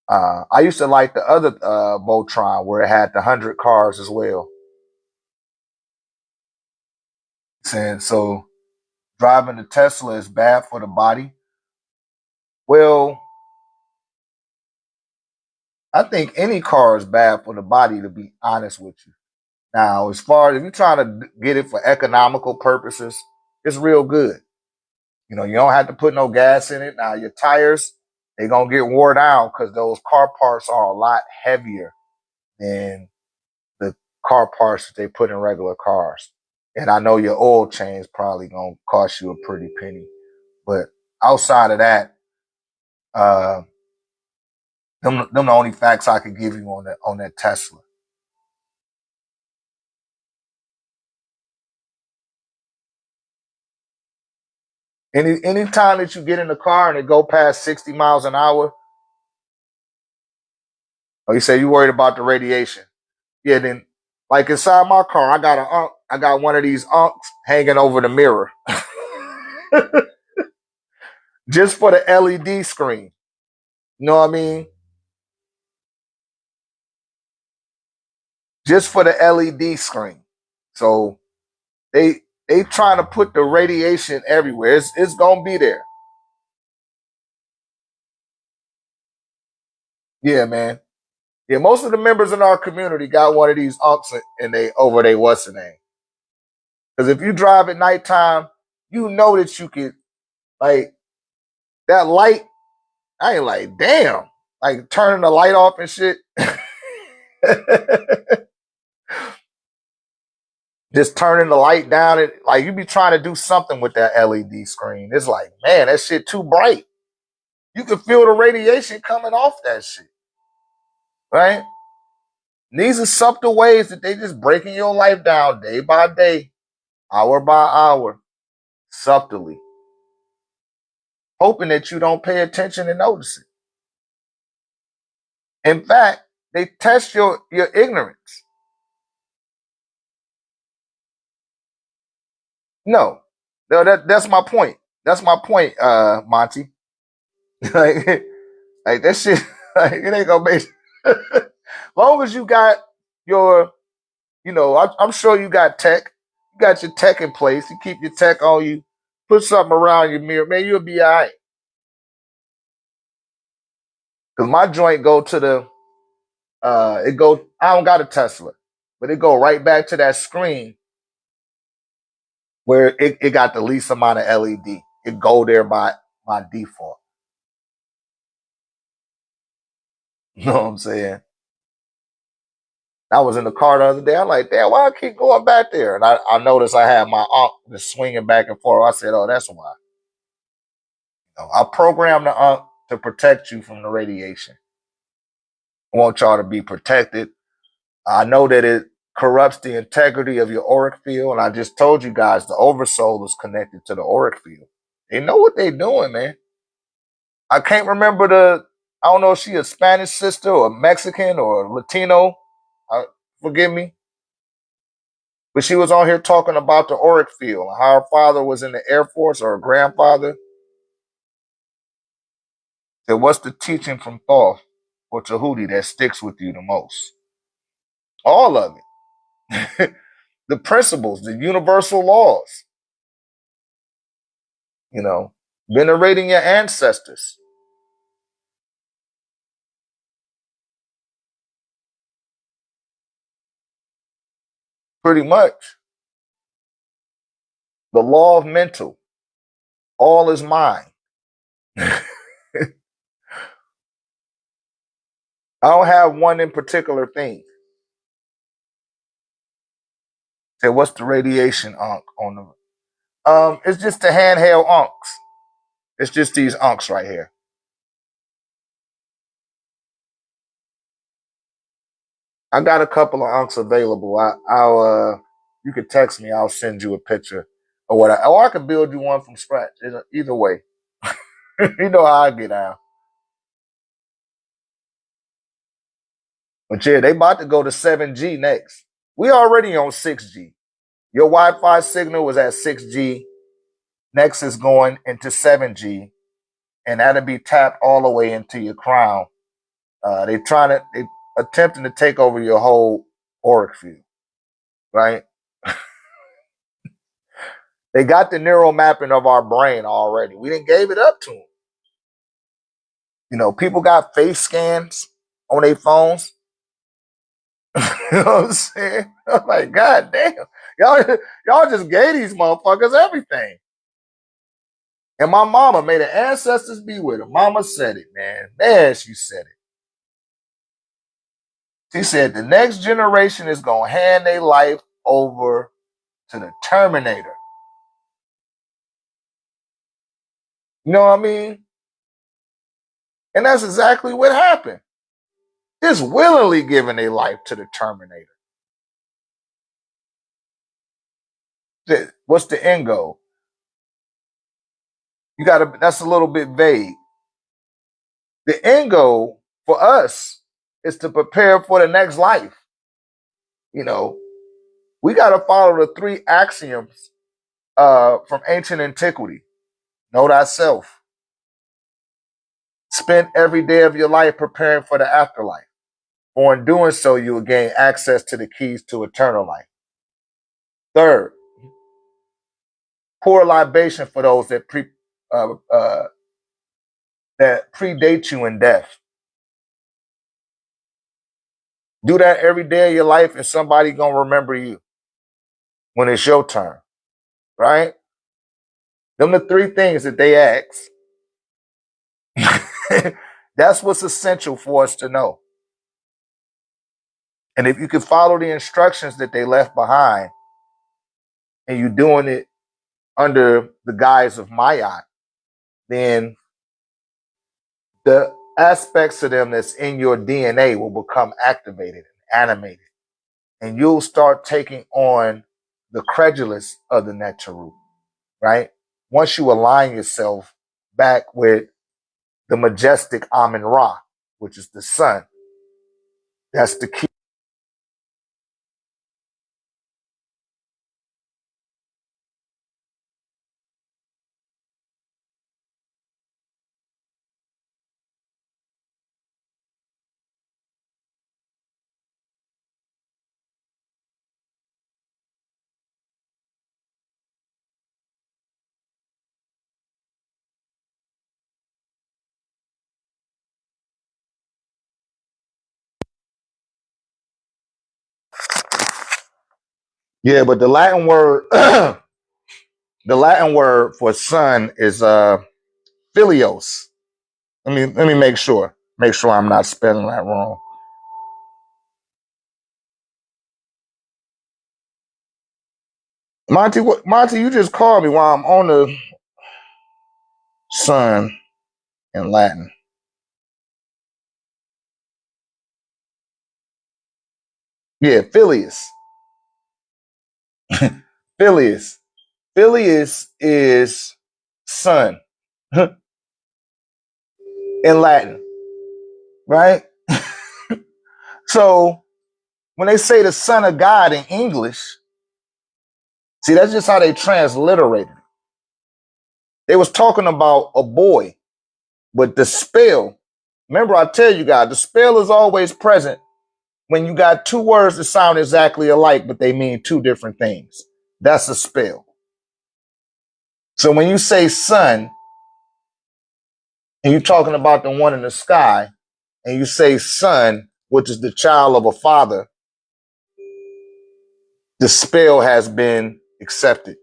I used to like the other Voltron where it had the 100 cars as well. Saying so driving the Tesla is bad for the body. Well, I think any car is bad for the body, to be honest with you. Now, as far as if you're trying to get it for economical purposes, it's real good. You don't have to put no gas in it. Now, your tires, they're going to get wore down because those car parts are a lot heavier than the car parts that they put in regular cars. And I know your oil change probably going to cost you a pretty penny. But outside of that, uh, them the only facts I could give you on that Tesla. Any time that you get in the car and it go past 60 miles an hour, Oh, you say you worried about the radiation. Yeah, then like inside my car, I got one of these unks hanging over the mirror. Just for the LED screen. You know what I mean? Just for the LED screen. So they trying to put the radiation everywhere. It's gonna be there. Yeah, man. Yeah, most of the members in our community got one of these unks and they over they what's the name. Because if you drive at nighttime, you know that you could like that light. I ain't like, damn, like turning the light off and shit. Just turning the light down. And like you be trying to do something with that LED screen. It's like, man, that shit too bright. You can feel the radiation coming off that shit, right? And these are subtle ways that they just breaking your life down day by day, hour by hour, subtly, hoping that you don't pay attention and notice it. In fact, they test your ignorance. No, no, that's my point. That's my point, Monty. like, like that shit, like, it ain't gonna make. Long as you got your, I'm sure you got tech. You got your tech in place. You keep your tech on you. Put something around your mirror, man. You'll be all right. Cause my joint go to the, it go. I don't got a Tesla, but it go right back to that screen where it got the least amount of LED. It go there by default. You know what I'm saying? I was in the car the other day. I'm like, damn, why I keep going back there? And I noticed I had my arm just swinging back and forth. I said, oh, that's why. I programmed the to protect you from the radiation. I want y'all to be protected. I know that it corrupts the integrity of your auric field. And I just told you guys the oversoul is connected to the auric field. They know what they're doing, man. I can't remember I don't know if she a Spanish sister or Mexican or Latino. Forgive me. But she was on here talking about the auric field, how her father was in the Air Force or her grandfather. Said, what's the teaching from Thoth or Tahuti that sticks with you the most? All of it. The principles, the universal laws, venerating your ancestors. Pretty much. The law of mental. All is mine. I don't have one in particular thing. Say, what's the radiation unk on the? It's just the handheld unks. It's just these unks right here. I got a couple of unks available. I'll you can text me. I'll send you a picture or what. Or I could build you one from scratch. Either way, you know how I get out. But yeah, they about to go to 7G next. We already on 6G. Your Wi-Fi signal was at 6G. Next is going into 7G, and that'll be tapped all the way into your crown. They attempting to take over your whole auric field, right? They got the neural mapping of our brain already. We didn't gave it up to them. People got face scans on their phones. You know what I'm saying? I'm like, God damn. Y'all just gave these motherfuckers everything. And my mama, may the ancestors be with her. Mama said it, man. Man, she said it. She said the next generation is going to hand their life over to the Terminator. You know what I mean? And that's exactly what happened. Just willingly giving their life to the Terminator. What's the end goal? That's a little bit vague. The end goal for us is to prepare for the next life. You know, we got to follow the 3 axioms from ancient antiquity. Know thyself. Spend every day of your life preparing for the afterlife. For in doing so, you will gain access to the keys to eternal life. Third, pour a libation for those that predate you in death. Do that every day of your life, and somebody gonna remember you when it's your turn, right? Them the 3 things that they ask. That's what's essential for us to know. And if you can follow the instructions that they left behind, and you're doing it under the guise of Maya, then the aspects of them that's in your DNA will become activated and animated. And you'll start taking on the credulous of the Netaru, right? Once you align yourself back with the majestic Amun Ra, which is the sun, that's the key. Yeah, but the Latin word, the Latin word for sun is philios. Let me make sure I'm not spelling that wrong. Monty, you just called me while I'm on the sun in Latin. Yeah, Filius. Filius. Filius is son in Latin, right? So when they say the son of God in English, see, that's just how they transliterated it. They was talking about a boy, but the spell, remember I tell you guys, the spell is always present when you got 2 words that sound exactly alike, but they mean 2 different things. That's a spell. So when you say son, and you're talking about the one in the sky, and you say son, which is the child of a father, the spell has been accepted.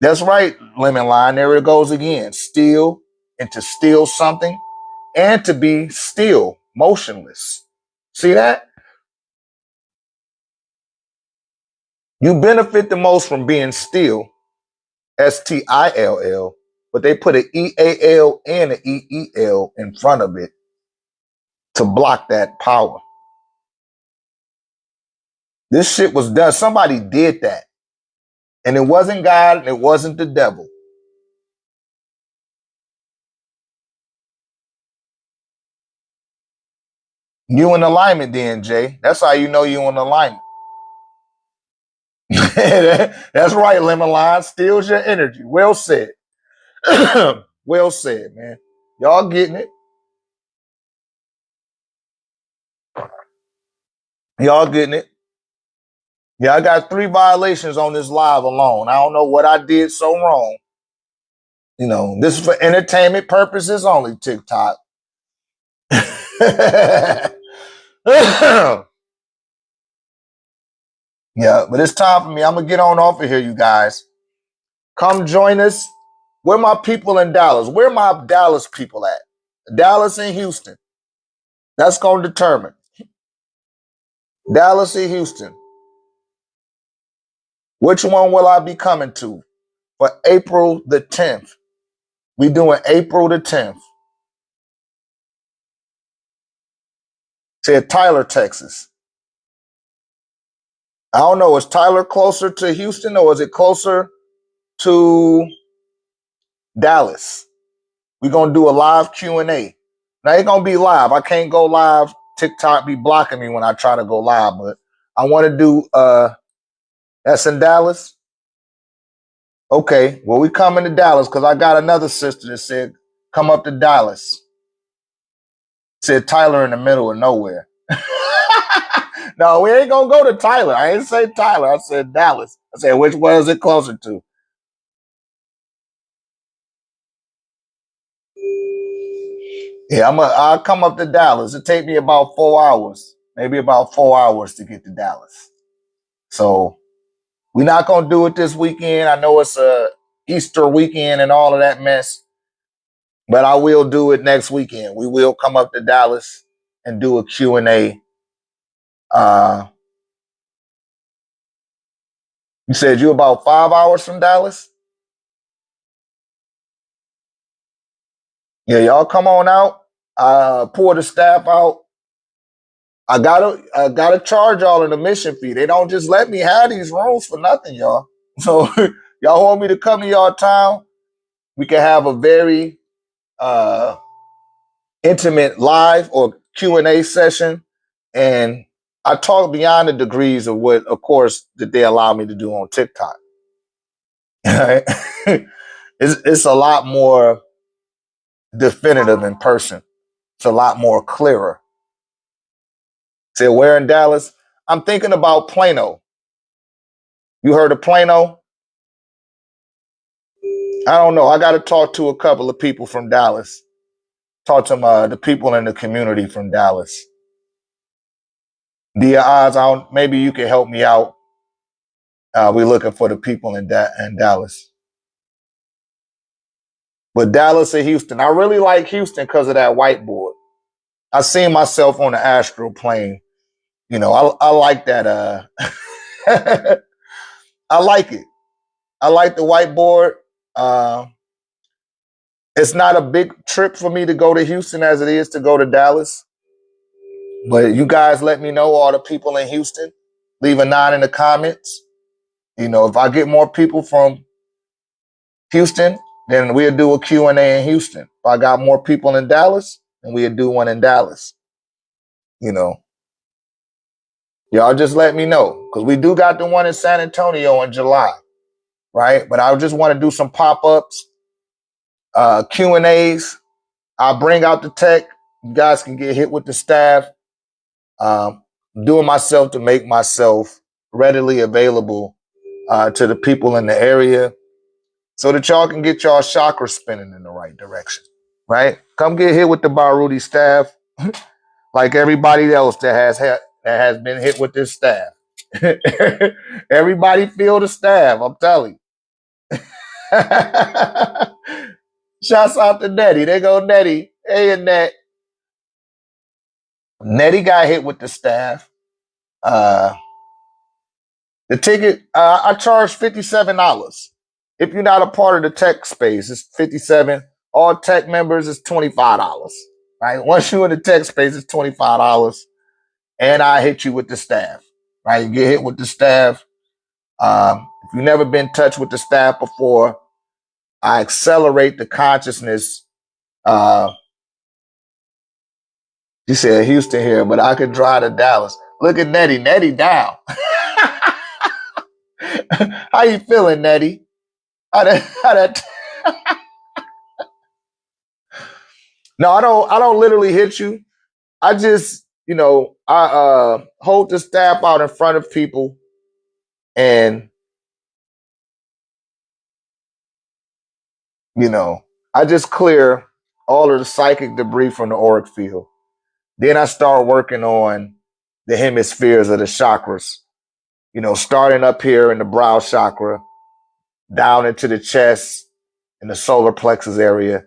That's right, Lemon Line. There it goes again. Steal, and to steal something, and to be still, motionless. See that? You benefit the most from being still, STILL, but they put an EAL and an EEL in front of it to block that power. This shit was done. Somebody did that. And it wasn't God, and it wasn't the devil. You in alignment then, Jay. That's how you know you in alignment. That's right, Lemon Line. Steals your energy. Well said. Well said, man. Y'all getting it. Y'all getting it. Yeah, I got 3 violations on this live alone. I don't know what I did so wrong. You know, this is for entertainment purposes only, TikTok. Yeah, but it's time for me. I'm going to get on off of here, you guys. Come join us. Where my people in Dallas? Where my Dallas people at? Dallas and Houston. That's going to determine. Dallas and Houston. Which one will I be coming to for April the 10th? We doing April the 10th. Said Tyler, Texas. I don't know. Is Tyler closer to Houston or is it closer to Dallas? We're going to do a live Q&A. Now it's gonna be live. I can't go live. TikTok be blocking me when I try to go live, but I want to do that's in Dallas. Okay, well we coming to Dallas because I got another sister that said come up to Dallas. Said Tyler in the middle of nowhere. No, we ain't gonna go to Tyler. I ain't say Tyler. I said Dallas. I said which one is it closer to? Yeah, I'll come up to Dallas. It take me about 4 hours, maybe about 4 hours to get to Dallas. So we're not gonna do it this weekend. I know it's a Easter weekend and all of that mess, but I will do it next weekend. We will come up to Dallas and do a Q&A. You said you about 5 hours from Dallas? Yeah, y'all come on out. Pour the staff out. I gotta charge y'all an admission fee. They don't just let me have these rooms for nothing, y'all. So y'all want me to come to y'all town? We can have a very intimate live or Q&A session, and I talk beyond the degrees of what, of course, that they allow me to do on TikTok. It's a lot more definitive in person. It's a lot more clearer. Say, where in Dallas? I'm thinking about Plano. You heard of Plano? I don't know. I got to talk to a couple of people from Dallas. Talk to the people in the community from Dallas. Dear Oz, maybe you can help me out. We're looking for the people in Dallas. But Dallas and Houston, I really like Houston because of that whiteboard. I seen myself on the astral plane. You know, I like that. I like it. I like the whiteboard. It's not a big trip for me to go to Houston as it is to go to Dallas. But you guys let me know, all the people in Houston. Leave a 9 in the comments. You know, if I get more people from Houston, then we'll do a Q&A in Houston. If I got more people in Dallas, then we'll do one in Dallas. You know, y'all just let me know, because we do got the one in San Antonio in July, right? But I just want to do some pop-ups, Q&As. I'll bring out the tech. You guys can get hit with the staff. Doing myself to make myself readily available to the people in the area so that y'all can get y'all chakras spinning in the right direction, right? Come get hit with the Baruti staff like everybody else that has been hit with this staff. Everybody feel the staff, I'm telling you. Shouts out to Nettie. There go Nettie. Hey, Annette. Nettie got hit with the staff. The ticket, I charge $57. If you're not a part of the tech space, it's $57. All tech members is $25. Right? Once you're in the tech space, it's $25. And I hit you with the staff. Right? You get hit with the staff. If you've never been touched with the staff before, I accelerate the consciousness. You said Houston here, but I could drive to Dallas. Look at Nettie. Nettie down. How you feeling, Nettie? How that No, I don't literally hit you. I just, you know, I hold the staff out in front of people, and you know, I just clear all of the psychic debris from the auric field. Then I start working on the hemispheres of the chakras. You know, starting up here in the brow chakra, down into the chest in the solar plexus area,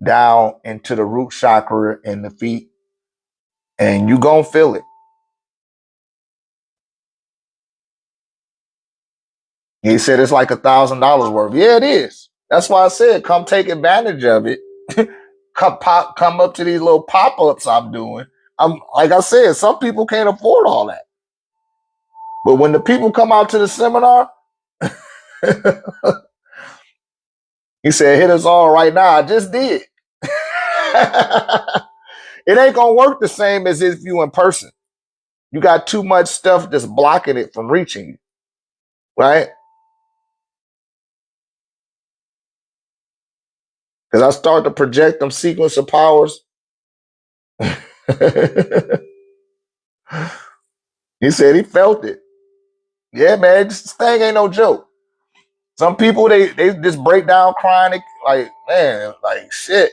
down into the root chakra in the feet, and you gonna feel it. He said it's like $1,000 worth. Yeah, it is. That's why I said come take advantage of it. Come up to these little pop-ups I'm doing. I'm like I said, some people can't afford all that. But when the people come out to the seminar, he said, hit us all right now. I just did. it ain't gonna work the same as if you in person. You got too much stuff that's blocking it from reaching you, right? Because I start to project them sequence of powers. He said he felt it. Yeah, man, this thing ain't no joke. Some people they just break down crying like, man, like shit.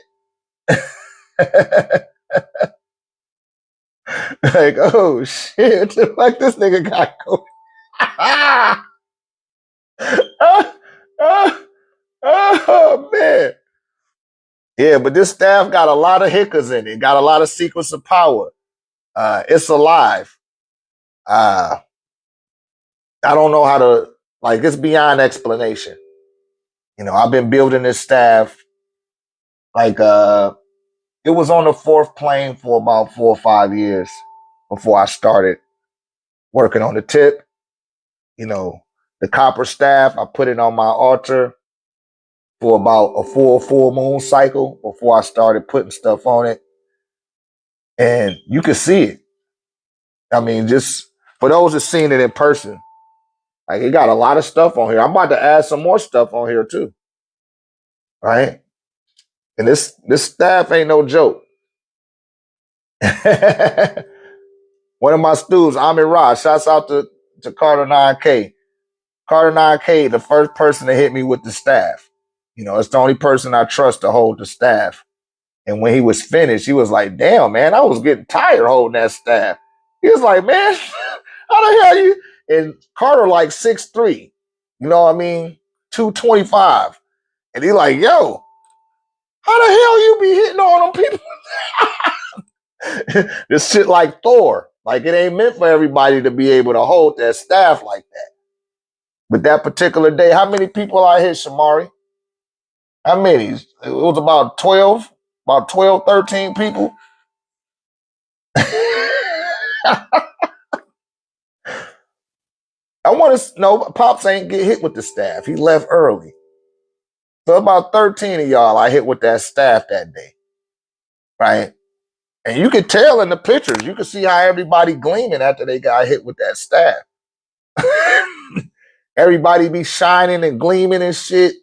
Like, oh shit, like this nigga got going. Oh man. Yeah, but this staff got a lot of hickers in it. Got a lot of sequence of power. It's alive. Uh, I don't know how to, like, it's beyond explanation. You know, I've been building this staff like it was on the fourth plane for about 4 or 5 years before I started working on the tip. You know, the copper staff, I put it on my altar for about a full moon cycle before I started putting stuff on it. And you can see it. I mean, just for those that seen it in person, like it got a lot of stuff on here. I'm about to add some more stuff on here too. Right? And this staff ain't no joke. One of my students, Amir Raj, shouts out to Carter 9K. Carter 9K, the first person to hit me with the staff. You know, it's the only person I trust to hold the staff. And when he was finished, he was like, damn, man, I was getting tired holding that staff. He was like, man, how the hell you? And Carter like 6'3", you know what I mean? 225. And he like, yo, how the hell you be hitting on them people? This shit like Thor. Like it ain't meant for everybody to be able to hold that staff like that. But that particular day, how many people I hit, Shamari? How many? It was about 12, 13 people. I want to know, Pops ain't get hit with the staff. He left early. So about 13 of y'all I hit with that staff that day. Right? And you could tell in the pictures, you could see how everybody gleaming after they got hit with that staff. Everybody be shining and gleaming and shit.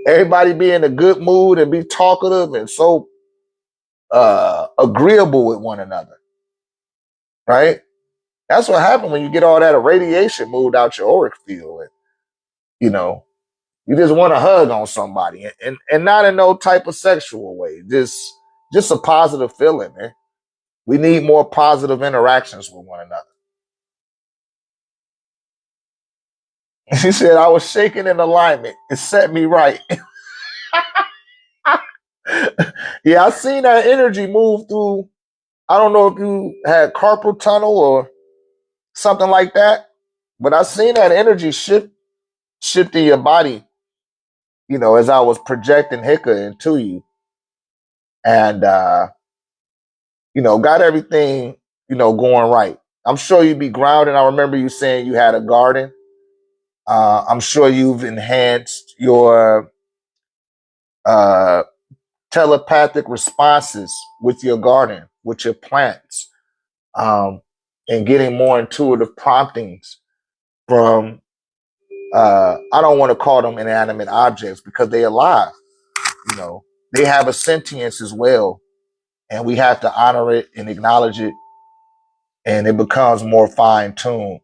Everybody be in a good mood and be talkative and so agreeable with one another. Right? That's what happened when you get all that irradiation moved out your auric field. And, you know, you just want to hug on somebody and not in no type of sexual way. Just a positive feeling, man. We need more positive interactions with one another. She said, I was shaking in alignment. It set me right. Yeah, I seen that energy move through. I don't know if you had carpal tunnel or something like that, but I seen that energy shift in your body, you know, as I was projecting Hika into you. And you know, got everything, you know, going right. I'm sure you'd be grounded. I remember you saying you had a garden. I'm sure you've enhanced your uh, telepathic responses with your garden, with your plants, and getting more intuitive promptings from, I don't want to call them inanimate objects because they're alive. You know, they have a sentience as well. And we have to honor it and acknowledge it. And it becomes more fine tuned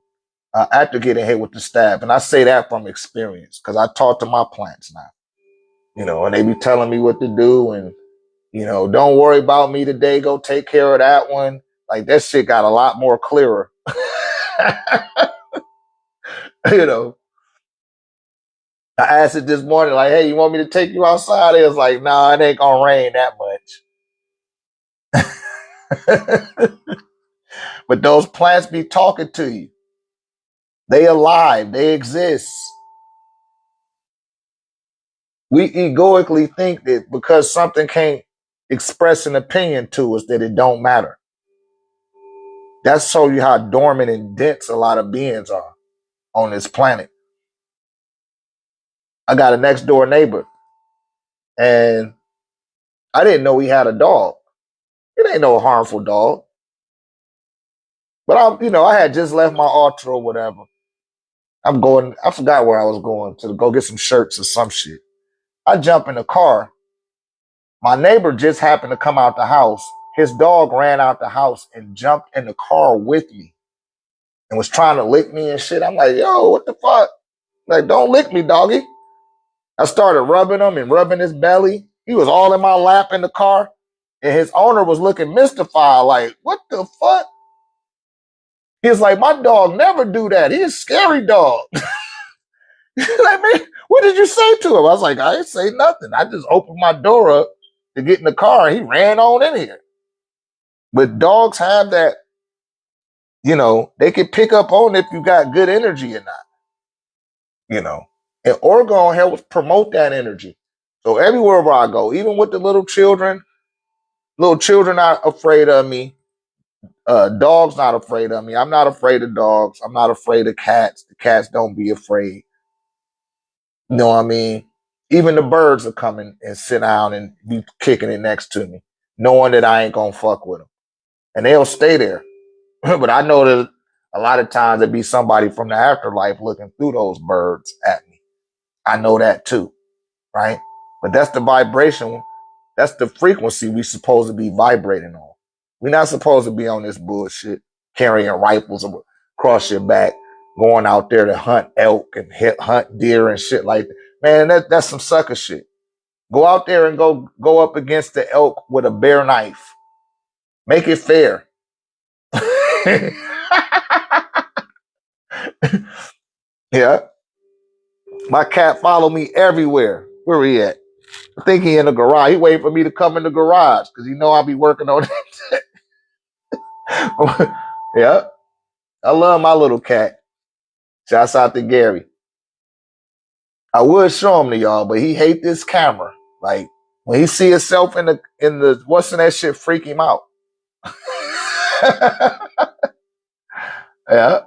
after getting hit with the staff. And I say that from experience because I talk to my plants now, you know, and they be telling me what to do. And, you know, don't worry about me today. Go take care of that one. Like that shit got a lot more clearer. You know, I asked it this morning, like, hey, you want me to take you outside? It was like, nah, it ain't gonna rain that much. But those plants be talking to you. They alive. They exist. We egoically think that because something can't express an opinion to us that it don't matter. That shows you how dormant and dense a lot of beings are on this planet. I got a next door neighbor and I didn't know he had a dog. It ain't no harmful dog. But I had just left my altar or whatever. I forgot where I was going to go get some shirts or some shit. I jump in the car. My neighbor just happened to come out the house. His dog ran out the house and jumped in the car with me and was trying to lick me and shit. I'm like, yo, what the fuck? Like, don't lick me, doggy. I started rubbing him and rubbing his belly. He was all in my lap in the car. And his owner was looking mystified, like, what the fuck? He's like, my dog never do that. He's a scary dog. Like, man, what did you say to him? I was like, I didn't say nothing. I just opened my door up to get in the car and he ran on in here. But dogs have that, they can pick up on if you got good energy or not. And Orgon helps promote that energy. So everywhere where I go, even with the little children not afraid of me. Dogs not afraid of me. I'm not afraid of dogs. I'm not afraid of cats. The cats don't be afraid. You know what I mean? Even the birds will come in and sit down and be kicking it next to me, knowing that I ain't gonna fuck with them. And they'll stay there. But I know that a lot of times there'd be somebody from the afterlife looking through those birds at me. I know that too, right? But that's the vibration. That's the frequency we supposed to be vibrating on. We're not supposed to be on this bullshit, carrying rifles across your back, going out there to hunt elk and hunt deer and shit like that. Man, that's some sucker shit. Go out there and go up against the elk with a bare knife. Make it fair. Yeah. My cat follow me everywhere. Where he at? I think he in the garage. He waiting for me to come in the garage because he know I'll be working on it. Yeah. I love my little cat. Shouts out to Gary. I would show him to y'all, but he hate this camera. Like when he see himself in the what's in that shit freak him out. Yeah.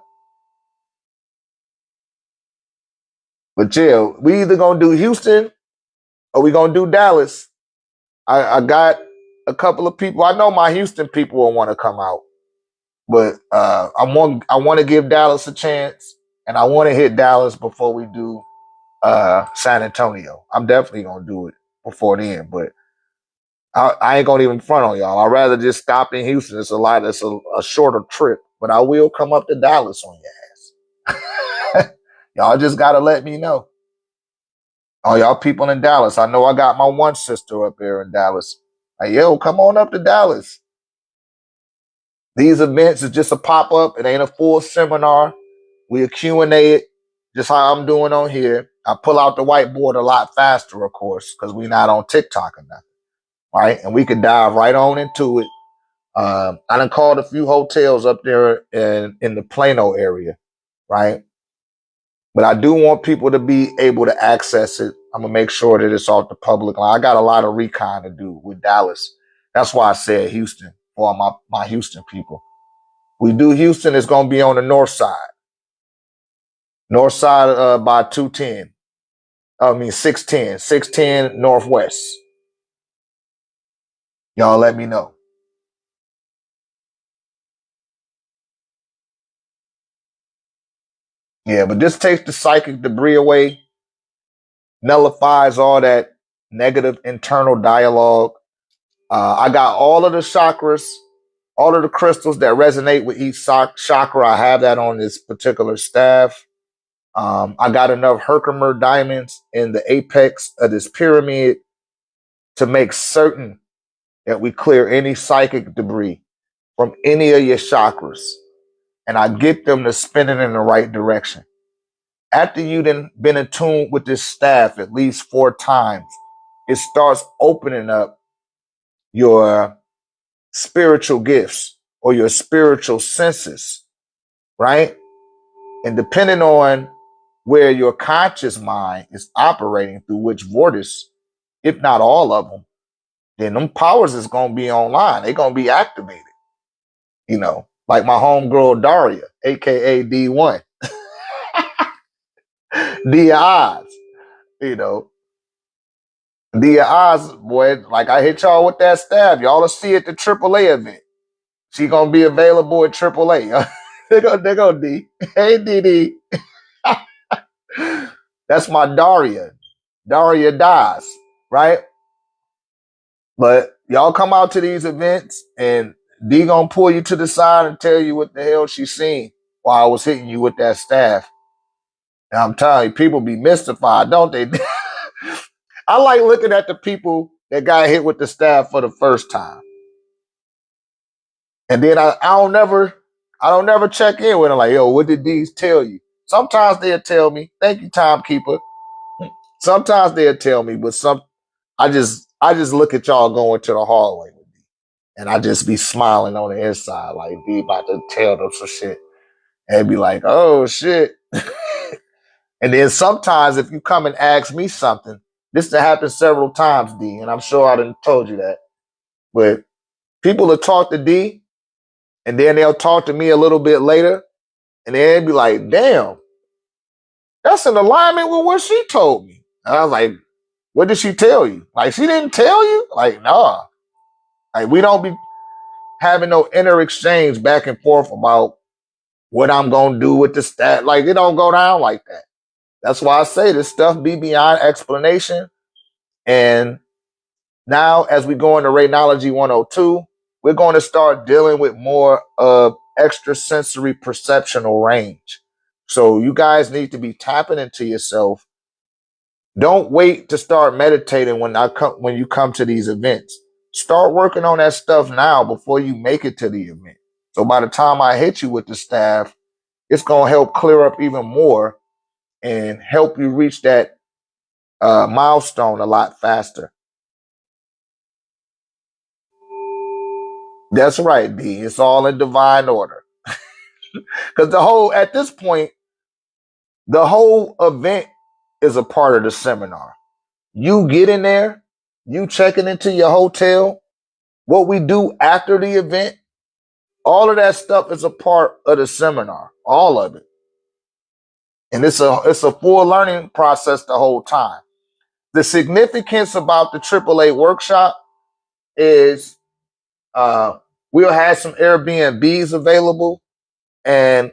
But yeah, we either gonna do Houston or we gonna do Dallas. I got a couple of people. I know my Houston people will want to come out. But I want to give Dallas a chance, and I want to hit Dallas before we do San Antonio. I'm definitely gonna do it before then, but I ain't gonna even front on y'all. I'd rather just stop in Houston. It's a shorter trip, but I will come up to Dallas on your ass. Y'all just gotta let me know. All y'all people in Dallas, I know I got my one sister up there in Dallas. Like, yo, come on up to Dallas. These events is just a pop-up. It ain't a full seminar. We Q&A it, just how I'm doing on here. I pull out the whiteboard a lot faster, of course, because we're not on TikTok or nothing, right? And we can dive right on into it. I done called a few hotels up there in the Plano area, right? But I do want people to be able to access it. I'm going to make sure that it's off the public line. I got a lot of recon to do with Dallas. That's why I said Houston for my Houston people. We do Houston, it's going to be on the north side. North side by 210. 610. 610 Northwest. Y'all let me know. Yeah, but this takes the psychic debris away, nullifies all that negative internal dialogue. I got all of the chakras, all of the crystals that resonate with each chakra. I have that on this particular staff. I got enough Herkimer diamonds in the apex of this pyramid to make certain that we clear any psychic debris from any of your chakras. And I get them to spin it in the right direction. After you've been in tune with this staff at least 4 times, it starts opening up your spiritual gifts or your spiritual senses, right? And depending on where your conscious mind is operating through which vortex, if not all of them, then them powers is going to be online. They're going to be activated. Like my homegirl Daria, aka D1. D eyes, The odds, boy, like I hit y'all with that stab. Y'all will see at the AAA event. She gonna be available at AAA. They go D. Hey DD. That's my Daria. Daria dies, right? But y'all come out to these events and D gonna pull you to the side and tell you what the hell she seen while I was hitting you with that staff. And I'm telling you, people be mystified, don't they? I like looking at the people that got hit with the staff for the first time. And then I don't never check in with them like, yo, what did these tell you? Sometimes they'll tell me, thank you, timekeeper. Sometimes they'll tell me, but I just look at y'all going to the hallway with me. And I just be smiling on the inside, like be about to tell them some shit. And be like, oh shit. And then sometimes if you come and ask me something, this has happened several times, D, and I'm sure I done told you that. But people will talk to D, and then they'll talk to me a little bit later, and they'll be like, damn, that's in alignment with what she told me. And I was like, what did she tell you? Like, she didn't tell you? Like, nah. Like, we don't be having no inner exchange back and forth about what I'm going to do with the stat. Like, it don't go down like that. That's why I say this stuff be beyond explanation. And now, as we go into Raynology 102, we're going to start dealing with more of extrasensory perceptional range. So you guys need to be tapping into yourself. Don't wait to start meditating when you come to these events. Start working on that stuff now before you make it to the event. So by the time I hit you with the staff, it's going to help clear up even more and help you reach that milestone a lot faster. That's right, D. It's all in divine order. Because at this point, the whole event is a part of the seminar. You get in there, you checking into your hotel, what we do after the event, all of that stuff is a part of the seminar, all of it. And it's a full learning process the whole time. The significance about the AAA workshop is we'll have some Airbnbs available, and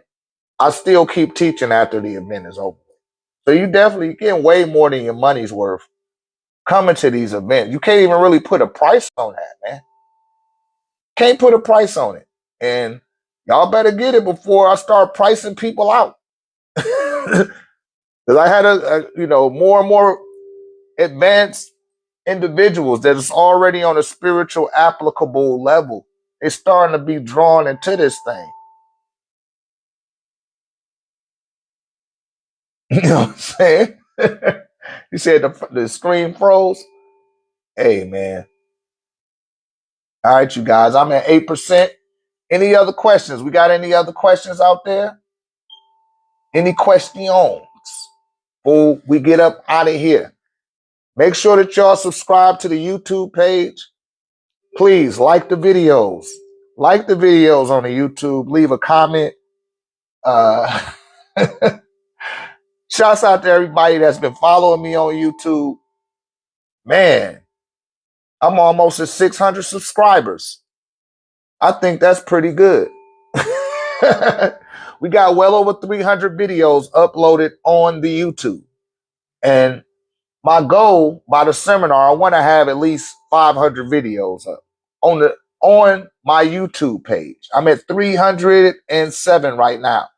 I still keep teaching after the event is over. So you definitely getting way more than your money's worth coming to these events. You can't even really put a price on that, man. Can't put a price on it. And y'all better get it before I start pricing people out. Because I had more and more advanced individuals that is already on a spiritual applicable level. They're starting to be drawn into this thing. You know what I'm saying? You said the screen froze. Hey, man. All right, you guys. I'm at 8%. Any other questions? We got any other questions out there? Any questions? Before we get up out of here. Make sure that y'all subscribe to the YouTube page. Please like the videos. Like the videos on the YouTube. Leave a comment. Shouts out to everybody that's been following me on YouTube. Man, I'm almost at 600 subscribers. I think that's pretty good. We got well over 300 videos uploaded on the YouTube. And my goal by the seminar, I want to have at least 500 videos up on my YouTube page. I'm at 307 right now.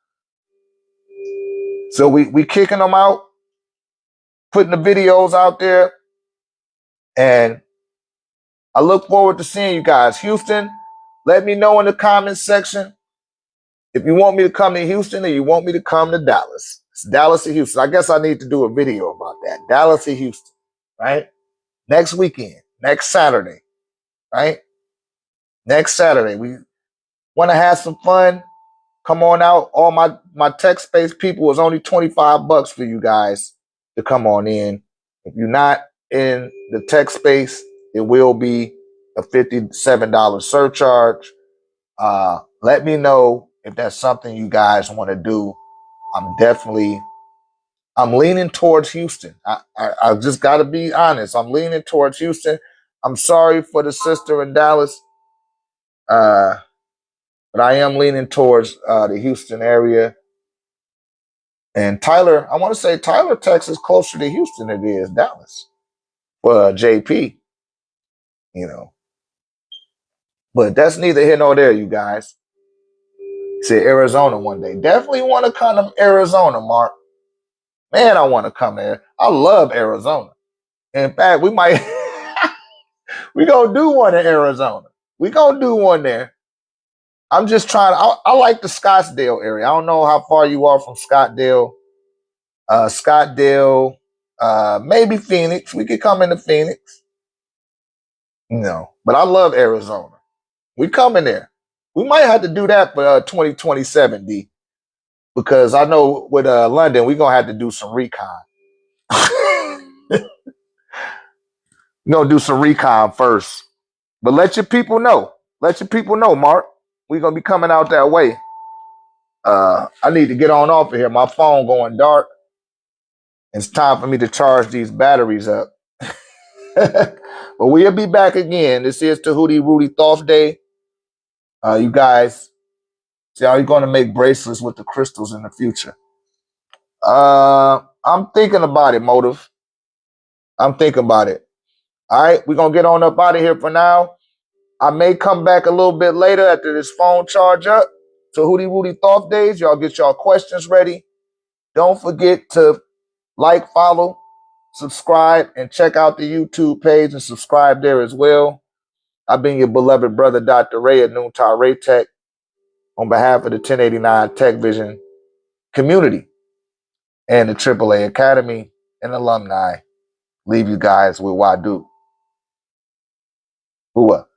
So we kicking them out, putting the videos out there, and I look forward to seeing you guys. Houston, let me know in the comments section if you want me to come to Houston or you want me to come to Dallas. It's Dallas or Houston. I guess I need to do a video about that. Dallas or Houston, right? Next weekend, next Saturday, right? Next Saturday. We want to have some fun. Come on out. All my tech space people is only $25 for you guys to come on in. If you're not in the tech space, it will be a $57 surcharge. Let me know if that's something you guys want to do. I'm definitely I'm leaning towards Houston. I just got to be honest. I'm leaning towards Houston. I'm sorry for the sister in Dallas, but I am leaning towards the Houston area. And Tyler, I want to say Tyler, Texas, closer to Houston than it is Dallas for JP, you know. But that's neither here nor there, you guys. Say Arizona one day. Definitely want to come to Arizona, Mark. Man, I want to come there. I love Arizona. In fact, we might we gonna do one in Arizona. We gonna do one there. I'm just trying. I like the Scottsdale area. I don't know how far you are from Scottsdale. Scottsdale, maybe Phoenix. We could come into Phoenix. No, but I love Arizona. We coming there. We might have to do that for 2027, D, because I know with London we're gonna have to do some recon. We're gonna do some recon first, but let your people know. Let your people know, Mark. We're gonna be coming out that way. I need to get on off of here. My phone going dark. It's time for me to charge these batteries up. But we'll be back again. This is Tahuti Rudy Thoth Day. You guys, see how you're going to make bracelets with the crystals in the future. I'm thinking about it, Motive. I'm thinking about it. All right, we're going to get on up out of here for now. I may come back a little bit later after this phone charge up. Tahuti Rudy Thoth Days. Y'all get y'all questions ready. Don't forget to like, follow, subscribe, and check out the YouTube page and subscribe there as well. I've been your beloved brother, Dr.RÉ at OrgoniteTEK, on behalf of the 1089 Tech Vision community and the AAA Academy and alumni. Leave you guys with Wadu. Whoa.